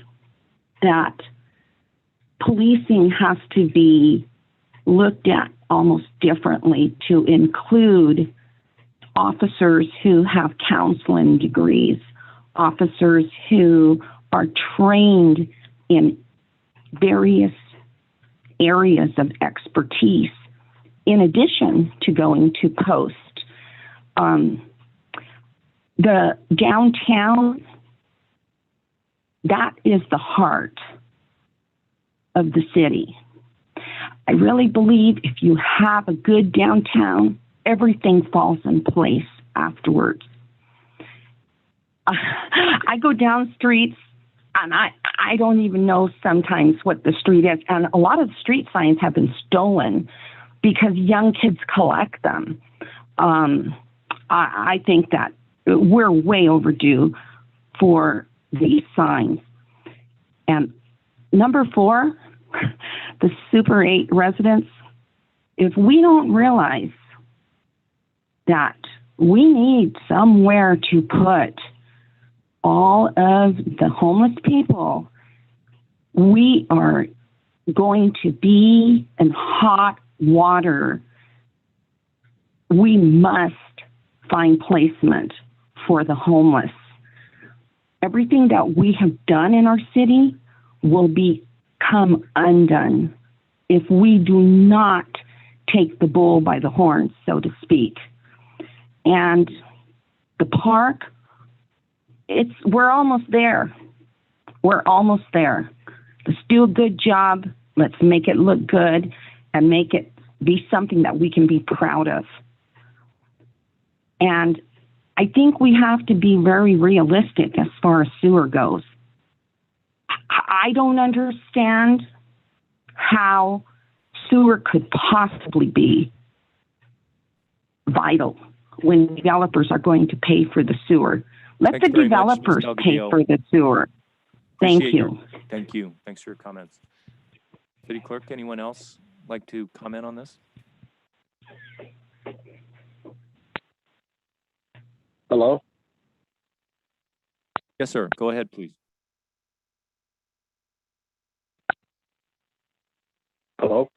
that policing has to be looked at almost differently to include officers who have counseling degrees, officers who are trained in various areas of expertise, in addition to going to post. The downtown, that is the heart of the city. I really believe if you have a good downtown, everything falls in place afterwards. I go down streets and I don't even know sometimes what the street is. And a lot of the street signs have been stolen because young kids collect them. I think that we're way overdue for these signs. And number 4, the Super 8 residents, if we don't realize that we need somewhere to put all of the homeless people, we are going to be in hot water. We must find placement for the homeless. Everything that we have done in our city will become undone if we do not take the bull by the horns, so to speak. And the park, we're almost there. We're almost there. Let's do a good job. Let's make it look good and make it be something that we can be proud of. And I think we have to be very realistic as far as sewer goes. I don't understand how sewer could possibly be vital when developers are going to pay for the sewer. Let Thanks the very much, Ms. developers pay Delgadillo. for the sewer. Thank Appreciate you. Thank you. Thanks for your comments. City Clerk, anyone else like to comment on this? Hello? Yes, sir. Go ahead, please. Hello?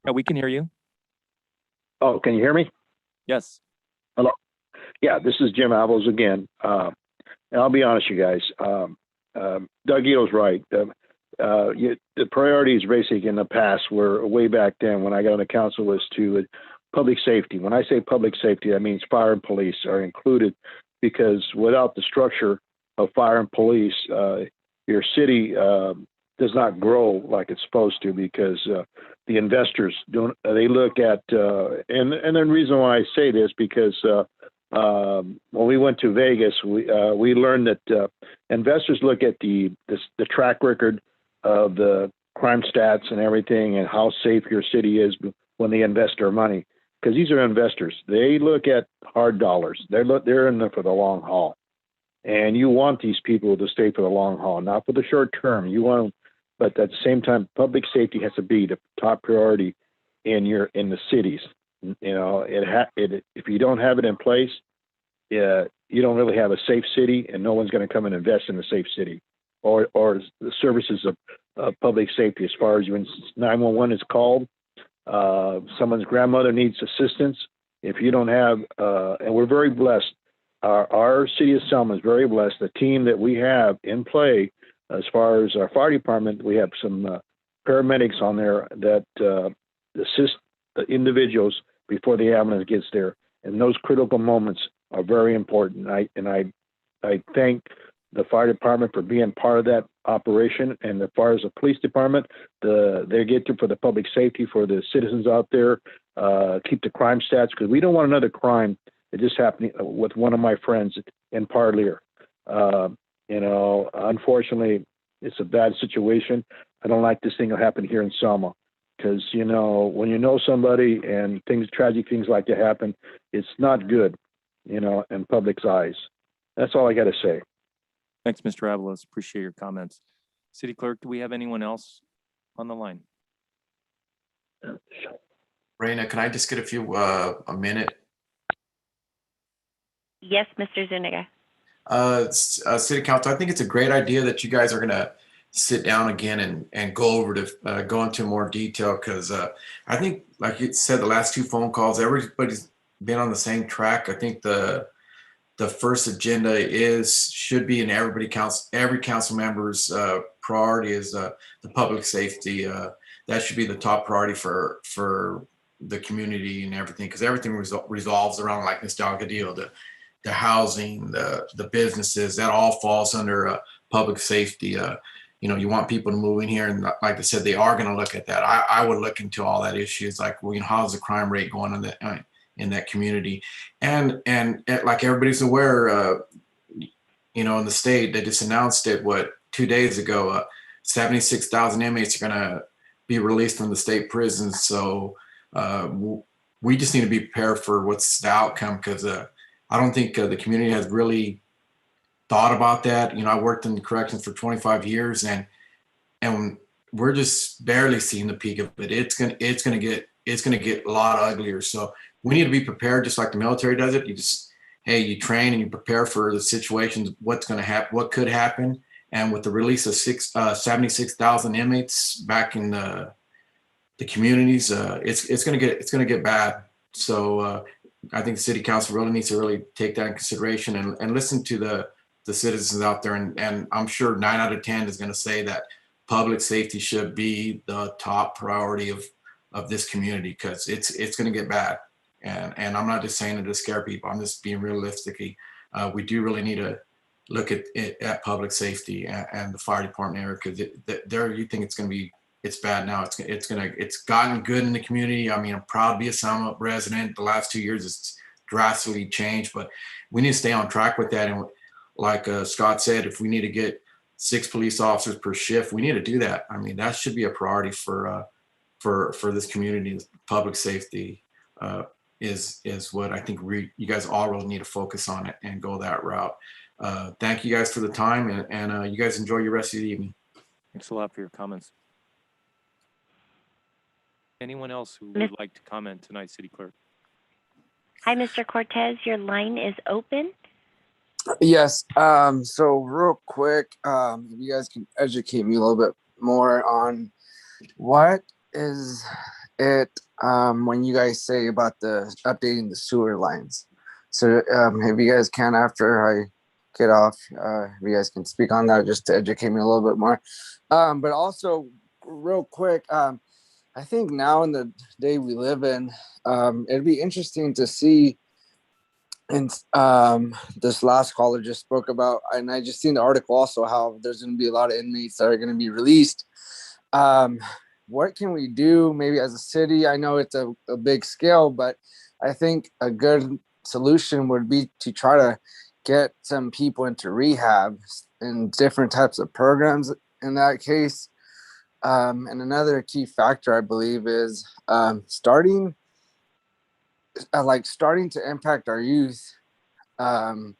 Yeah, we can hear you. Oh, can you hear me? Yes. Hello? Yeah, this is Jim Avels again. And I'll be honest, you guys. Doug Ito's right. The priorities basically in the past were way back then when I got on the council was to public safety. When I say public safety, that means fire and police are included, because without the structure of fire and police, your city does not grow like it's supposed to, because the investors don't, they look at, and the reason why I say this, because when we went to Vegas, we learned that investors look at the track record of the crime stats and everything, and how safe your city is when they invest their money. Because these are investors. They look at hard dollars. They're in there for the long haul. And you want these people to stay for the long haul, not for the short term. You want them, but at the same time, public safety has to be the top priority in the cities. You know, if you don't have it in place, you don't really have a safe city, and no one's going to come and invest in a safe city, or the services of public safety. As far as when 911 is called, someone's grandmother needs assistance. If you don't have, and we're very blessed. Our city of Selma is very blessed. The team that we have in play, as far as our fire department, we have some paramedics on there that assist the individuals before the ambulance gets there. And those critical moments are very important. I thank the fire department for being part of that operation. And as far as the police department, they get there for the public safety, for the citizens out there, keep the crime stats, because we don't want another crime. It just happened with one of my friends in Parlier. You know, unfortunately, it's a bad situation. I don't like this thing will happen here in Selma, because, you know, when you know somebody and tragic things like that happen, it's not good, you know, in public's eyes. That's all I got to say. Thanks, Mr. Avalos. Appreciate your comments. City Clerk, do we have anyone else on the line? Raina, can I just get a minute? Yes, Mr. Zuniga. City Council, I think it's a great idea that you guys are going to sit down again and go over to go into more detail, because I think, like you said, the last two phone calls, everybody's been on the same track. I think the first agenda should be in every council member's priority is the public safety. That should be the top priority for the community and everything, because everything resolves around, like Ms. Delgadillo, the housing, the businesses, that all falls under public safety. You know, you want people to move in here, and like I said, they are going to look at that. I would look into all that issues, like, well, you know, how's the crime rate going in that community, and like everybody's aware, you know, in the state, they just announced it 2 days ago. 76,000 inmates are going to be released from the state prisons. So we just need to be prepared for what's the outcome, because I don't think the community has really thought about that. You know, I worked in corrections for 25 years, and we're just barely seeing the peak of it. It's gonna get it's going to get a lot uglier. So we need to be prepared, just like the military does it. Hey, you train and you prepare for the situations, what's going to happen, what could happen. And with the release of 76,000 inmates back in the communities, it's going to get bad. So I think the city council really needs to really take that in consideration and listen to the citizens out there. And I'm sure 9 out of 10 is going to say that public safety should be the top priority of this community, because it's going to get bad. And I'm not just saying it to scare people. I'm just being realistic. We do really need to look at public safety and the fire department area, because there you think it's bad now. It's gotten good in the community. I mean, I'm proud to be a Selma resident. The last 2 years it's drastically changed, but we need to stay on track with that. And like Scott said, if we need to get 6 police officers per shift, we need to do that. I mean, that should be a priority for this community. Public safety is what I think you guys all really need to focus on it and go that route. Thank you guys for the time, and you guys enjoy your rest of the evening. Thanks a lot for your comments. Anyone else who would like to comment tonight, City Clerk? Hi, Mr. Cortez, your line is open. Yes. So real quick, if you guys can educate me a little bit more on what is it when you guys say about the updating the sewer lines. So if you guys can, after I get off, if you guys can speak on that just to educate me a little bit more. But also real quick, I think now in the day we live in, it'd be interesting to see. And this last caller just spoke about, and I just seen the article also, how there's going to be a lot of inmates that are going to be released. What can we do maybe as a city? I know it's a big scale, but I think a good solution would be to try to get some people into rehab and different types of programs in that case. And another key factor, I believe, is starting to impact our youth that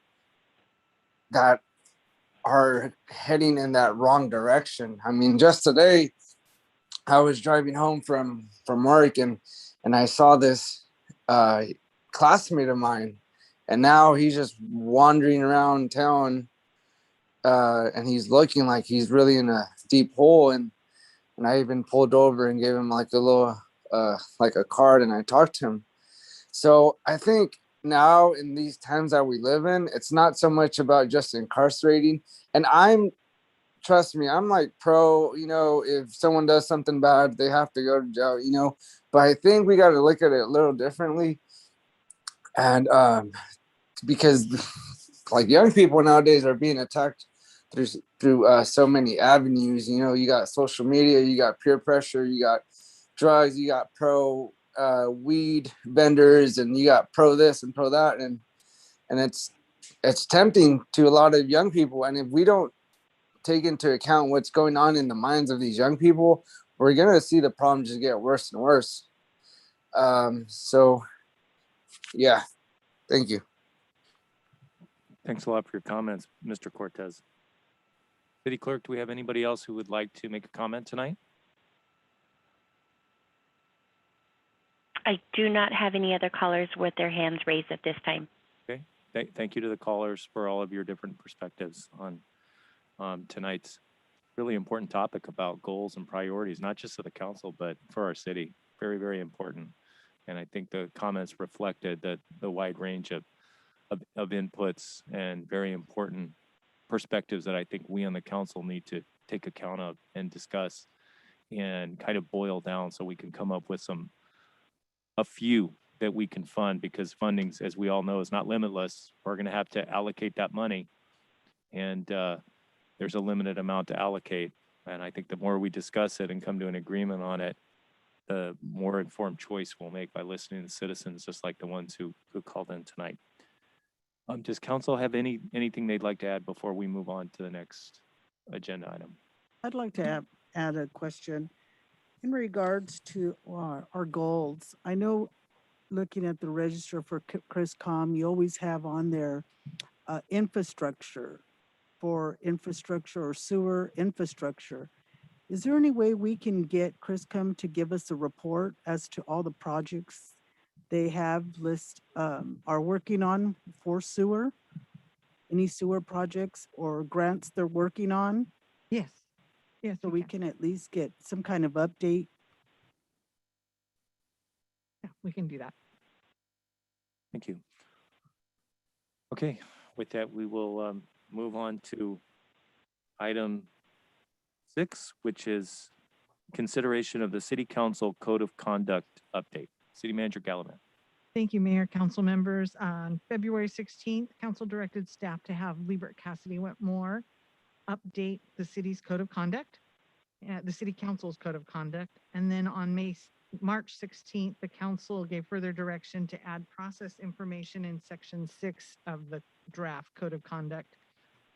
are heading in that wrong direction. I mean, just today I was driving home from work and I saw this classmate of mine, and now he's just wandering around town and he's looking like he's really in a deep hole. And I even pulled over and gave him like a little like a card, and I talked to him. So I think now in these times that we live in, it's not so much about just incarcerating. And trust me, I'm like pro, if someone does something bad, they have to go to jail, but I think we got to look at it a little differently. And because like young people nowadays are being attacked through so many avenues. You got social media, you got peer pressure, you got drugs, you got pro weed vendors, and you got pro this and pro that, and it's tempting to a lot of young people. And if we don't take into account what's going on in the minds of these young people, we're gonna see the problem just get worse and worse. So yeah, thank you. Thanks a lot for your comments, Mr. Cortez. City Clerk, do we have anybody else who would like to make a comment tonight? I do not have any other callers with their hands raised at this time. Okay, thank you to the callers for all of your different perspectives on tonight's really important topic about goals and priorities, not just of the council, but for our city. Very, very important. And I think the comments reflected that the wide range of inputs and very important perspectives that I think we on the council need to take account of and discuss and kind of boil down so we can come up with a few that we can fund, because funding, as we all know, is not limitless. We're going to have to allocate that money, and there's a limited amount to allocate. And I think the more we discuss it and come to an agreement on it, the more informed choice we'll make by listening to citizens, just like the ones who called in tonight. Does council have anything they'd like to add before we move on to the next agenda item? I'd like to add a question in regards to our goals. I know, looking at the register for CRISCOM, you always have on there infrastructure or sewer infrastructure. Is there any way we can get Chriscom to give us a report as to all the projects they have are working on for sewer? Any sewer projects or grants they're working on? Yes. Yes. So we can at least get some kind of update. Yeah, we can do that. Thank you. Okay, with that, we will move on to item 6, which is consideration of the City Council Code of Conduct update. City Manager Gallivan. Thank you, Mayor, council members. On February 16th, council directed staff to have Liebert Cassidy Whitmore update the city's code of conduct, the city council's code of conduct. And then on March 16th, the council gave further direction to add process information in section 6 of the draft code of conduct.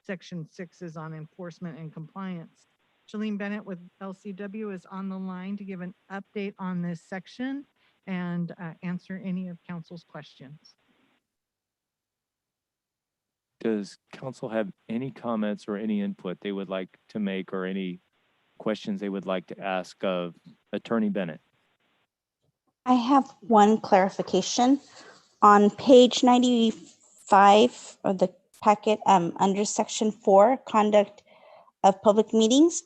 Section 6 is on enforcement and compliance. Shalene Bennett with LCW is on the line to give an update on this section and answer any of council's questions. Does council have any comments or any input they would like to make or any questions they would like to ask of Attorney Bennett? I have one clarification. On page 95 of the packet, under section 4, conduct of public meetings,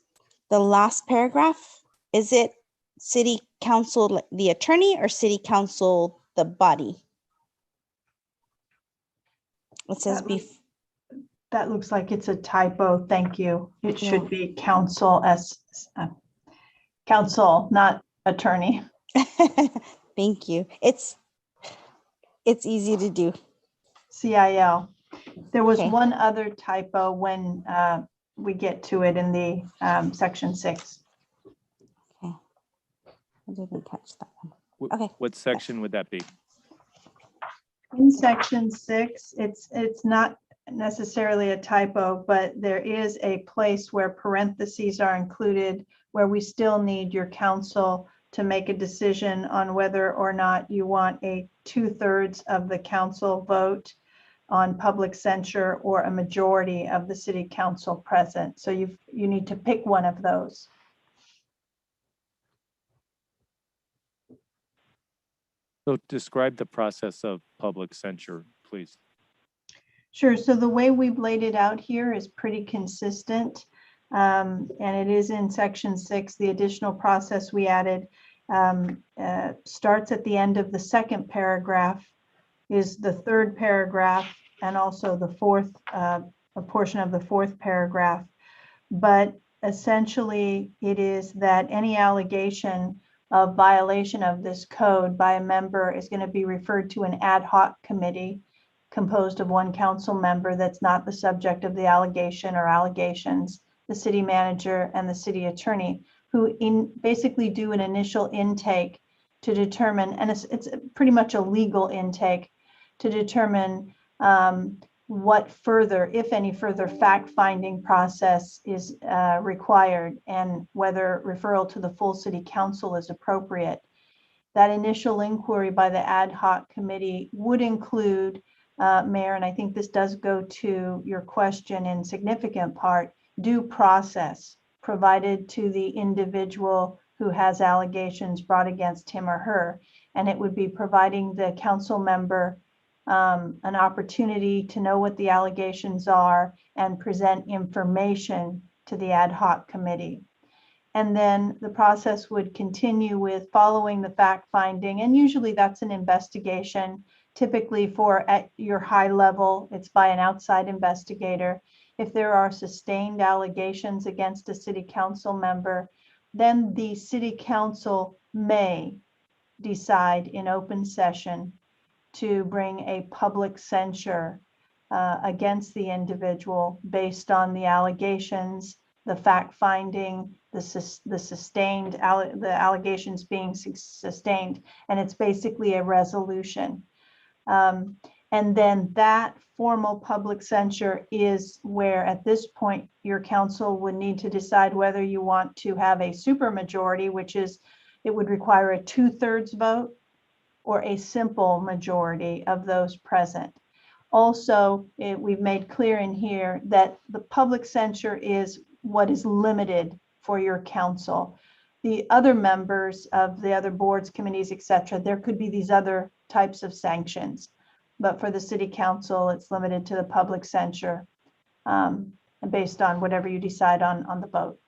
the last paragraph, is it city council, the attorney, or city council, the body? It says that looks like it's a typo. Thank you. It should be council as council, not attorney. Thank you. It's easy to do. CIL. There was one other typo when we get to it in the section 6. Okay. I didn't catch that one. Okay. What section would that be? In section 6, it's not necessarily a typo, but there is a place where parentheses are included where we still need your council to make a decision on whether or not you want a 2/3 of the council vote on public censure or a majority of the city council present. So you need to pick one of those. So describe the process of public censure, please. Sure. So the way we've laid it out here is pretty consistent. And it is in section 6. The additional process we added starts at the end of the second paragraph, is the third paragraph, and also the fourth, a portion of the fourth paragraph. But essentially, it is that any allegation of violation of this code by a member is going to be referred to an ad hoc committee composed of one council member that's not the subject of the allegation or allegations, the city manager and the city attorney, who basically do an initial intake to determine, and it's pretty much a legal intake to determine what further, if any further fact-finding process is required and whether referral to the full city council is appropriate. That initial inquiry by the ad hoc committee would include, Mayor, and I think this does go to your question in significant part, due process provided to the individual who has allegations brought against him or her. And it would be providing the council member an opportunity to know what the allegations are and present information to the ad hoc committee. And then the process would continue with following the fact finding, and usually that's an investigation. Typically for at your high level, it's by an outside investigator. If there are sustained allegations against a city council member, then the city council may decide in open session to bring a public censure against the individual based on the allegations, the fact finding, the allegations being sustained, and it's basically a resolution. And then that formal public censure is where at this point your council would need to decide whether you want to have a supermajority, which is it would require a 2/3 vote, or a simple majority of those present. Also, we've made clear in here that the public censure is what is limited for your council. The other members of the other boards, committees, etc., there could be these other types of sanctions. But for the city council, it's limited to the public censure based on whatever you decide on the vote.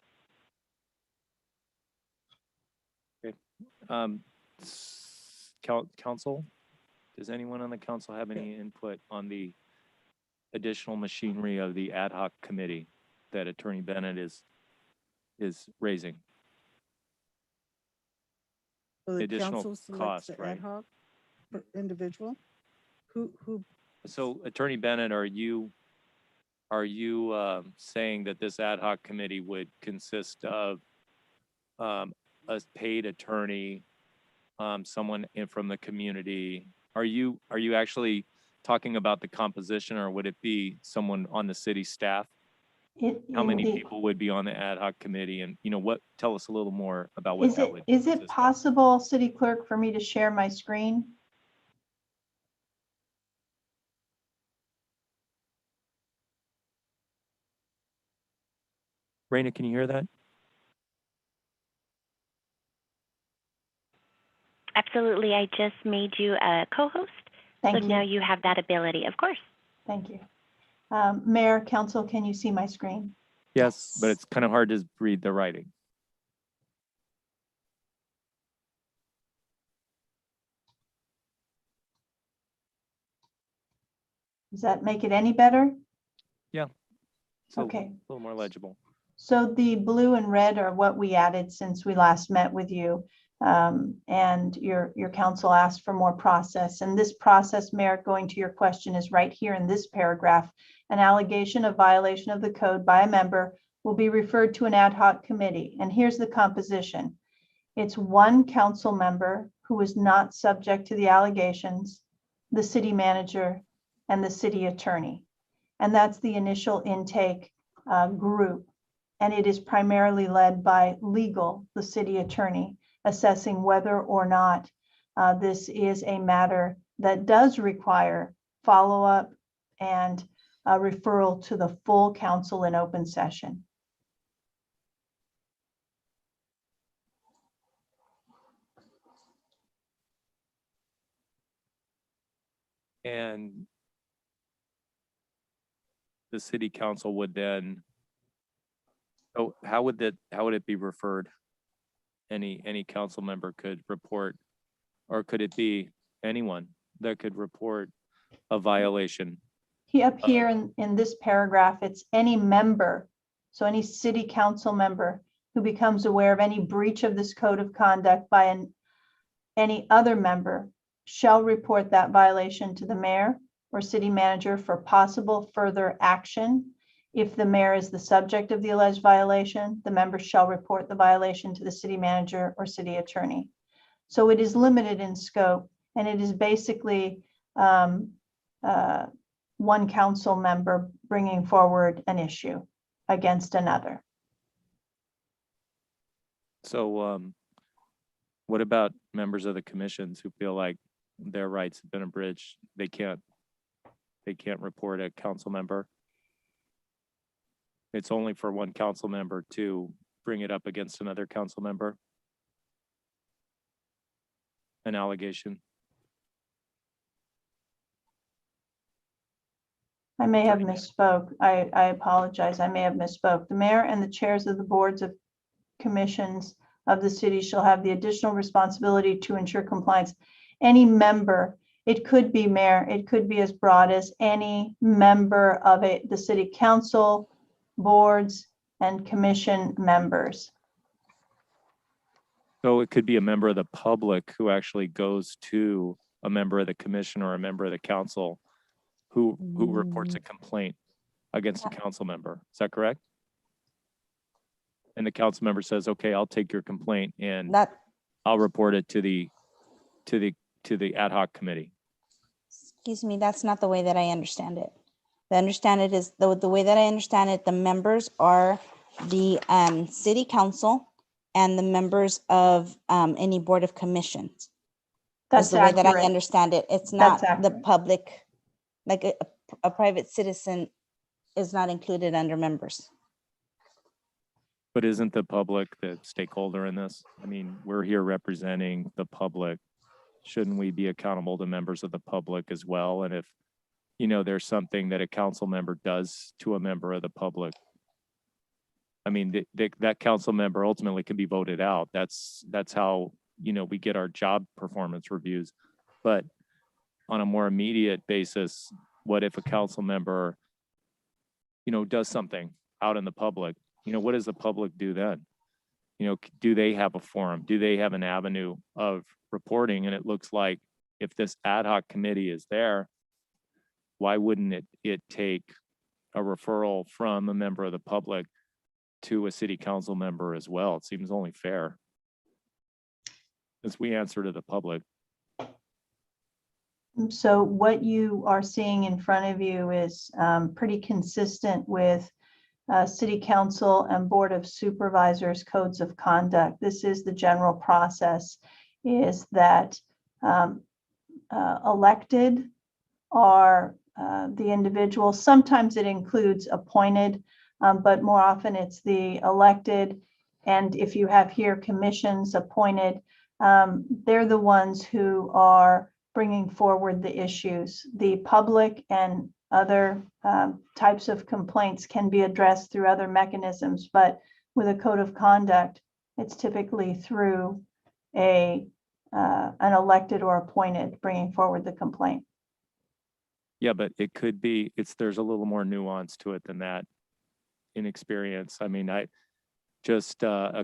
Council, does anyone on the council have any input on the additional machinery of the ad hoc committee that Attorney Bennett is raising? So the Additional council selects cost, the right? ad hoc individual? Who, So Attorney Bennett, are you saying that this ad hoc committee would consist of a paid attorney, someone from the community? Are you actually talking about the composition, or would it be someone on the city staff? How many people would be on the ad hoc committee, and tell us a little more about what that would Is it consist of. possible, City Clerk, for me to share my screen? Raina, can you hear that? Absolutely. I just made you a co-host. Thank so you. now you have that ability, of course. Thank you. Mayor, Council, can you see my screen? Yes, but it's kind of hard to read the writing. Does that make it any better? Yeah. So Okay. A little more legible. So the blue and red are what we added since we last met with you. And your council asked for more process. And this process, Mayor, going to your question, is right here in this paragraph. An allegation of violation of the code by a member will be referred to an ad hoc committee. And here's the composition. It's one council member who is not subject to the allegations, the city manager, and the city attorney. And that's the initial intake group. And it is primarily led by legal, the city attorney, assessing whether or not this is a matter that does require follow-up and referral to the full council in open session. And the city council would then, how would it be referred? Any council member could report, or could it be anyone that could report a violation? Up here in this paragraph, it's any member, so any city council member who becomes aware of any breach of this code of conduct by any other member shall report that violation to the mayor or city manager for possible further action. If the mayor is the subject of the alleged violation, the member shall report the violation to the city manager or city attorney. So it is limited in scope, and it is basically one council member bringing forward an issue against another. So what about members of the commissions who feel like their rights have been abridged? They can't report a council member. It's only for one council member to bring it up against another council member. An allegation. I may have misspoke. I apologize. I may have misspoke. The mayor and the chairs of the boards of commissions of the city shall have the additional responsibility to ensure compliance. Any member, it could be mayor, it could be as broad as any member of the city council, boards, and commission members. So it could be a member of the public who actually goes to a member of the commission or a member of the council who reports a complaint against a council member. Is that correct? And the council member says, okay, I'll take your complaint and I'll report it to the ad hoc committee. Excuse me, that's not the way that I understand it. The way that I understand it, the members are the city council and the members of any board of commissions. That's the way that I understand it. It's not the public, like a private citizen is not included under members. But isn't the public the stakeholder in this? I mean, we're here representing the public. Shouldn't we be accountable to members of the public as well? And if, there's something that a council member does to a member of the public, I mean, that council member ultimately can be voted out. That's how, we get our job performance reviews. But on a more immediate basis, what if a council member, does something out in the public? What does the public do then? Do they have a forum? Do they have an avenue of reporting? And it looks like if this ad hoc committee is there, why wouldn't it take a referral from a member of the public to a city council member as well? It seems only fair, as we answer to the public. So what you are seeing in front of you is pretty consistent with City Council and Board of Supervisors codes of conduct. This is the general process, is that elected are the individuals. Sometimes it includes appointed, but more often it's the elected. And if you have here commissions appointed, they're the ones who are bringing forward the issues. The public and other types of complaints can be addressed through other mechanisms, but with a code of conduct, it's typically through an elected or appointed bringing forward the complaint. Yeah, but it could be, there's a little more nuance to it than that in experience. I mean, a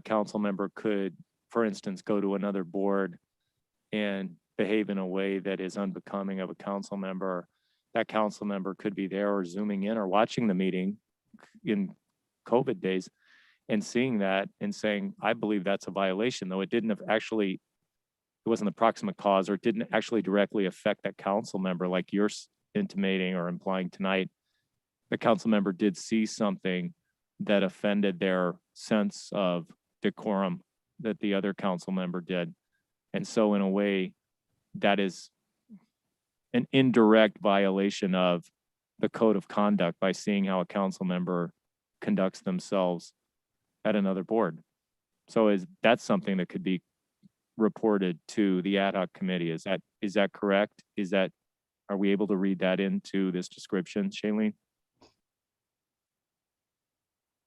council member could, for instance, go to another board and behave in a way that is unbecoming of a council member. That council member could be there or zooming in or watching the meeting in COVID days and seeing that and saying, I believe that's a violation, though it wasn't the proximate cause, or it didn't actually directly affect that council member like you're intimating or implying tonight. The council member did see something that offended their sense of decorum that the other council member did. And so in a way, that is an indirect violation of the code of conduct by seeing how a council member conducts themselves at another board. So that's something that could be reported to the ad hoc committee. Is that correct? Are we able to read that into this description, Shailene?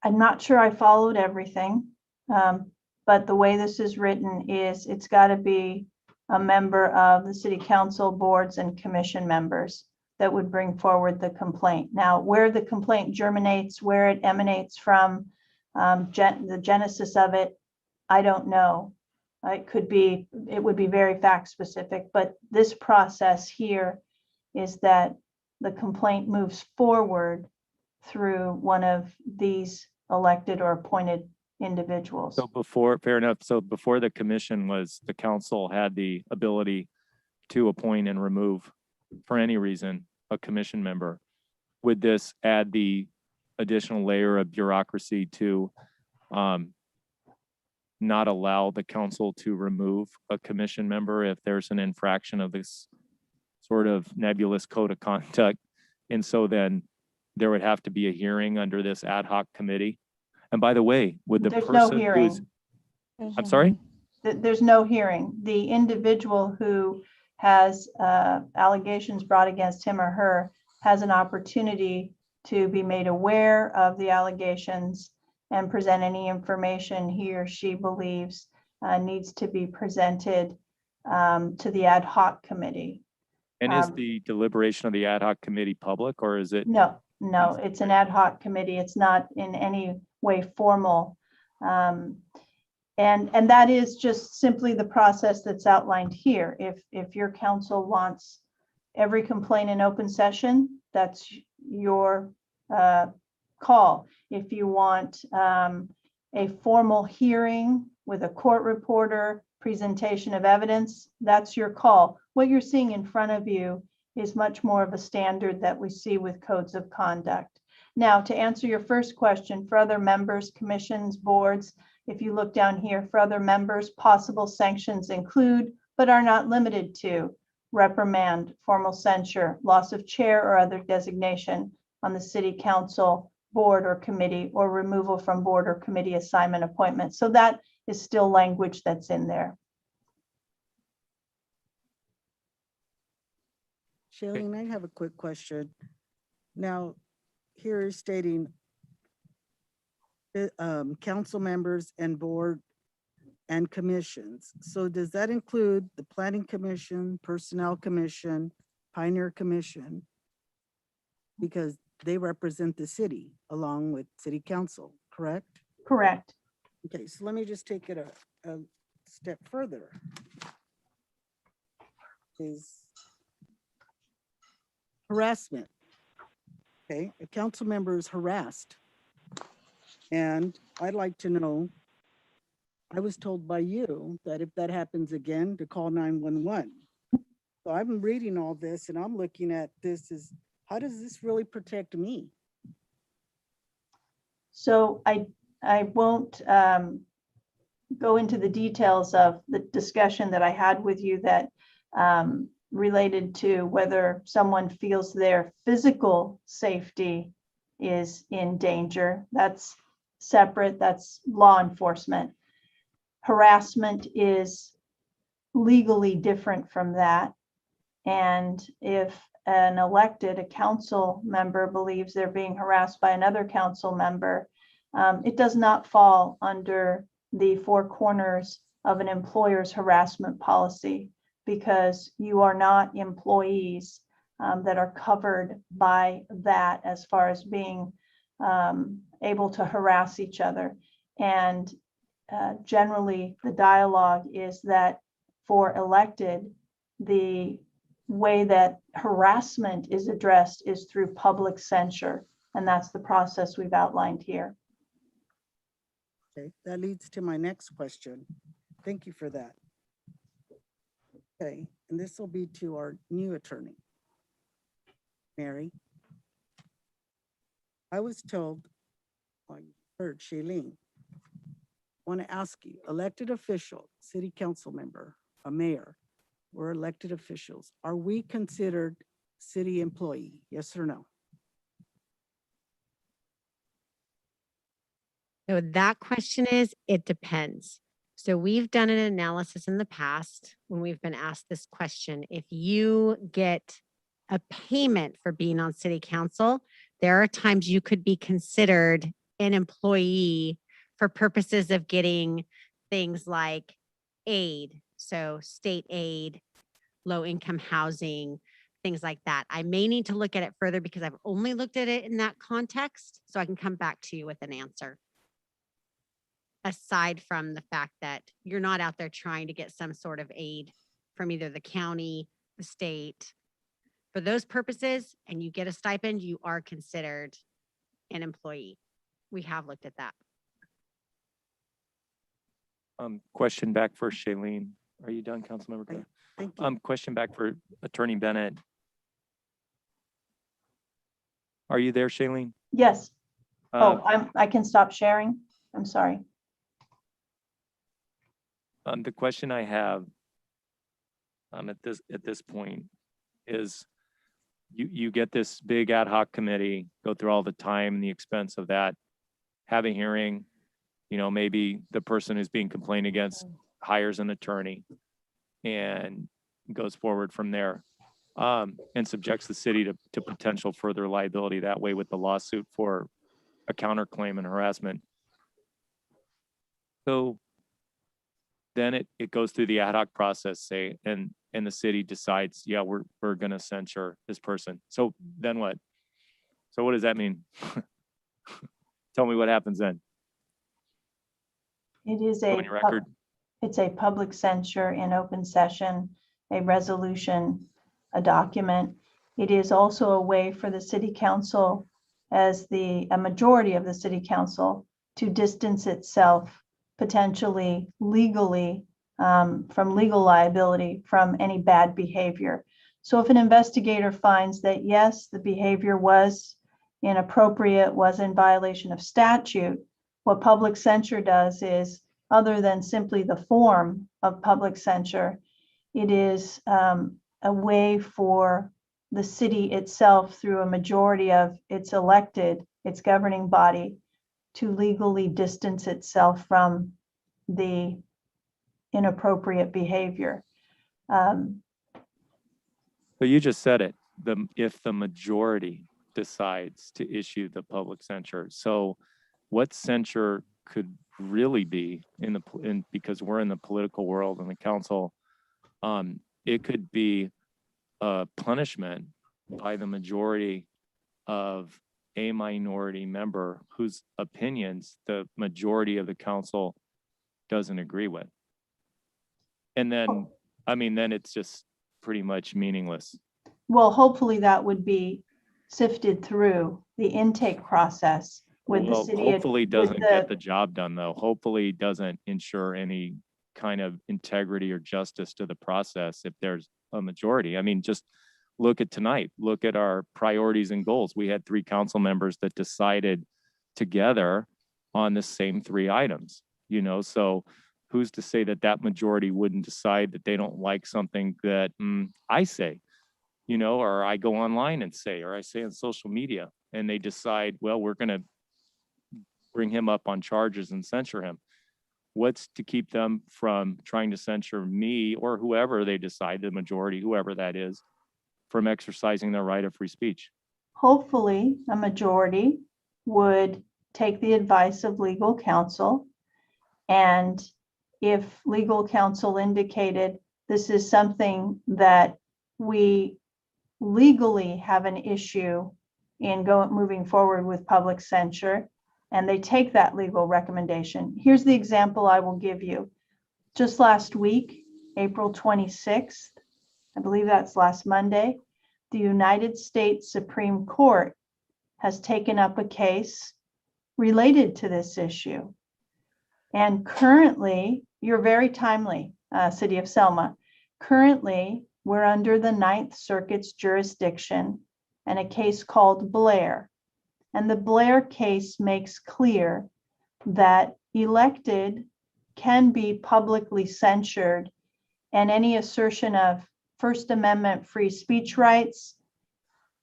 I'm not sure I followed everything, but the way this is written is it's got to be a member of the city council, boards, and commission members that would bring forward the complaint. Now, where the complaint germinates, where it emanates from, the genesis of it, I don't know. It would be very fact specific, but this process here is that the complaint moves forward through one of these elected or appointed individuals. So fair enough. So before the commission the council had the ability to appoint and remove for any reason a commission member. Would this add the additional layer of bureaucracy to not allow the council to remove a commission member if there's an infraction of this sort of nebulous code of conduct? And so then there would have to be a hearing under this ad hoc committee. And by the way, would the There's person no hearing. I'm sorry? There's no hearing. The individual who has allegations brought against him or her has an opportunity to be made aware of the allegations and present any information he or she believes needs to be presented to the ad hoc committee. And is the deliberation of the ad hoc committee public, or is it? No, it's an ad hoc committee. It's not in any way formal. And that is just simply the process that's outlined here. If your council wants every complaint in open session, that's your call. If you want a formal hearing with a court reporter, presentation of evidence, that's your call. What you're seeing in front of you is much more of a standard that we see with codes of conduct. Now, to answer your first question, for other members, commissions, boards, if you look down here, for other members, possible sanctions include, but are not limited to, reprimand, formal censure, loss of chair or other designation on the city council, board or committee, or removal from board or committee assignment appointment. So that is still language that's in there. Shailene, I have a quick question. Now, here is stating council members and board and commissions. So does that include the Planning Commission, Personnel Commission, Pioneer Commission? Because they represent the city along with city council, correct? Correct. Okay, so let me just take it a step further. Is harassment. Okay, a council member is harassed. And I'd like to know, I was told by you that if that happens again, to call 911. So I'm reading all this and I'm looking at this as, how does this really protect me? So I won't go into the details of the discussion that I had with you that related to whether someone feels their physical safety is in danger. That's separate, that's law enforcement. Harassment is legally different from that. And if an elected, a council member believes they're being harassed by another council member, it does not fall under the four corners of an employer's harassment policy, because you are not employees that are covered by that as far as being able to harass each other. And generally, the dialogue is that for elected, the way that harassment is addressed is through public censure. And that's the process we've outlined here. Okay, that leads to my next question. Thank you for that. Okay, and this will be to our new attorney, Mary. I was told, well, you heard Shailene, I want to ask you, elected official, city council member, a mayor, we're elected officials. Are we considered city employee? Yes or no? So that question is, it depends. So we've done an analysis in the past when we've been asked this question. If you get a payment for being on city council, there are times you could be considered an employee for purposes of getting things like aid. So state aid, low income housing, things like that. I may need to look at it further because I've only looked at it in that context, so I can come back to you with an answer. Aside from the fact that you're not out there trying to get some sort of aid from either the county, the state. For those purposes, and you get a stipend, you are considered an employee. We have looked at that. Question back for Shailene. Are you done, Councilmember Grant? Thank you. Question back for Attorney Bennett. Are you there, Shailene? Yes. I can stop sharing. I'm sorry. The question I have at this point is, you get this big ad hoc committee, go through all the time and the expense of that, have a hearing, maybe the person who's being complained against hires an attorney and goes forward from there, and subjects the city to potential further liability that way with the lawsuit for a counterclaim and harassment. So then it goes through the ad hoc process, say, and the city decides, yeah, we're gonna censure this person. So then what? So what does that mean? Tell me what happens then. It is On your record. It's a public censure in open session, a resolution, a document. It is also a way for the city council, as a majority of the city council, to distance itself potentially legally from legal liability from any bad behavior. So if an investigator finds that, yes, the behavior was inappropriate, was in violation of statute, what public censure does is, other than simply the form of public censure, it is a way for the city itself through a majority of its elected, its governing body, to legally distance itself from the inappropriate behavior. But you just said it, if the majority decides to issue the public censure. So what censure could really be because we're in the political world and the council, it could be a punishment by the majority of a minority member whose opinions the majority of the council doesn't agree with. And then, then it's just pretty much meaningless. Well, hopefully that would be sifted through the intake process with the city. Hopefully doesn't get the job done though. Hopefully doesn't ensure any kind of integrity or justice to the process if there's a majority. I mean, just look at tonight, look at our priorities and goals. We had 3 council members that decided together on the same 3 items, so who's to say that that majority wouldn't decide that they don't like something that I say, or I go online and say, or I say on social media, and they decide, well, we're going to bring him up on charges and censure him. What's to keep them from trying to censure me or whoever they decide, the majority, whoever that is, from exercising their right of free speech? Hopefully, a majority would take the advice of legal counsel, and if legal counsel indicated this is something that we legally have an issue in moving forward with public censure, and they take that legal recommendation. Here's the example I will give you. Just last week, April 26th, I believe that's last Monday, the United States Supreme Court has taken up a case related to this issue. And currently, you're very timely, City of Selma. Currently, we're under the Ninth Circuit's jurisdiction and a case called Blair. And the Blair case makes clear that elected can be publicly censured, and any assertion of First Amendment free speech rights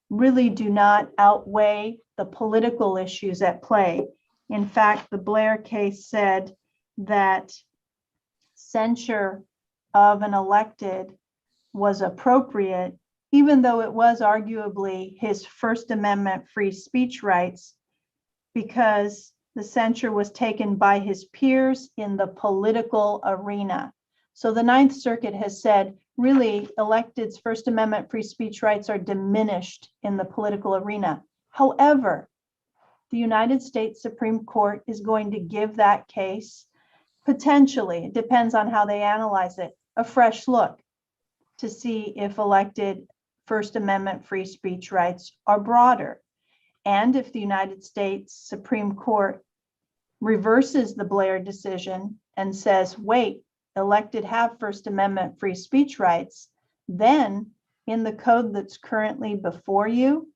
really do not outweigh the political issues at play. In fact, the Blair case said that censure of an elected was appropriate, even though it was arguably his First Amendment free speech rights, because the censure was taken by his peers in the political arena. So the Ninth Circuit has said, really, electeds' First Amendment free speech rights are diminished in the political arena. However, the United States Supreme Court is going to give that case, potentially, it depends on how they analyze it, a fresh look to see if elected First Amendment free speech rights are broader. And if the United States Supreme Court reverses the Blair decision and says, wait, elected have First Amendment free speech rights, then in the code that's currently before you,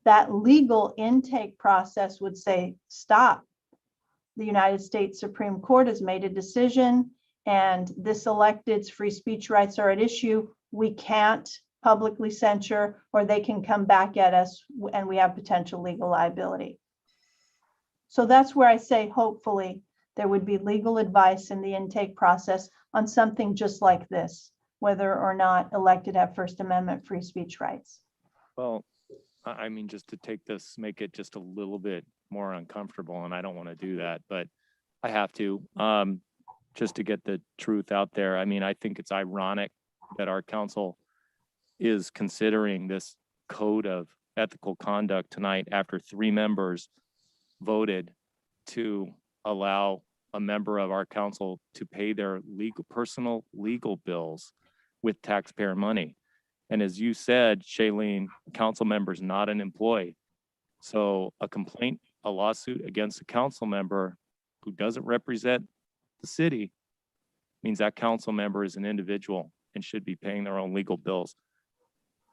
that legal intake process would say, stop. The United States Supreme Court has made a decision, and this elected's free speech rights are at issue. We can't publicly censure, or they can come back at us and we have potential legal liability. So that's where I say, hopefully, there would be legal advice in the intake process on something just like this, whether or not elected have First Amendment free speech rights. Well, I mean, just to take this, make it just a little bit more uncomfortable, and I don't want to do that, but I have to, just to get the truth out there. I mean, I think it's ironic that our council is considering this code of ethical conduct tonight after 3 members voted to allow a member of our council to pay their personal legal bills with taxpayer money. And as you said, Shailene, council member is not an employee. So a complaint, a lawsuit against a council member who doesn't represent the city means that council member is an individual and should be paying their own legal bills.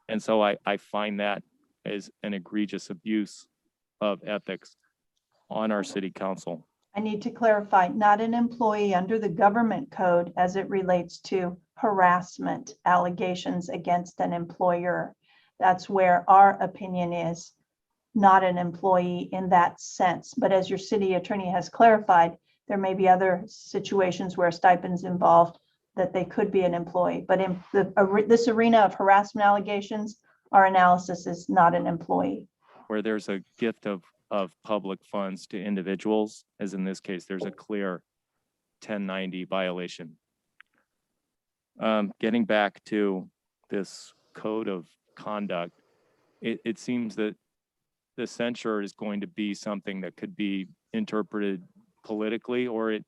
And so I find that as an egregious abuse of ethics on our city council. I need to clarify, not an employee under the government code as it relates to harassment allegations against an employer. That's where our opinion is, not an employee in that sense. But as your city attorney has clarified, there may be other situations where stipends involved that they could be an employee. But in this arena of harassment allegations, our analysis is not an employee. Where there's a gift of public funds to individuals, as in this case, there's a clear 1090 violation. Getting back to this code of conduct, it seems that the censure is going to be something that could be interpreted politically, or it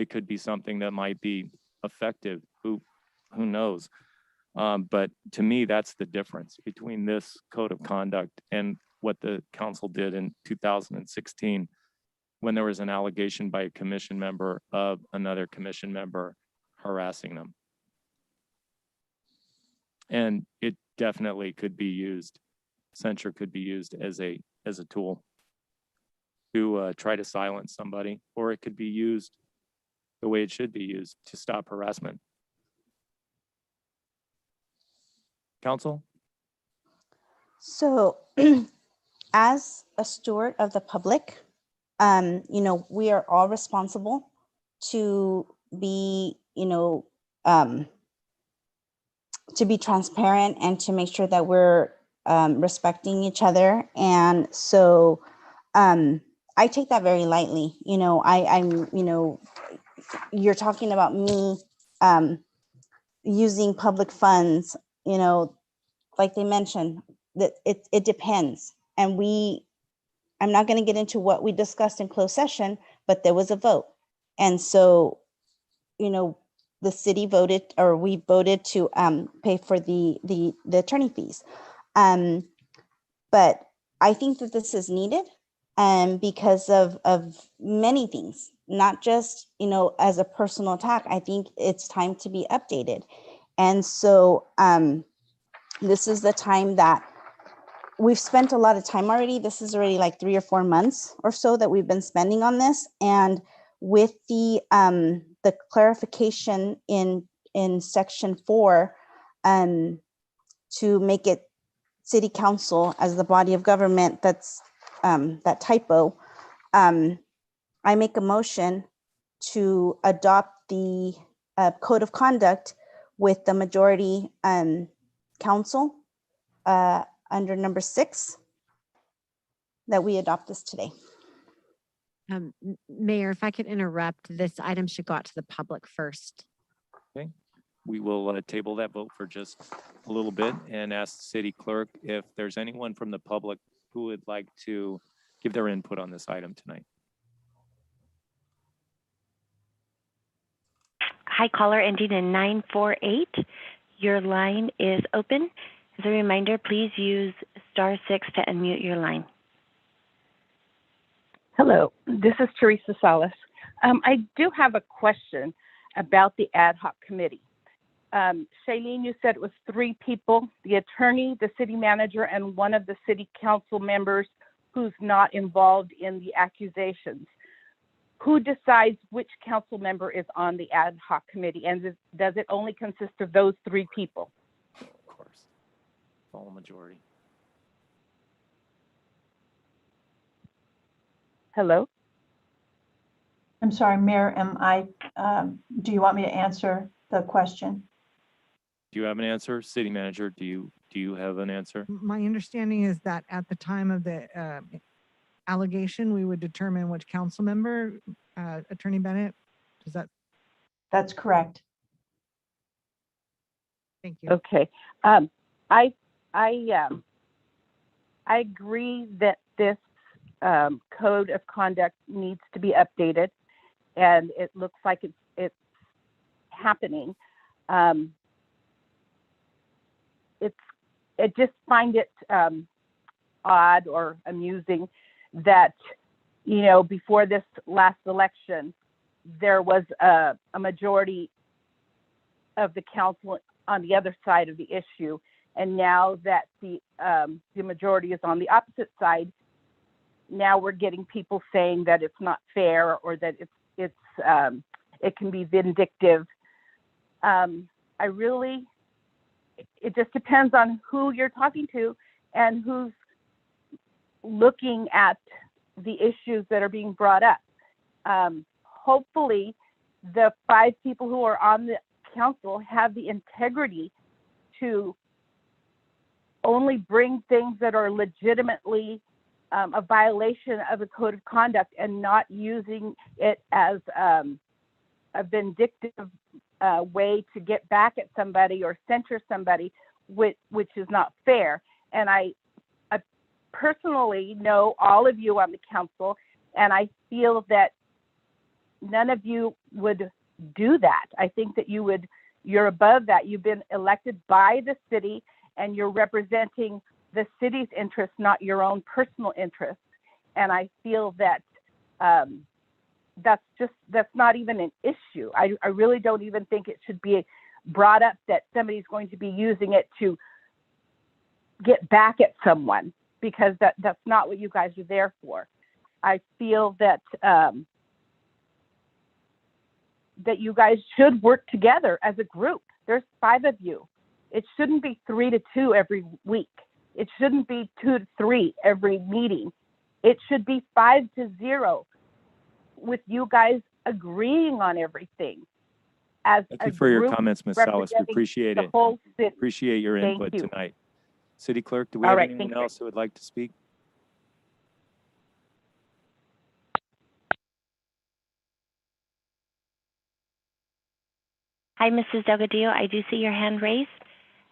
could be something that might be effective. Who knows? But to me, that's the difference between this code of conduct and what the council did in 2016, when there was an allegation by a commission member of another commission member harassing them. And it definitely could be used, censure could be used as a tool to try to silence somebody, or it could be used the way it should be used, to stop harassment. Council? So as a steward of the public, we are all responsible to be, to be transparent and to make sure that we're respecting each other. And so I take that very lightly. You're talking about me using public funds, like they mentioned, that it depends. And I'm not going to get into what we discussed in closed session, but there was a vote. And so, the city voted, or we voted to pay for the attorney fees. But I think that this is needed because of many things, not just, as a personal attack. I think it's time to be updated. And so this is the time that we've spent a lot of time already. This is already like 3 or 4 months or so that we've been spending on this. And with the clarification in section 4 to make it city council as the body of government, that's that typo, I make a motion to adopt the code of conduct with the majority council under number 6, that we adopt this today. Mayor, if I could interrupt, this item should go out to the public first. Okay, we will table that vote for just a little bit and ask the city clerk if there's anyone from the public who would like to give their input on this item tonight. Hi, caller ending in 948. Your line is open. As a reminder, please use *6 to unmute your line. Hello, this is Teresa Salas. I do have a question about the ad hoc committee. Shailene, you said it was 3 people, the attorney, the city manager, and one of the city council members who's not involved in the accusations. Who decides which council member is on the ad hoc committee? And does it only consist of those 3 people? Of course, all majority. Hello? I'm sorry, Mayor, do you want me to answer the question? Do you have an answer? City manager, do you have an answer? My understanding is that at the time of the allegation, we would determine which council member, Attorney Bennett, does that? That's correct. Thank you. Okay. I agree that this code of conduct needs to be updated, and it looks like it's happening. I just find it odd or amusing that, before this last election, there was a majority of the council on the other side of the issue, and now that the majority is on the opposite side, now we're getting people saying that it's not fair or that it can be vindictive. it just depends on who you're talking to and who's looking at the issues that are being brought up. Hopefully, the 5 people who are on the council have the integrity to only bring things that are legitimately a violation of the code of conduct and not using it as a vindictive way to get back at somebody or censure somebody, which is not fair. And I personally know all of you on the council, and I feel that none of you would do that. I think that you're above that. You've been elected by the city, and you're representing the city's interests, not your own personal interests. And I feel that that's not even an issue. I really don't even think it should be brought up that somebody's going to be using it to get back at someone, because that's not what you guys are there for. I feel that that you guys should work together as a group. There's 5 of you. It shouldn't be 3 to 2 every week. It shouldn't be 2 to 3 every meeting. It should be 5 to 0 with you guys agreeing on everything. Thank you for your comments, Ms. Salas. We appreciate it. Appreciate your input tonight. City Clerk, do we have anyone else who would like to speak? Hi, Mrs. Delgadillo. I do see your hand raised.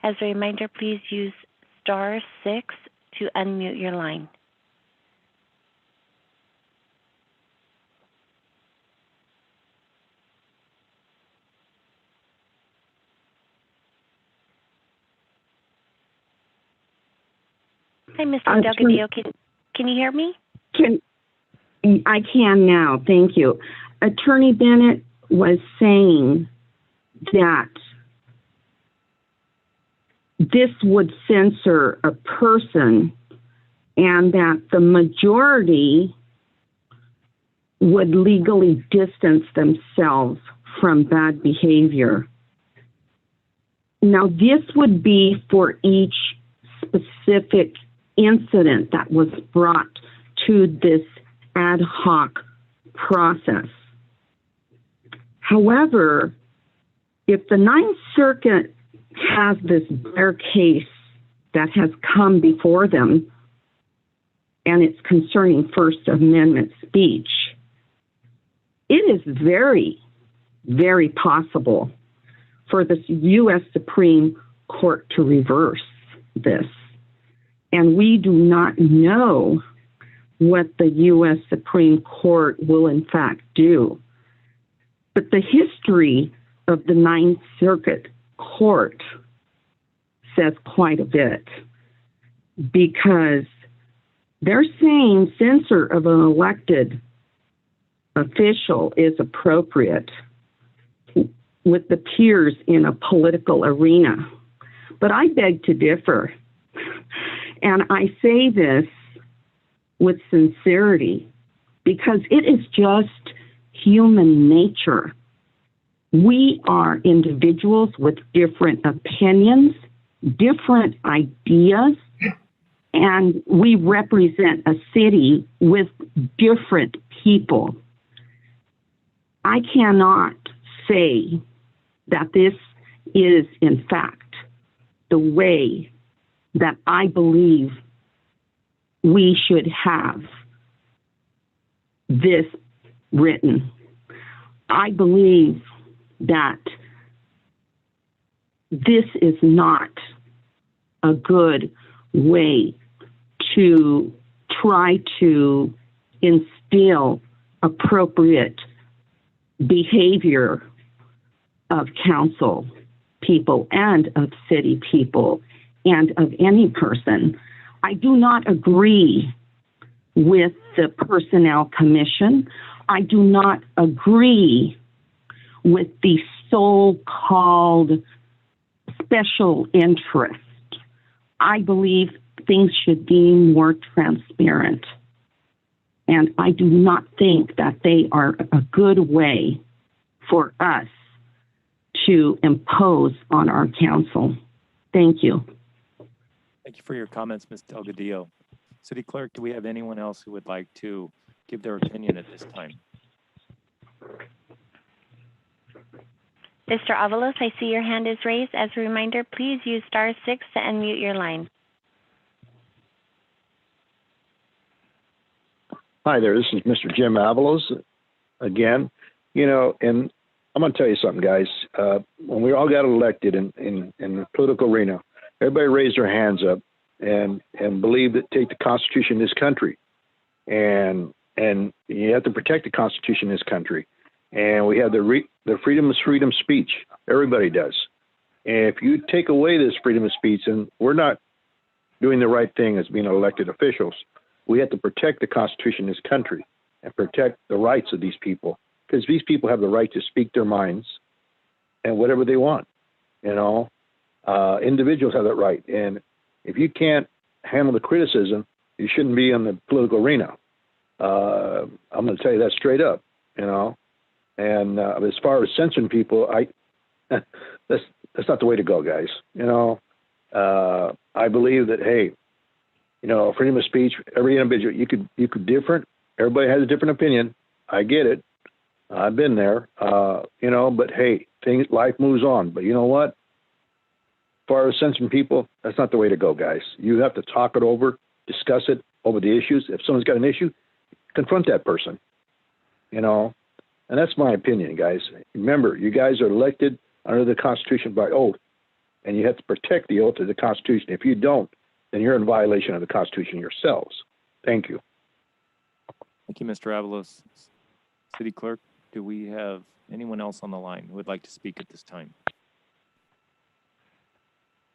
As a reminder, please use *6 to unmute your line. Hi, Mr. Delgadillo. Can you hear me? I can now. Thank you. Attorney Bennett was saying that this would censor a person and that the majority would legally distance themselves from bad behavior. Now, this would be for each specific incident that was brought to this ad hoc process. However, if the Ninth Circuit has this rare case that has come before them, and it's concerning First Amendment speech, it is very, very possible for the U.S. Supreme Court to reverse this. And we do not know what the U.S. Supreme Court will in fact do. But the history of the Ninth Circuit Court says quite a bit, because they're saying censure of an elected official is appropriate with the peers in a political arena. But I beg to differ. And I say this with sincerity because it is just human nature. We are individuals with different opinions, different ideas, and we represent a city with different people. I cannot say that this is, in fact, the way that I believe we should have this written. I believe that this is not a good way to try to instill appropriate behavior of council people and of city people and of any person. I do not agree with the Personnel Commission. I do not agree with the so-called special interest. I believe things should be more transparent. And I do not think that they are a good way for us to impose on our council. Thank you. Thank you for your comments, Ms. Delgadillo. City Clerk, do we have anyone else who would like to give their opinion at this time? Mr. Avalos, I see your hand is raised. As a reminder, please use *6 to unmute your line. Hi there, this is Mr. Jim Avalos again. You know, and I'm going to tell you something, guys. When we all got elected in the political arena, everybody raised their hands up and believed that take the Constitution of this country. And you have to protect the Constitution of this country. And we have the freedom of speech. Everybody does. And if you take away this freedom of speech, and we're not doing the right thing as being elected officials, we have to protect the Constitution of this country and protect the rights of these people, because these people have the right to speak their minds and whatever they want. You know, individuals have that right. And if you can't handle the criticism, you shouldn't be in the political arena. I'm going to tell you that straight up, you know. And as far as censoring people, that's not the way to go, guys. You know, I believe that, hey, you know, freedom of speech, every individual, you could different. Everybody has a different opinion. I get it. I've been there, you know, but hey, life moves on. But you know what? As far as censoring people, that's not the way to go, guys. You have to talk it over, discuss it over the issues. If someone's got an issue, confront that person, you know. And that's my opinion, guys. Remember, you guys are elected under the Constitution by oath, and you have to protect the oath of the Constitution. If you don't, then you're in violation of the Constitution yourselves. Thank you. Thank you, Mr. Avalos. City Clerk, do we have anyone else on the line who would like to speak at this time?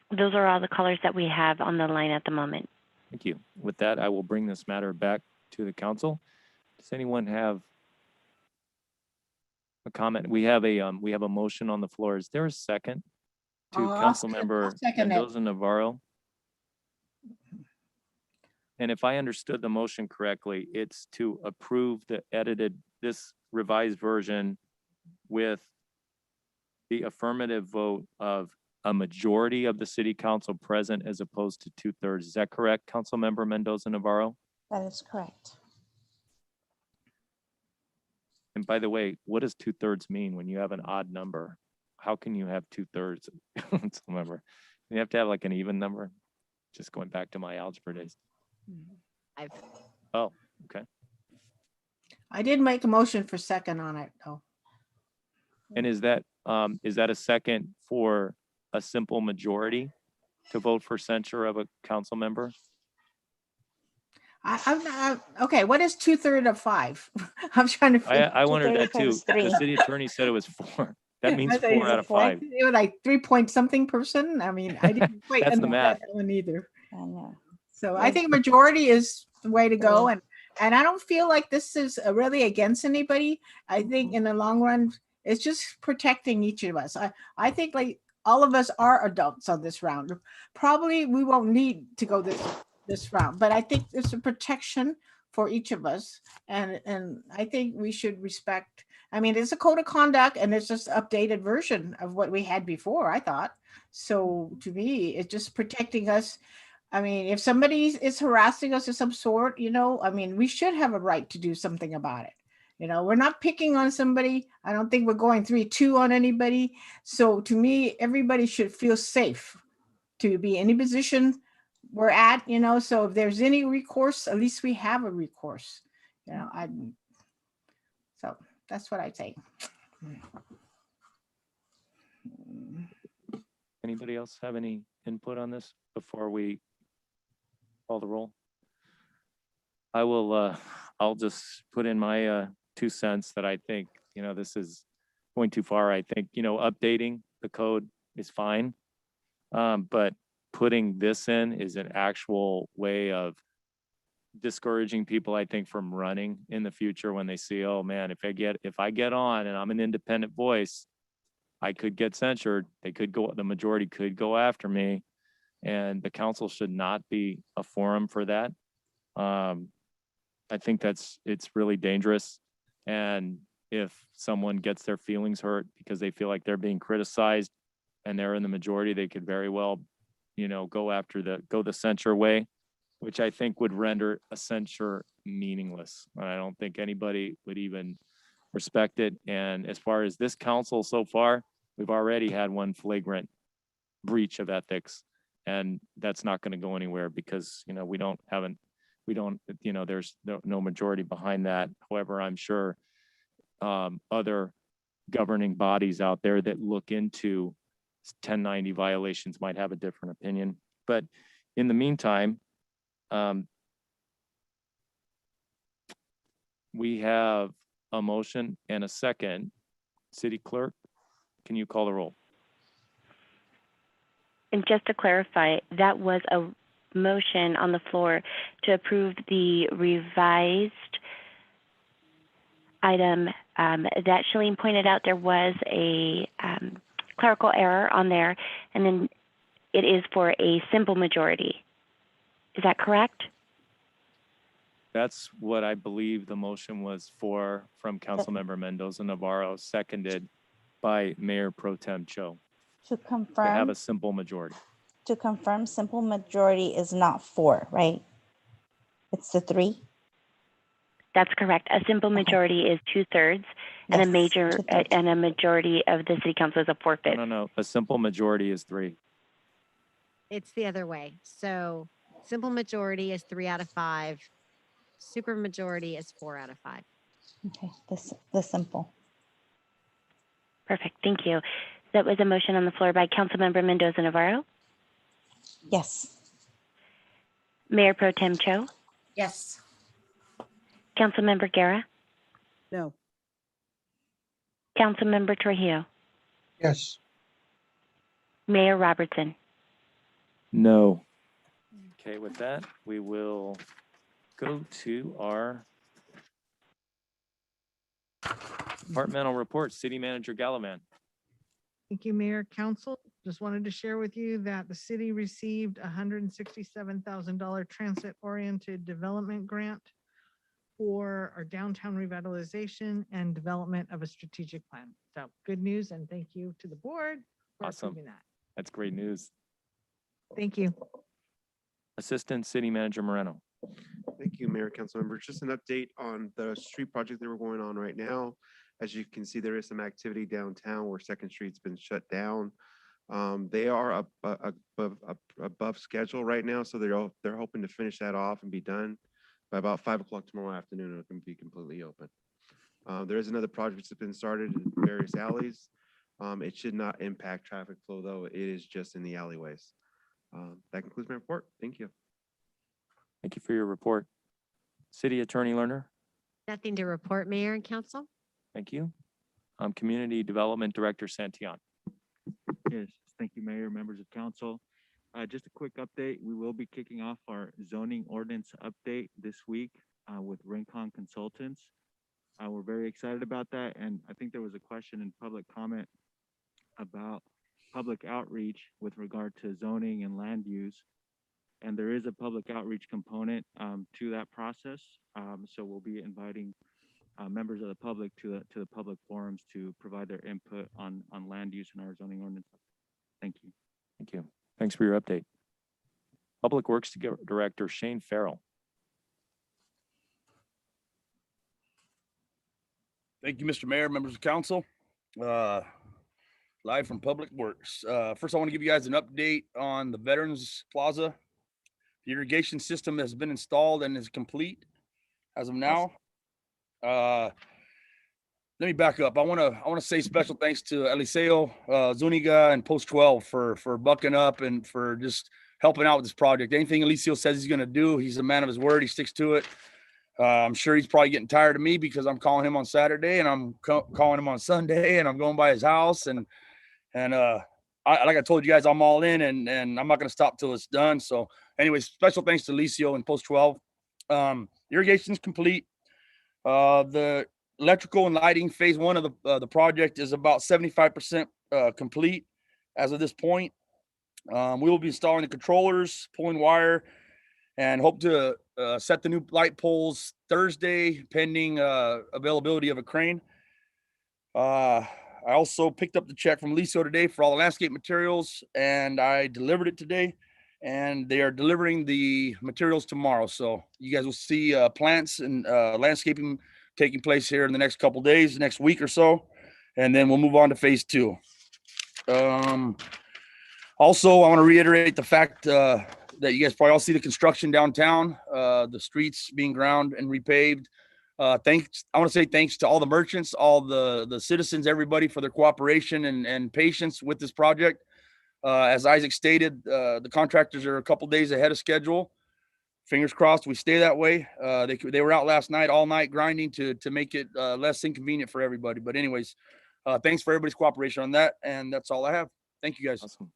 Those are all the callers that we have on the line at the moment. Thank you. With that, I will bring this matter back to the council. Does anyone have a comment? We have a motion on the floor. Is there a second to Councilmember Mendoza Navarro? And if I understood the motion correctly, it's to approve this revised version with the affirmative vote of a majority of the city council present as opposed to 2/3. Is that correct, Councilmember Mendoza Navarro? That is correct. And by the way, what does 2/3 mean when you have an odd number? How can you have 2/3 number? You have to have like an even number. Just going back to my algebra days. Oh, okay. I did make a motion for second on it, though. And is that a second for a simple majority to vote for censure of a council member? I'm not, okay, what is 2/3 of 5? I'm trying to figure. I wondered that too. The city attorney said it was 4. That means 4 out of 5. It was like 3 point something percent. I mean, I didn't quite That's the math. that one either. I know. So I think majority is the way to go. And I don't feel like this is really against anybody. I think in the long run, it's just protecting each of us. I think like all of us are adults on this round. Probably we won't need to go this round, but I think it's a protection for each of us. And I think we should respect, I mean, it's a code of conduct and it's just updated version of what we had before, I thought. So to me, it's just protecting us. I mean, if somebody is harassing us of some sort, you know, I mean, we should have a right to do something about it. You know, we're not picking on somebody. I don't think we're going 3-2 on anybody. So to me, everybody should feel safe to be in any position we're at, you know. So if there's any recourse, at least we have a recourse. You know, so that's what I'd say. Anybody else have any input on this before we call the roll? I will, I'll just put in my 2 cents that I think, you know, this is going too far. I think, you know, updating the code is fine. But putting this in is an actual way of discouraging people, I think, from running in the future when they see, oh man, if I get on and I'm an independent voice, I could get censured. The majority could go after me, and the council should not be a forum for that. I think it's really dangerous. And if someone gets their feelings hurt because they feel like they're being criticized and they're in the majority, they could very well go the censure way, which I think would render a censure meaningless. I don't think anybody would even respect it. And as far as this council so far, we've already had one flagrant breach of ethics, and that's not going to go anywhere because, there's no majority behind that. However, I'm sure other governing bodies out there that look into 1090 violations might have a different opinion. But in the meantime, we have a motion and a second. City Clerk, can you call the roll? And just to clarify, that was a motion on the floor to approve the revised item that Shalene pointed out. There was a clerical error on there, and then it is for a simple majority. Is that correct? That's what I believe the motion was for, from Councilmember Mendoza Navarro, seconded by Mayor Pro Tem Cho. To To have confirm, a simple majority. simple majority is not 4, right? It's the 3? That's correct. A simple majority is 2/3, and a Yes, major 2/3. and a majority of the city council is a 4/5. No. A simple majority is 3. It's the other way. So simple majority is 3 out of 5. Super majority is 4 out of 5. Okay, the simple. Perfect. Thank you. That was a motion on the floor by Councilmember Mendoza Navarro. Yes. Mayor Pro Tem Cho. Yes. Councilmember Guerra. No. Councilmember Trujillo. Yes. Mayor Robertson. No. Okay, with that, we will go to our departmental report. City Manager Galavan. Thank you, Mayor, Council. Just wanted to share with you that the city received a $167,000 transit-oriented development grant for our downtown revitalization and development of a strategic plan. So good news, and thank you to the board for Awesome. approving that. That's great news. Thank you. Assistant City Manager Moreno. Thank you, Mayor, council members. Just an update on the street project that we're going on right now. As you can see, there is some activity downtown where Second Street's been shut down. They are above schedule right now, so they're hoping to finish that off and be done by about 5 o'clock tomorrow afternoon. It can be completely open. There is another project that's been started in various alleys. It should not impact traffic flow, though. It is just in the alleyways. That concludes my report. Thank you. Thank you for your report. City Attorney Lerner. Nothing to report, Mayor and Council. Thank you. Community Development Director Santillan. Yes, thank you, Mayor, members of council. Just a quick update. We will be kicking off our zoning ordinance update this week with Rincon Consultants. We're very excited about that. And I think there was a question in public comment about public outreach with regard to zoning and land use. And there is a public outreach component to that process. So we'll be inviting members of the public to the public forums to provide their input on land use in our zoning ordinance. Thank you. Thank you. Thanks for your update. Public Works Director Shane Farrell. Thank you, Mr. Mayor, members of council. Live from Public Works. First, I want to give you guys an update on the Veterans Plaza. The irrigation system has been installed and is complete as of now. Let me back up. I want to say special thanks to Eliseo Zuniga and Post 12 for bucking up and for just helping out with this project. Anything Eliseo says he's going to do, he's a man of his word. He sticks to it. I'm sure he's probably getting tired of me because I'm calling him on Saturday and I'm calling him on Sunday and I'm going by his house and like I told you guys, I'm all in and I'm not going to stop till it's done. So anyways, special thanks to Eliseo and Post 12. Irrigation's complete. The electrical and lighting phase 1 of the project is about 75% complete as of this point. We will be installing the controllers, pulling wire, and hope to set the new light poles Thursday, pending availability of a crane. I also picked up the check from Liso today for all the landscape materials, and I delivered it today. And they are delivering the materials tomorrow. So you guys will see plants and landscaping taking place here in the next couple days, next week or so, and then we'll move on to phase 2. Also, I want to reiterate the fact that you guys probably all see the construction downtown, the streets being ground and repaved. I want to say thanks to all the merchants, all the citizens, everybody for their cooperation and patience with this project. As Isaac stated, the contractors are a couple days ahead of schedule. Fingers crossed we stay that way. They were out last night, all night grinding to make it less inconvenient for everybody. But anyways, thanks for everybody's cooperation on that. And that's all I have. Thank you, guys. Awesome.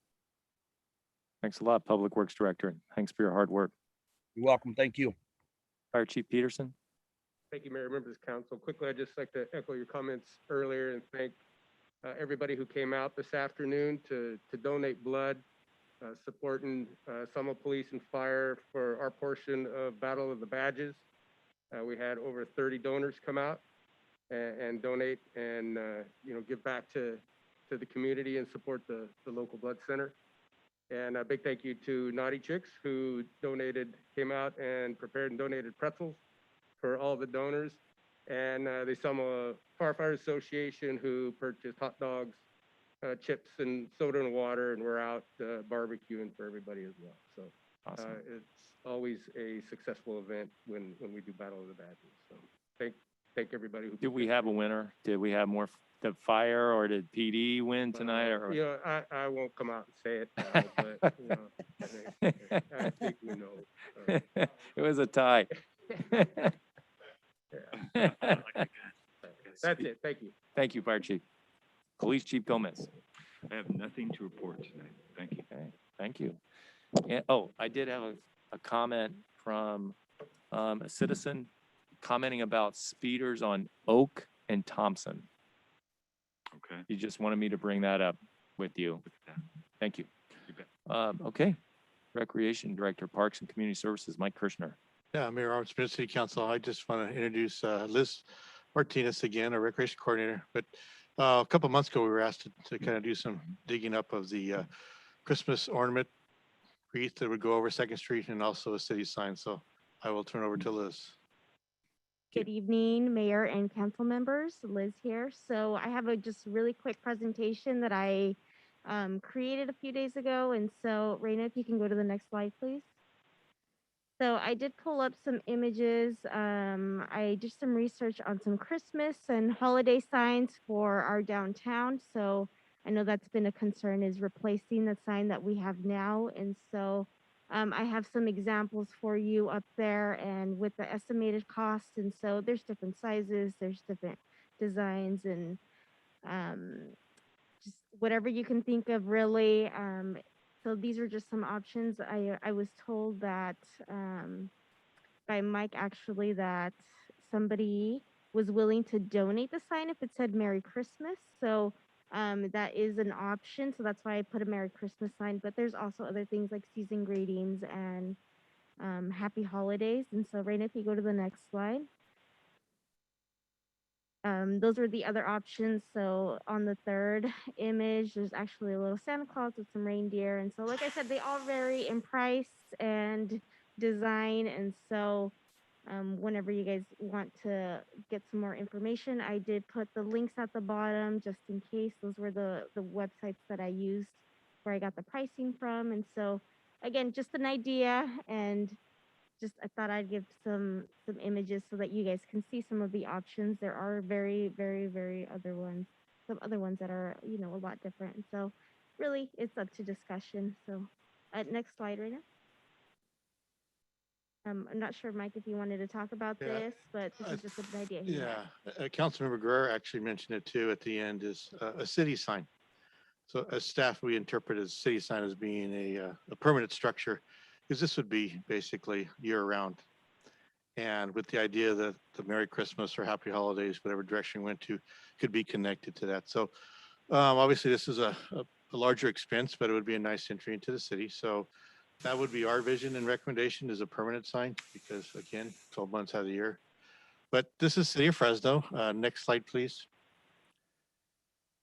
Thanks a lot, Public Works Director. Thanks for your hard work. You're welcome. Thank you. Fire Chief Peterson. Thank you, Mayor, members of council. Quickly, I'd just like to echo your comments earlier and thank everybody who came out this afternoon to donate blood, supporting Selma Police and Fire for our portion of Battle of the Badges. We had over 30 donors come out and donate and give back to the community and support the local blood center. And a big thank you to Naughty Chicks who came out and prepared and donated pretzels for all the donors. And the Selma Firefighter Association who purchased hot dogs, chips and soda and water, and we're out barbecuing for everybody as well. So awesome. It's always a successful event when we do Battle of the Badges. So thank everybody. Did we have a winner? Did we have more? The fire or did PD win tonight? Or I won't come out and say it, but I think we know. It was a tie. Yeah. That's it. Thank you. Thank you, Fire Chief. Police Chief Gomez. I have nothing to report tonight. Thank you. Okay, thank you. And, I did have a comment from a citizen commenting about speeders on Oak and Thompson. Okay. You just wanted me to bring that up with you. Thank you. Okay. Recreation Director, Parks and Community Services, Mike Kirshner. Yeah, Mayor Armstrong, City Council. I just want to introduce Liz Martinez again, our recreation coordinator. But a couple months ago, we were asked to kind of do some digging up of the Christmas ornament wreath that would go over 2nd Street and also a city sign. So I will turn over to Liz. Good evening, Mayor and council members. Liz here. So I have a just really quick presentation that I created a few days ago. And so, Raina, if you can go to the next slide, please. So I did pull up some images. I did some research on some Christmas and holiday signs for our downtown. So I know that's been a concern, is replacing the sign that we have now. And so I have some examples for you up there and with the estimated cost. And so there's different sizes, there's different designs, and just whatever you can think of, really. So these are just some options. I was told that by Mike, actually, that somebody was willing to donate the sign if it said Merry Christmas. So that is an option. So that's why I put a Merry Christmas sign. But there's also other things like season greetings and Happy Holidays. And so, Raina, if you go to the next slide. Those were the other options. So on the third image, there's actually a little Santa Claus with some reindeer. And so, like I said, they all vary in price and design. And so whenever you guys want to get some more information, I did put the links at the bottom just in case. Those were the websites that I used where I got the pricing from. And so, again, just an idea, and just I thought I'd give some images so that you guys can see some of the options. There are very, very, very some other ones that are, a lot different. And so really it's up to discussion. So next slide, Rita. I'm not sure, Mike, if you wanted to talk about this, but this is just an idea. Councilmember Guerrero actually mentioned it too at the end, is a city sign. So as staff, we interpret a city sign as being a permanent structure, because this would be basically year round. And with the idea that the Merry Christmas or Happy Holidays, whatever direction you went to, could be connected to that. So obviously this is a larger expense, but it would be a nice entry into the city. So that would be our vision and recommendation, is a permanent sign, because again, 12 months out of the year. But this is City of Fresno. Next slide, please.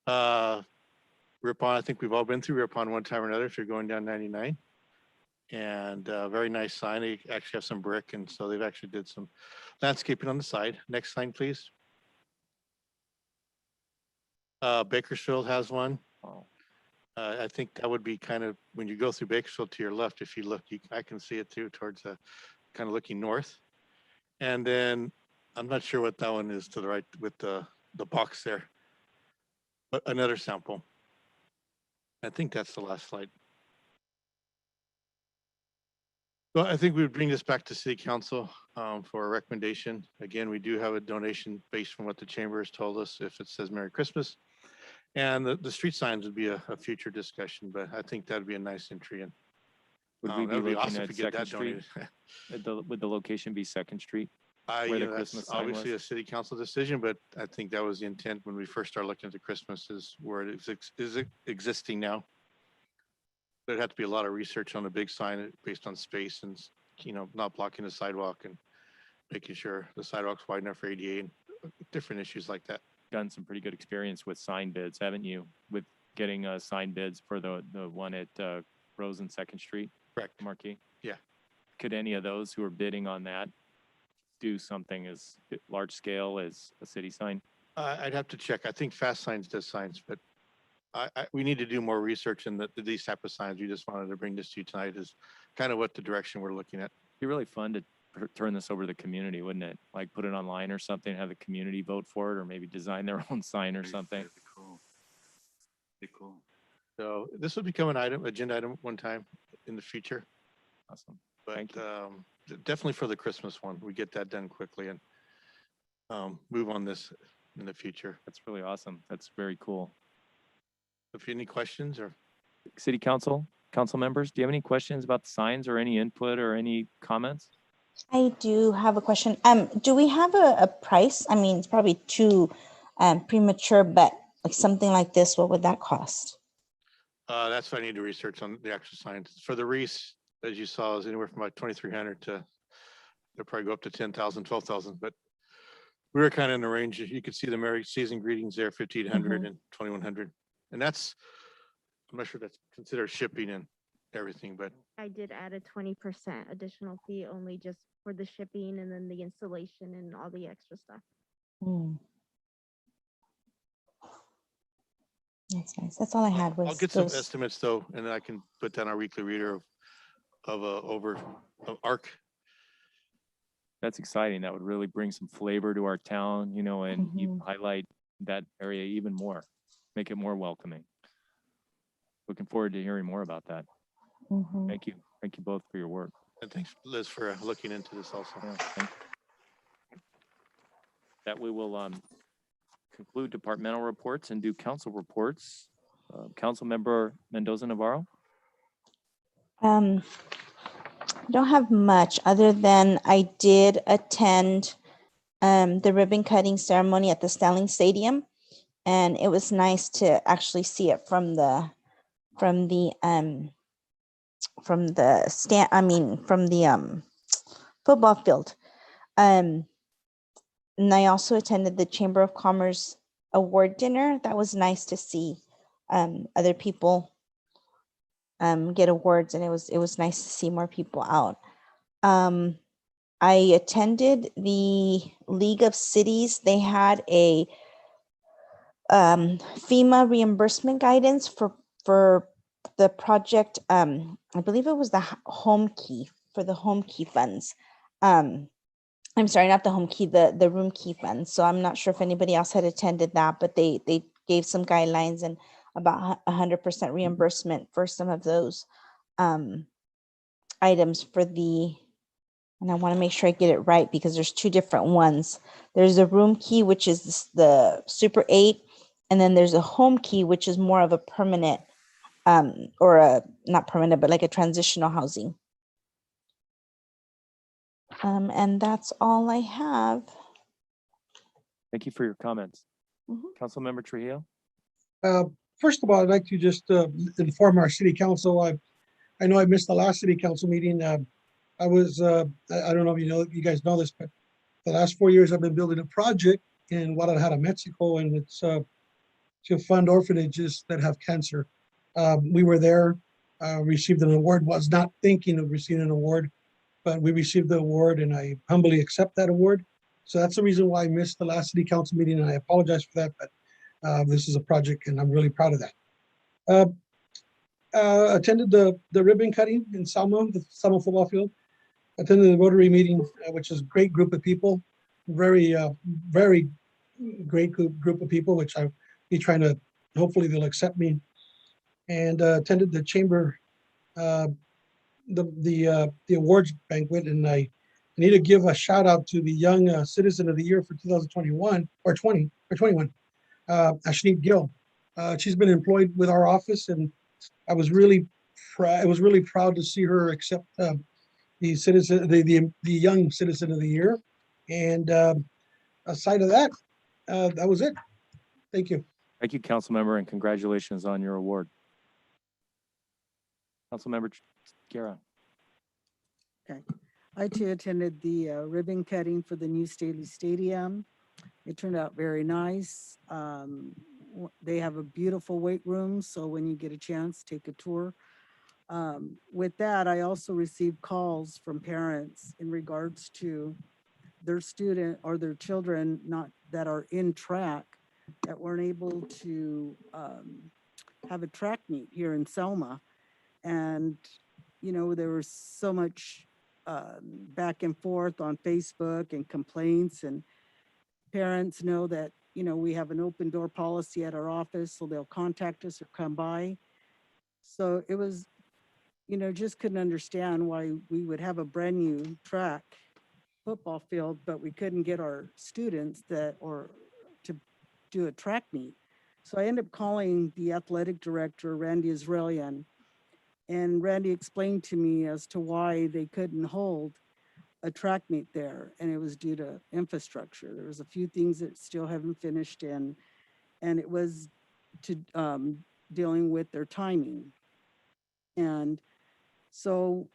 Ripon, I think we've all been through Ripon one time or another if you're going down 99. And very nice sign. They actually have some brick, and so they've actually did some landscaping on the side. Next sign, please. Bakersfield has one. I think that would be kind of when you go through Bakersfield to your left. If you look, I can see it too towards the kind of looking north. And then I'm not sure what that one is to the right with the box there. But another sample. I think that's the last slide. Well, I think we would bring this back to City Council for a recommendation. Again, we do have a donation based from what the chamber has told us if it says Merry Christmas. And the street signs would be a future discussion, but I think that'd be a nice entry. And Would we be that'd be looking awesome at if we get Second that Street? donated. Would the location be Second Street? You Where the know, Christmas that's sign obviously was? a city council decision, but I think that was the intent when we first started looking at the Christmas is where it is existing now. There'd have to be a lot of research on a big sign based on space and, not blocking the sidewalk and making sure the sidewalk's wide enough for ADA and different issues like that. Done some pretty good experience with sign bids, haven't you? With getting sign bids for the one at Rose and Second Street? Correct. Marquee? Yeah. Could any of those who are bidding on that do something as large scale as a city sign? I'd have to check. I think Fast Signs does signs, but we need to do more research in these type of signs. We just wanted to bring this to you tonight is kind of what the direction we're looking at. It'd be really fun to turn this over to the community, wouldn't it? Like put it online or something, have the community vote for it, or maybe design their own sign or something. That'd be cool. Be cool. So this would become an agenda item one time in the future. Awesome. But Thank you. definitely for the Christmas one, we get that done quickly and move on this in the future. That's really awesome. That's very cool. If you have any questions or City Council members, do you have any questions about the signs or any input or any comments? I do have a question. Do we have a price? I mean, it's probably too premature, but like something like this, what would that cost? that's what I need to research on the actual signs. For the wreaths, as you saw, is anywhere from about 2,300 to they'll probably go up to 10,000, 12,000. But we were kind of in the range. You could see the Merry Season greetings there, 1,500 and 2,100. And that's, I'm not sure that's considered shipping and everything, but I did add a 20% additional fee only just for the shipping and then the installation and all the extra stuff. That's nice. That's all I had was I'll get some estimates though, and then I can put down our weekly reader of ARC. That's exciting. That would really bring some flavor to our town, and you highlight that area even more, make it more welcoming. Looking forward to hearing more about that. Thank you. Thank you both for your work. And thanks, Liz, for looking into this also. Yeah, thank you. That we will conclude departmental reports and do council reports. Council member Mendoza Navarro. I don't have much other than I did attend the ribbon cutting ceremony at the Stanley Stadium, and it was nice to actually see it from the football field. And I also attended the Chamber of Commerce award dinner. That was nice to see other people get awards, and it was nice to see more people out. I attended the League of Cities. They had a FEMA reimbursement guidance for the project. I believe it was the home key for the home key funds. I'm sorry, not the home key, the room key funds. So I'm not sure if anybody else had attended that, but they gave some guidelines and about 100% reimbursement for some of those items for the, and I want to make sure I get it right because there's two different ones. There's a room key, which is the Super 8, and then there's a home key, which is more of a permanent or a not permanent, but like a transitional housing. And that's all I have. Thank you for your comments. Councilmember Trujillo. First of all, I'd like to just inform our city council. I know I missed the last city council meeting. I was, I don't know if you guys know this, but the last 4 years I've been building a project in Guadalajara, Mexico, and it's to fund orphanages that have cancer. We were there, received an award, was not thinking of receiving an award, but we received the award and I humbly accept that award. So that's the reason why I missed the last city council meeting, and I apologize for that, but this is a project and I'm really proud of that. Attended the ribbon cutting in Selma, the Selma football field. Attended the Rotary meeting, which is a great group of people, very great group of people, which I'll be trying to, hopefully they'll accept me. And attended the chamber, the awards banquet, and I need to give a shout out to the Young Citizen of the Year for 2021 or 21, Ashneet Gill. She's been employed with our office, and I was really proud to see her accept the citizen, the Young Citizen of the Year. And aside of that, that was it. Thank you. Thank you, council member, and congratulations on your award. Councilmember Guerra. Okay. I too attended the ribbon cutting for the new Staley Stadium. It turned out very nice. They have a beautiful weight room, so when you get a chance, take a tour. With that, I also received calls from parents in regards to their student or their children that are in track that weren't able to have a track meet here in Selma. And, you know, there was so much back and forth on Facebook and complaints, and parents know that, you know, we have an open door policy at our office, so they'll contact us or come by. So it was, you know, just couldn't understand why we would have a brand new track football field, but we couldn't get our students to do a track meet. So I ended up calling the athletic director, Randy Israelian, and Randy explained to me as to why they couldn't hold a track meet there, and it was due to infrastructure. There was a few things that still haven't finished in, and it was to dealing with their timing. And so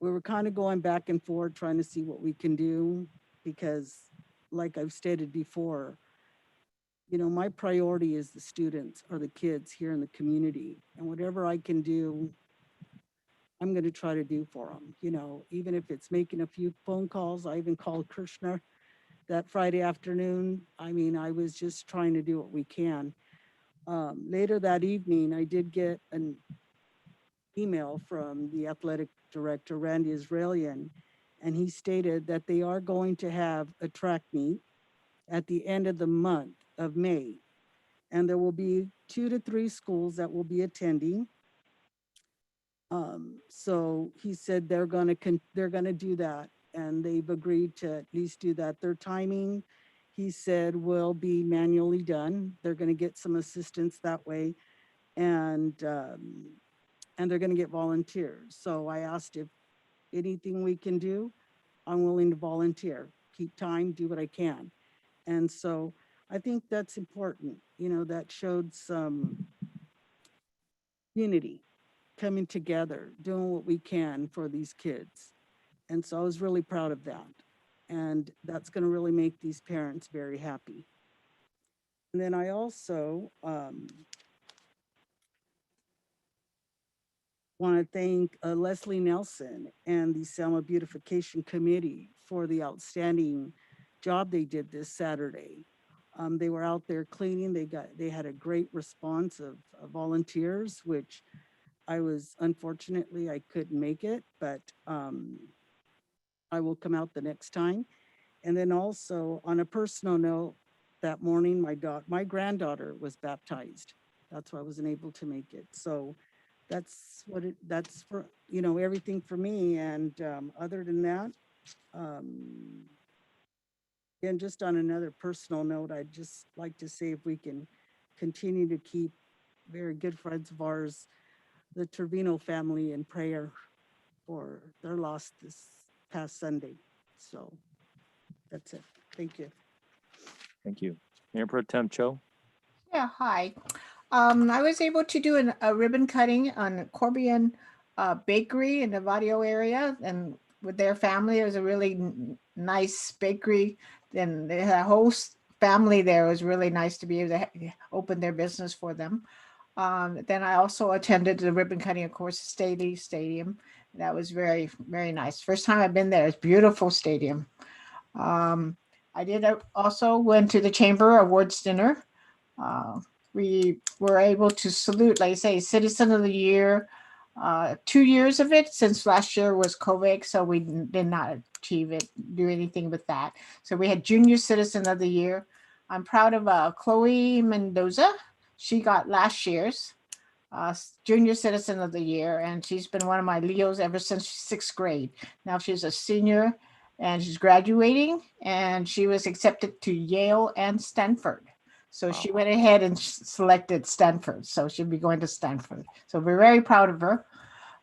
we were kind of going back and forth trying to see what we can do, because like I've stated before, you know, my priority is the students or the kids here in the community, and whatever I can do, I'm going to try to do for them, you know, even if it's making a few phone calls. I even called Kirshner that Friday afternoon. I mean, I was just trying to do what we can. Later that evening, I did get an email from the athletic director, Randy Israelian, and he stated that they are going to have a track meet at the end of the month of May. And there will be 2 to 3 schools that will be attending. So he said they're gonna do that, and they've agreed to at least do that. Their timing, he said, will be manually done. They're gonna get some assistance that way, and they're gonna get volunteers. So I asked if anything we can do, I'm willing to volunteer, keep time, do what I can. And so I think that's important. You know, that showed some unity, coming together, doing what we can for these kids. And so I was really proud of that. And that's going to really make these parents very happy. And then I also want to thank Leslie Nelson and the Selma Beautification Committee for the outstanding job they did this Saturday. They were out there cleaning. They had a great response of volunteers, which unfortunately, I couldn't make it, but I will come out the next time. And then also on a personal note, that morning, my granddaughter was baptized. That's why I wasn't able to make it. So that's for, you know, everything for me. And other than that, and just on another personal note, I'd just like to say if we can continue to keep very good friends of ours, the Trevino family, in prayer for their loss this past Sunday. So that's it. Thank you. Thank you. Mayor Pro Tem Cho. Yeah, hi. I was able to do a ribbon cutting on Corbian Bakery in the Vadio area, and with their family. It was a really nice bakery. And they had a whole family there. It was really nice to be able to open their business for them. Then I also attended the ribbon cutting, of course, Staley Stadium. That was very, very nice. First time I've been there. It's beautiful stadium. I did also went to the Chamber Awards dinner. We were able to salute, like I say, Citizen of the Year. 2 years of it, since last year was COVID, so we did not do anything with that. So we had Junior Citizen of the Year. I'm proud of Chloe Mendoza. She got last year's Junior Citizen of the Year, and she's been one of my Leos ever since sixth grade. Now she's a senior and she's graduating, and she was accepted to Yale and Stanford. So she went ahead and selected Stanford. So she'll be going to Stanford. So we're very proud of her.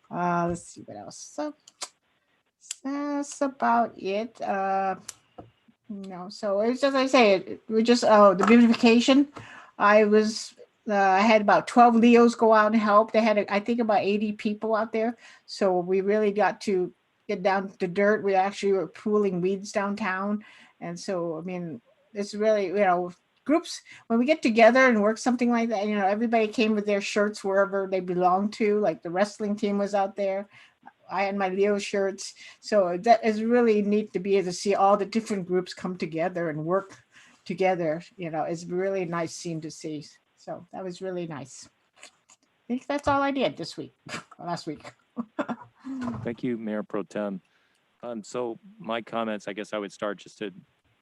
Let's see what else. So that's about it. So it's just, like I say, we're just, the beautification. I had about 12 Leos go out and help. They had, I think, about 80 people out there. So we really got to get down to dirt. We actually were pulling weeds downtown. And so, I mean, it's really, groups, when we get together and work something like that, everybody came with their shirts wherever they belong to. Like the wrestling team was out there. I had my Leo shirts. So that is really neat to be able to see all the different groups come together and work together. It's really nice scene to see. So that was really nice. I think that's all I did this week, last week. Thank you, Mayor Pro Tem. So my comments, I guess I would start just to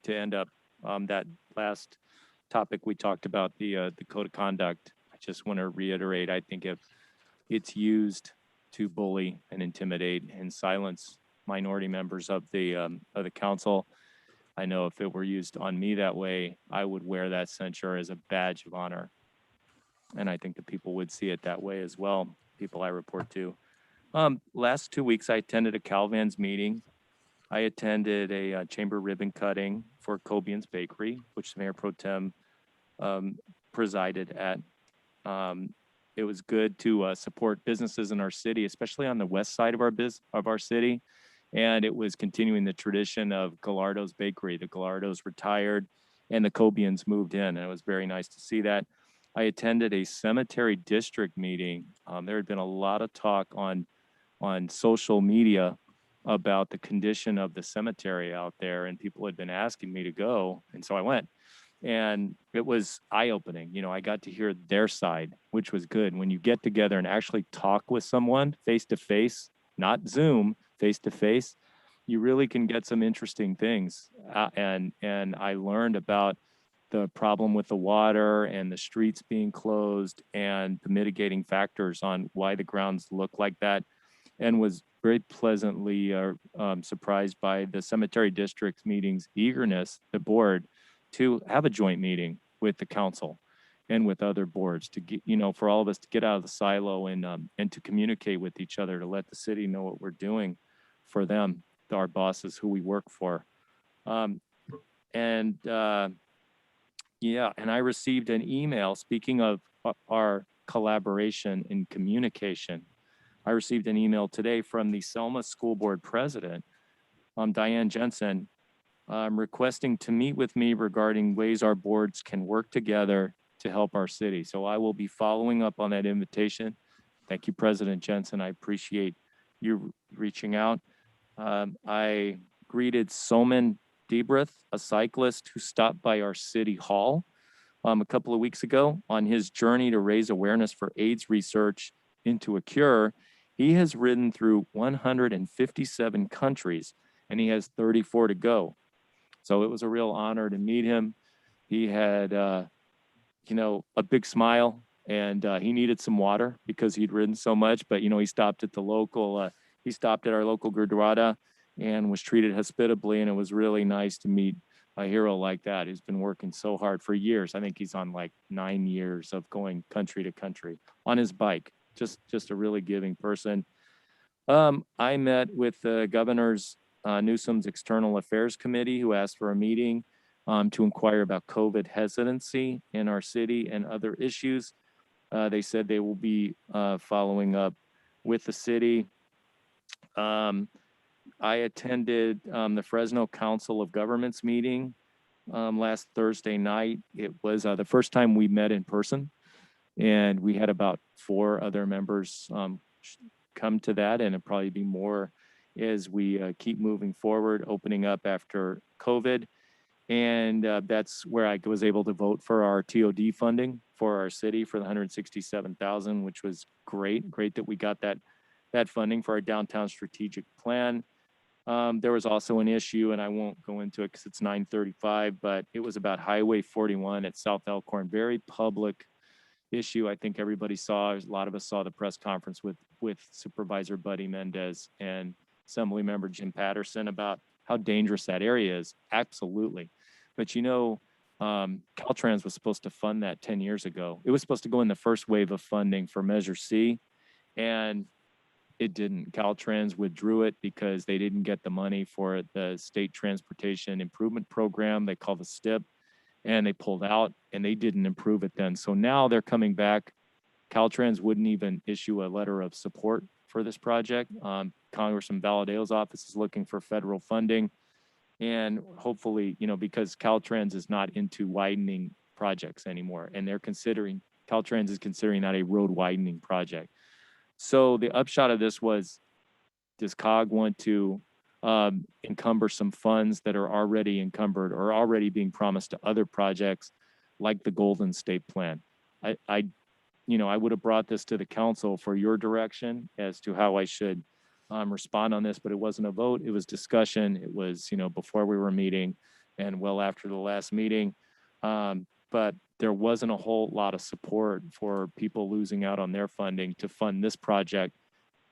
end up that last topic we talked about, the code of conduct. I just want to reiterate, I think if it's used to bully and intimidate and silence minority members of the council, I know if it were used on me that way, I would wear that censure as a badge of honor. And I think the people would see it that way as well, people I report to. Last 2 weeks, I attended a Calvans meeting. I attended a chamber ribbon cutting for Cobian's Bakery, which Mayor Pro Tem presided at. It was good to support businesses in our city, especially on the west side of our city. And it was continuing the tradition of Gallardo's Bakery. The Gallardos retired and the Cobians moved in. And it was very nice to see that. I attended a cemetery district meeting. There had been a lot of talk on social media about the condition of the cemetery out there, and people had been asking me to go. And so I went, and it was eye-opening. I got to hear their side, which was good. When you get together and actually talk with someone face to face, not Zoom, face to face, you really can get some interesting things. And I learned about the problem with the water and the streets being closed and the mitigating factors on why the grounds look like that, and was very pleasantly surprised by the cemetery district meeting's eagerness, the board, to have a joint meeting with the council and with other boards to get, for all of us to get out of the silo and to communicate with each other, to let the city know what we're doing for them, our bosses who we work for. And I received an email, speaking of our collaboration and communication. I received an email today from the Selma School Board President, Diane Jensen, requesting to meet with me regarding ways our boards can work together to help our city. So I will be following up on that invitation. Thank you, President Jensen. I appreciate you reaching out. I greeted Soman Debreth, a cyclist who stopped by our city hall a couple of weeks ago on his journey to raise awareness for AIDS research into a cure. He has ridden through 157 countries and he has 34 to go. So it was a real honor to meet him. He had, a big smile, and he needed some water because he'd ridden so much, but, he stopped at our local Gurdwara and was treated hospitably. And it was really nice to meet a hero like that who's been working so hard for years. I think he's on like 9 years of going country to country on his bike. Just a really giving person. I met with the governor's Newsom's External Affairs Committee, who asked for a meeting to inquire about COVID hesitancy in our city and other issues. They said they will be following up with the city. I attended the Fresno Council of Governments meeting, last Thursday night. It was the first time we met in person, and we had about 4 other members come to that, and it'll probably be more as we keep moving forward, opening up after COVID. And that's where I was able to vote for our TOD funding for our city for the 167,000, which was great. Great that we got that funding for our downtown strategic plan. There was also an issue, and I won't go into it because it's 9:35, but it was about Highway 41 at South Elkhorn. Very public issue. I think everybody saw. A lot of us saw the press conference with Supervisor Buddy Mendez and Assembly Member Jim Patterson about how dangerous that area is. Absolutely. But Caltrans was supposed to fund that 10 years ago. It was supposed to go in the first wave of funding for Measure C, and it didn't. Caltrans withdrew it because they didn't get the money for the State Transportation Improvement Program they call the STIP, and they pulled out, and they didn't improve it then. So now they're coming back. Caltrans wouldn't even issue a letter of support for this project. Congressman Valadeo's office is looking for federal funding. And hopefully, because Caltrans is not into widening projects anymore, and Caltrans is considering that a road widening project. So the upshot of this was, does COG want to encumber some funds that are already encumbered or already being promised to other projects like the Golden State Plan? I would have brought this to the council for your direction as to how I should respond on this, but it wasn't a vote. It was discussion. It was, before we were meeting and well after the last meeting. But there wasn't a whole lot of support for people losing out on their funding to fund this project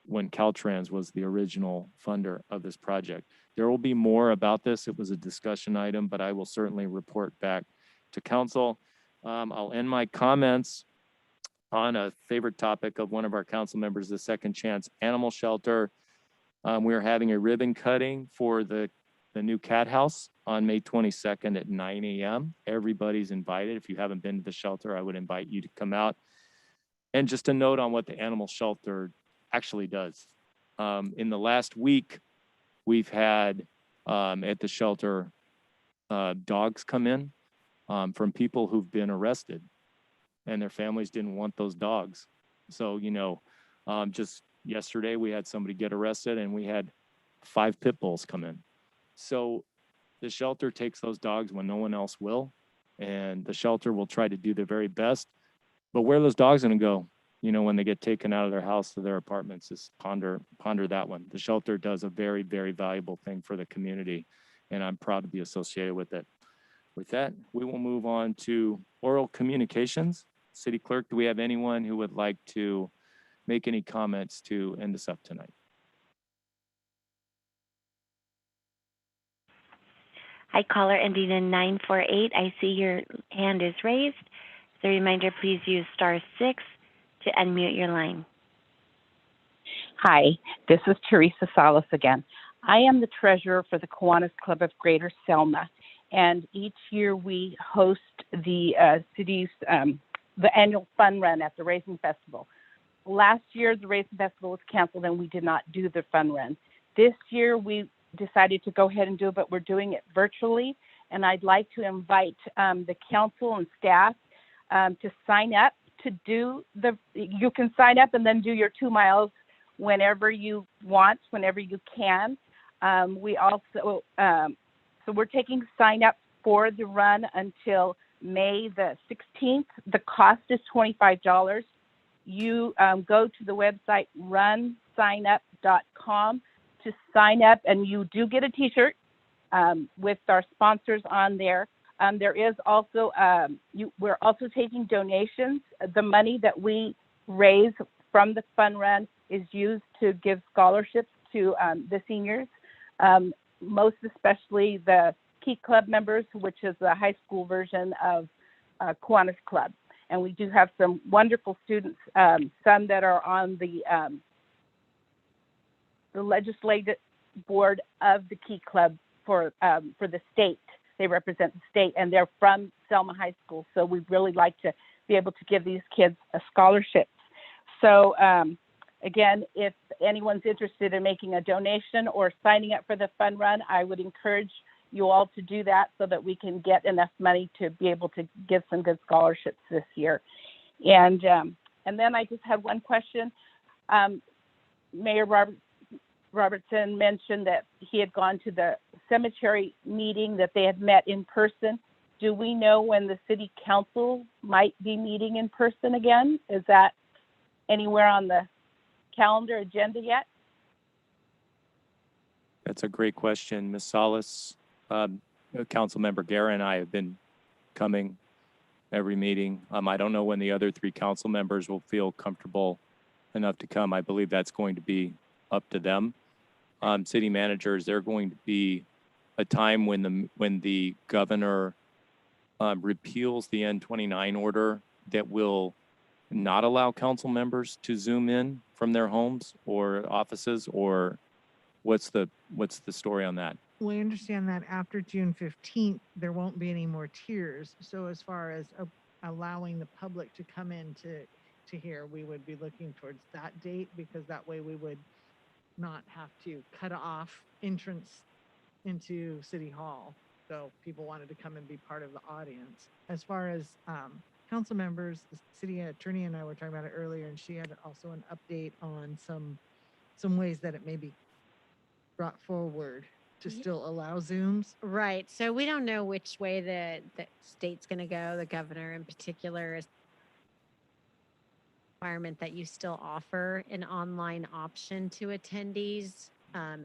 when Caltrans was the original funder of this project. There will be more about this. It was a discussion item, but I will certainly report back to council. I'll end my comments on a favorite topic of one of our council members, the Second Chance Animal Shelter. We are having a ribbon cutting for the new cat house on May 22nd at 9 a.m. Everybody's invited. If you haven't been to the shelter, I would invite you to come out. And just a note on what the animal shelter actually does. In the last week, we've had at the shelter dogs come in from people who've been arrested, and their families didn't want those dogs. So, just yesterday we had somebody get arrested, and we had 5 pit bulls come in. So the shelter takes those dogs when no one else will, and the shelter will try to do their very best. But where are those dogs going to go? When they get taken out of their house to their apartments, is ponder that one. The shelter does a very, very valuable thing for the community, and I'm proud to be associated with it. With that, we will move on to oral communications. City Clerk, do we have anyone who would like to make any comments to end us up tonight? Hi, caller ending in 948. I see your hand is raised. As a reminder, please use *6 to unmute your line. Hi, this is Teresa Salas again. I am the treasurer for the Kiwanis Club of Greater Selma, and each year we host the city's the annual fun run at the Raisin Festival. Last year, the Raisin Festival was canceled and we did not do the fun run. This year, we decided to go ahead and do it, but we're doing it virtually. And I'd like to invite the council and staff to sign up to do you can sign up and then do your 2 miles whenever you want, whenever you can. We also, so we're taking sign up for the run until May the 16th. The cost is $25. You go to the website runsignup.com to sign up, and you do get a t-shirt with our sponsors on there. There is also, we're also taking donations. The money that we raise from the fun run is used to give scholarships to the seniors, most especially the Key Club members, which is the high school version of Kiwanis Club. And we do have some wonderful students, some that are on the legislative board of the Key Club for the state. They represent the state, and they're from Selma High School. So we'd really like to be able to give these kids a scholarship. So again, if anyone's interested in making a donation or signing up for the fun run, I would encourage you all to do that so that we can get enough money to be able to give some good scholarships this year. And then I just have one question. Mayor Robertson mentioned that he had gone to the cemetery meeting, that they had met in person. Do we know when the city council might be meeting in person again? Is that anywhere on the calendar agenda yet? That's a great question, Ms. Salas. Councilmember Guerra and I have been coming every meeting. I don't know when the other 3 council members will feel comfortable enough to come. I believe that's going to be up to them. City managers, there going to be a time when the governor repeals the N29 order that will not allow council members to Zoom in from their homes or offices, or what's the story on that? We understand that after June 15th, there won't be any more tiers. So as far as allowing the public to come in to hear, we would be looking towards that date, because that way we would not have to cut off entrance into City Hall. So people wanted to come and be part of the audience. As far as council members, the city attorney and I were talking about it earlier, and she had also an update on some ways that it may be brought forward to still allow Zooms. Right. So we don't know which way the state's going to go. The governor in particular is requirement that you still offer an online option to attendees,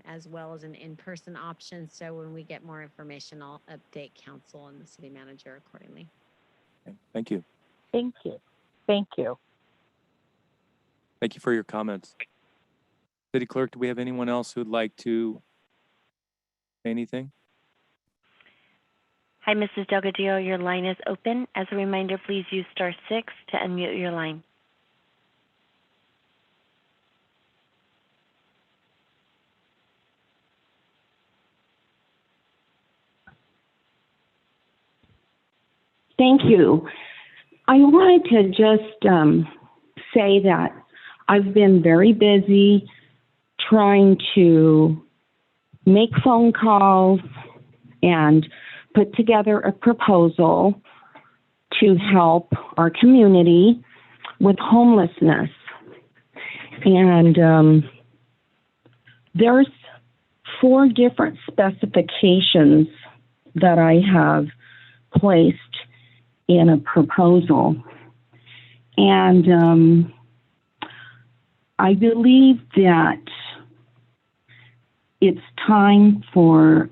as well as an in-person option. So when we get more information, I'll update council and the city manager accordingly. Okay, thank you. Thank you. Thank you. Thank you for your comments. City Clerk, do we have anyone else who'd like to say anything? Hi, Mrs. Delgadillo, your line is open. As a reminder, please use *6 to unmute your line. Thank you. I wanted to just say that I've been very busy trying to make phone calls and put together a proposal to help our community with homelessness. And there's 4 different specifications that I have placed in a proposal. And I believe that it's time for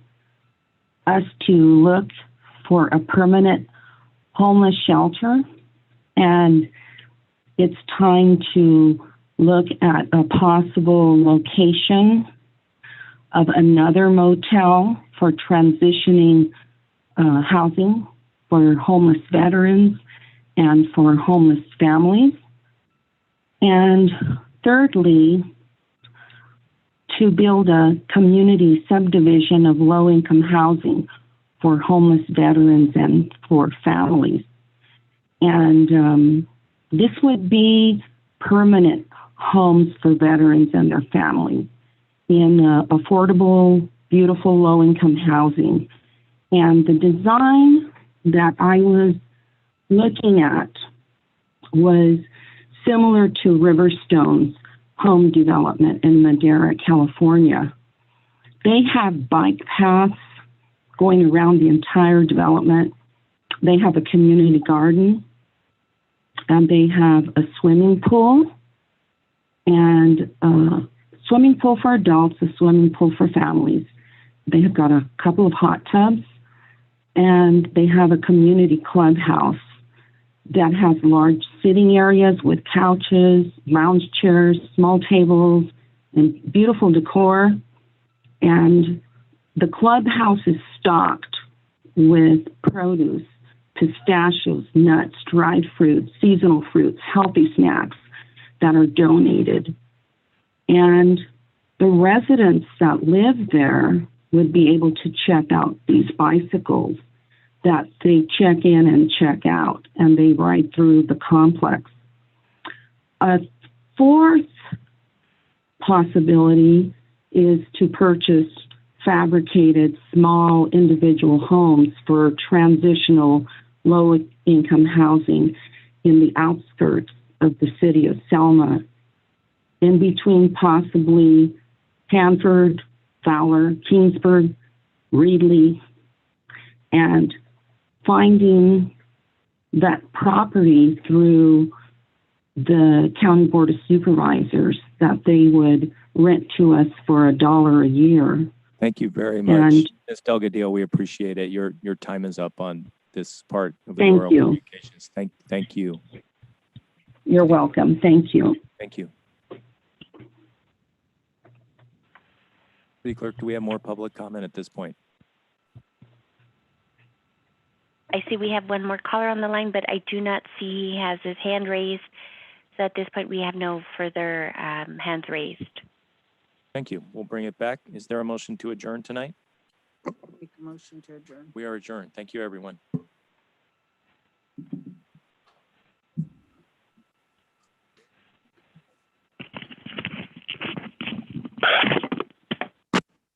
us to look for a permanent homeless shelter, and it's time to look at a possible location of another motel for transitioning housing for homeless veterans and for homeless families. And thirdly, to build a community subdivision of low-income housing for homeless veterans and for families. And this would be permanent homes for veterans and their families in affordable, beautiful, low-income housing. And the design that I was looking at was similar to Riverstone's home development in Madera, California. They have bike paths going around the entire development. They have a community garden, and they have a swimming pool, and a swimming pool for adults, a swimming pool for families. They have got a couple of hot tubs, and they have a community clubhouse that has large sitting areas with couches, lounge chairs, small tables, and beautiful decor. And the clubhouse is stocked with produce, pistachios, nuts, dried fruits, seasonal fruits, healthy snacks that are donated. And the residents that live there would be able to check out these bicycles that they check in and check out, and they ride through the complex. A 4th possibility is to purchase fabricated small individual homes for transitional low-income housing in the outskirts of the city of Selma, in between possibly Hanford, Fowler, Kingsburg, Reedley, and finding that property through the County Board of Supervisors that they would rent to us for $1 a year. Thank you very much, And Ms. Delgadillo. We appreciate it. Your time is up on this part of the Thank oral you. communications. Thank you. You're welcome. Thank you. Thank you. City Clerk, do we have more public comment at this point? I see we have one more caller on the line, but I do not see he has his hand raised. So at this point, we have no further hands raised. Thank you. We'll bring it back. Is there a motion to adjourn tonight? Make a motion to adjourn. We are adjourned. Thank you, everyone.